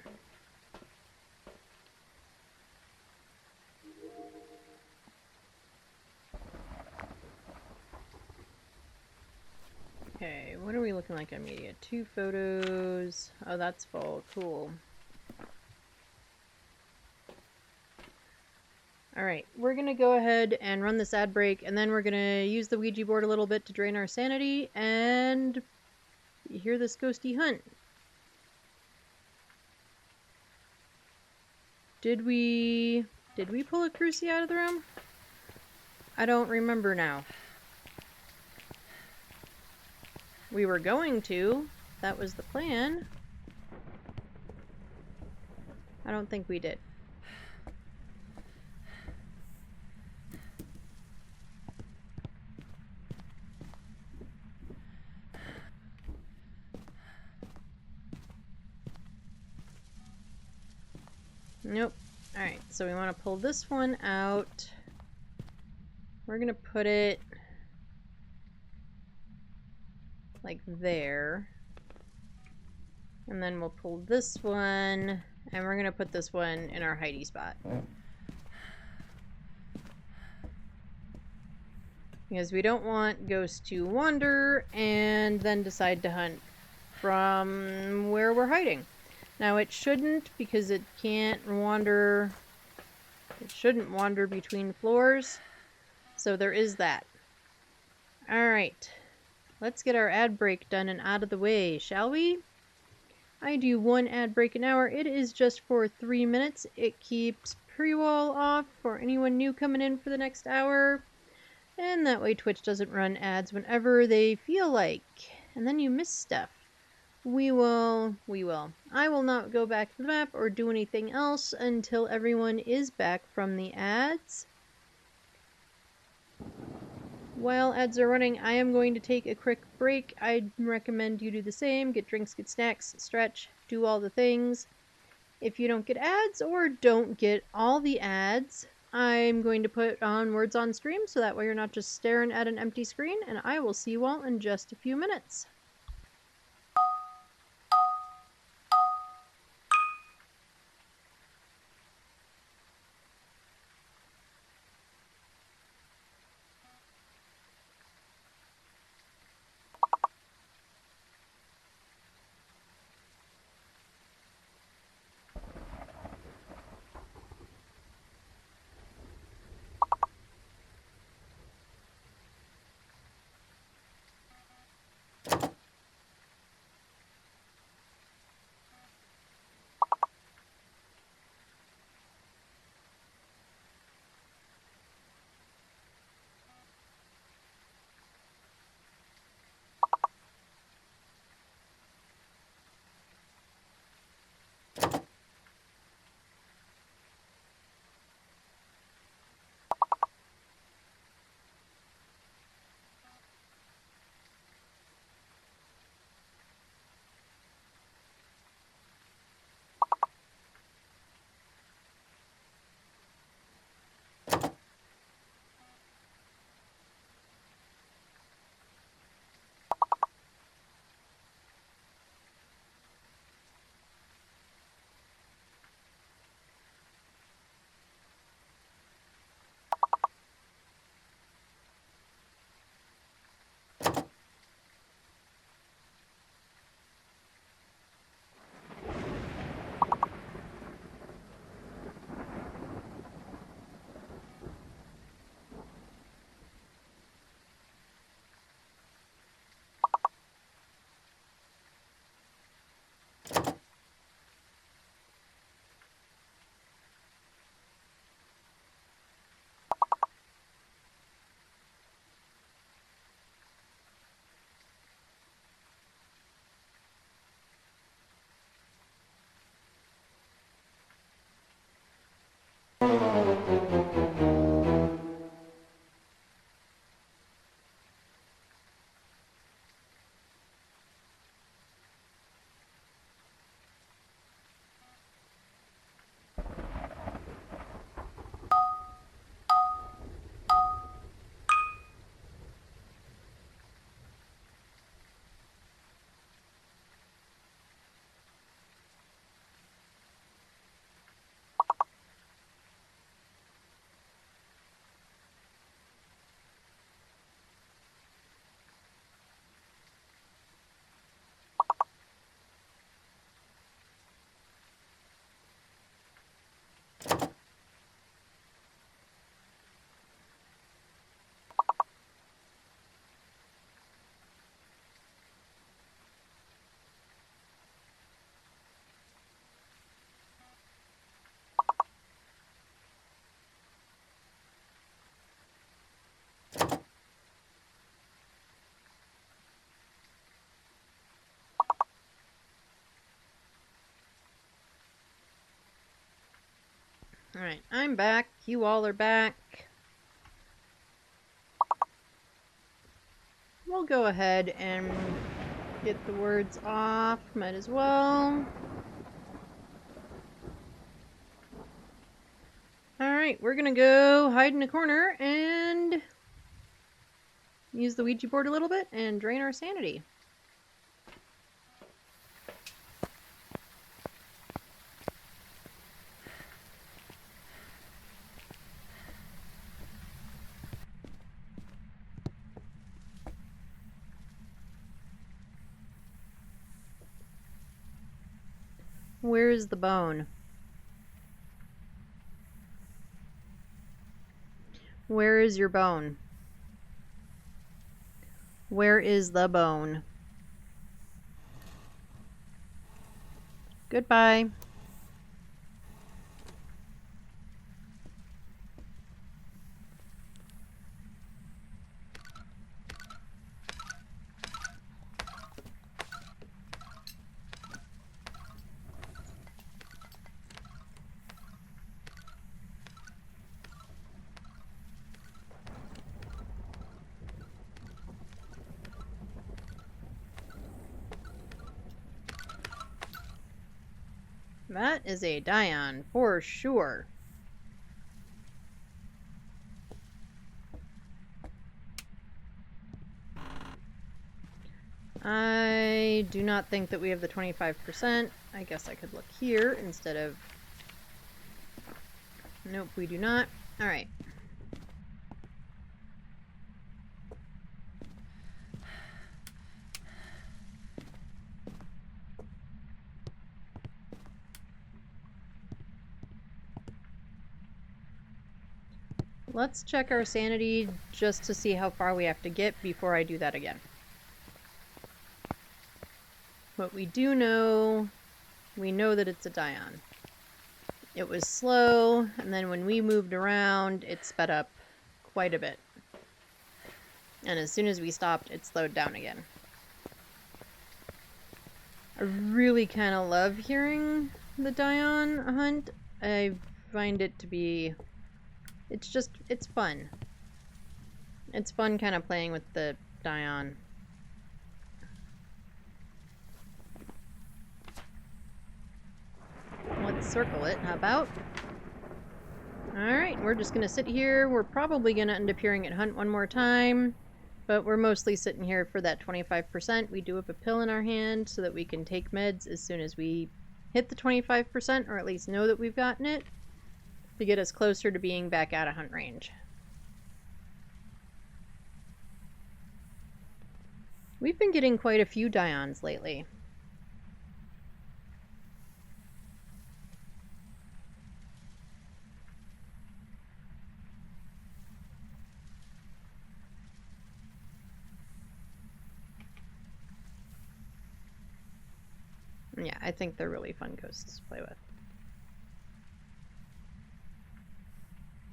Okay, what are we looking like on media? 2 photos. Oh, that's full. Cool. Alright, we're gonna go ahead and run this ad break, and then we're gonna use the Ouija board a little bit to drain our sanity, and hear this ghosty hunt. Did we pull a Cruci out of the room? I don't remember now. We were going to. That was the plan. I don't think we did. Nope. Alright, so we want to pull this one out. We're going to put it like there. And then we'll pull this one, and we're going to put this one in our hidey spot. Because we don't want ghosts to wander and then decide to hunt from where we're hiding. Now it shouldn't, because it can't wander. It shouldn't wander between floors. So there is that. Alright. Let's get our ad break done and out of the way, shall we? I do 1 ad break an hour. It is just for 3 minutes. It keeps pre-wall off for anyone new coming in for the next hour. And that way Twitch doesn't run ads whenever they feel like. And then you miss stuff. We will. I will not go back to the map or do anything else until everyone is back from the ads. while ads are running, I am going to take a quick break. I'd recommend you do the same. Get drinks, get snacks, stretch, do all the things. If you don't get ads or don't get all the ads, I'm going to put on words on stream so that way you're not just staring at an empty screen, and I will see you all in just a few minutes. Alright, I'm back. You all are back. We'll go ahead and get the words off. Might as well. Alright, we're gonna go hide in a corner and use the Ouija board a little bit and drain our sanity. Where is the bone? Where is your bone? Where is the bone? Goodbye. That is a Dion, for sure. I do not think that we have the 25%. I guess I could look here instead of... Nope, we do not. Alright. Let's check our sanity just to see how far we have to get before I do that again. What we do know, we know that it's a Dion. It was slow, and then when we moved around, it sped up quite a bit. And as soon as we stopped, it slowed down again. I really kind of love hearing the Dion hunt. I find it to be... it's fun. It's fun kind of playing with the Dion. Let's circle it, how about? Alright, we're just gonna sit here. We're probably gonna end up hearing it hunt one more time, but we're mostly sitting here for that 25%. We do have a pill in our hand so that we can take meds as soon as we hit the 25%, or at least know that we've gotten it, to get us closer to being back out of hunt range. We've been getting quite a few Dions lately. Yeah, I think they're really fun ghosts to play with.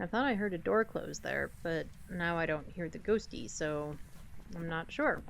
I thought I heard a door close there, but now I don't hear the ghosty, so I'm not sure.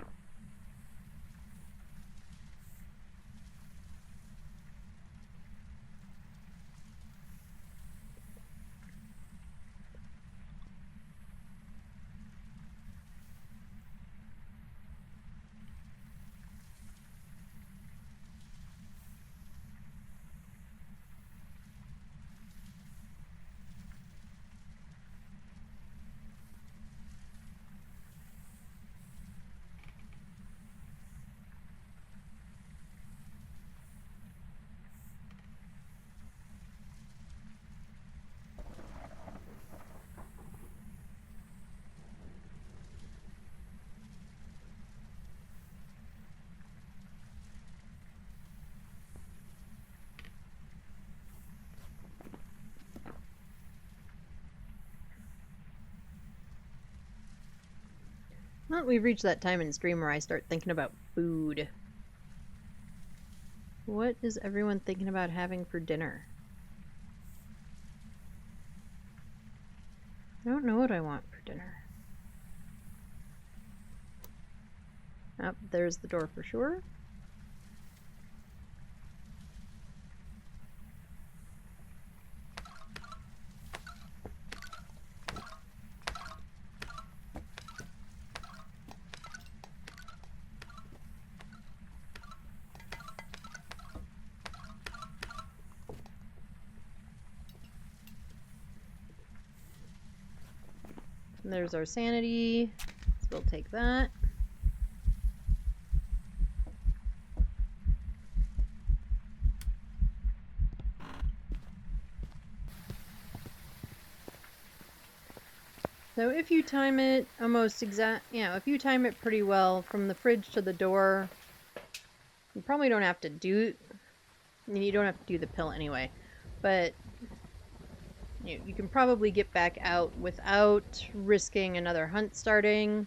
Well, we've reached that time in stream where I start thinking about food. What is everyone thinking about having for dinner? I don't know what I want for dinner. Oh, there's the door for sure. And there's our sanity, so we'll take that. So if you time it almost if you time it pretty well from the fridge to the door, you probably don't have to do, you don't have to do the pill anyway, but you can probably get back out without risking another hunt starting.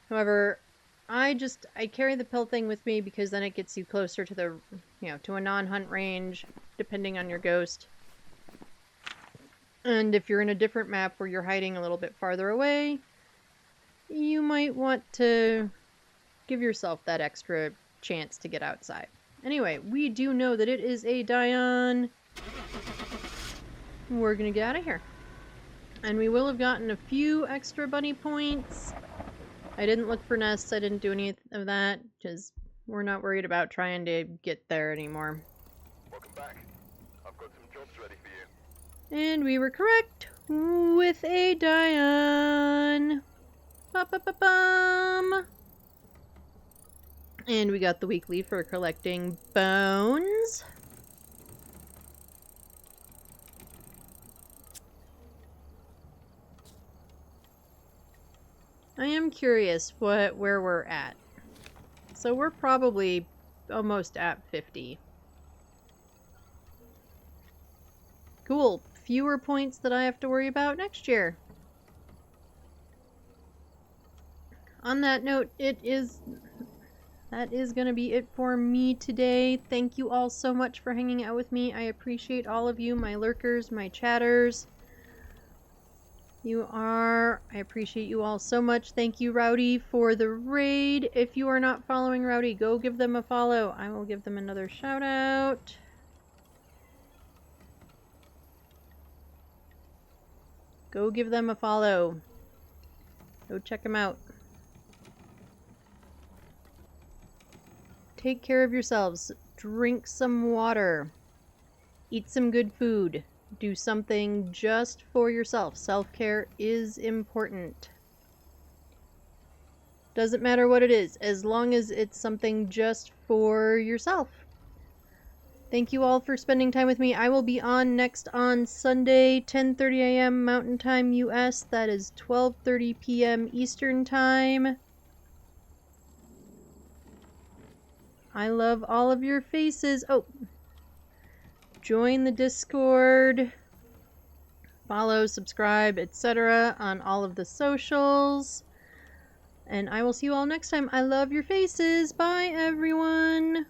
However, I carry the pill thing with me because then it gets you closer to the, to a non-hunt range, depending on your ghost. And if you're in a different map where you're hiding a little bit farther away, you might want to give yourself that extra chance to get outside. Anyway, we do know that it is a Dion. We're gonna get out of here. And we will have gotten a few extra bunny points. I didn't look for nests, I didn't do any of that, because we're not worried about trying to get there anymore. back. I've got some jobs ready for you. And we were correct with a Dion. Ba-ba-ba-bum. And we got the weekly for collecting bones. I am curious where we're at. So we're probably almost at 50. Cool. Fewer points that I have to worry about next year. On that note, that is going to be it for me today. Thank you all so much for hanging out with me. I appreciate all of you, my lurkers, my chatters. I appreciate you all so much. Thank you, Rowdy, for the raid. If you are not following Rowdy, go give them a follow. I will give them another shout out. Go give them a follow. Go check them out. Take care of yourselves. Drink some water. Eat some good food. Do something just for yourself. Self-care is important. Doesn't matter what it is, as long as it's something just for yourself. Thank you all for spending time with me. I will be on next on Sunday, 10:30 a.m. Mountain Time US. That is 12:30 p.m. Eastern Time. I love all of your faces. Oh, join the Discord. Follow, subscribe, etc. on all of the socials. And I will see you all next time. I love your faces. Bye, everyone.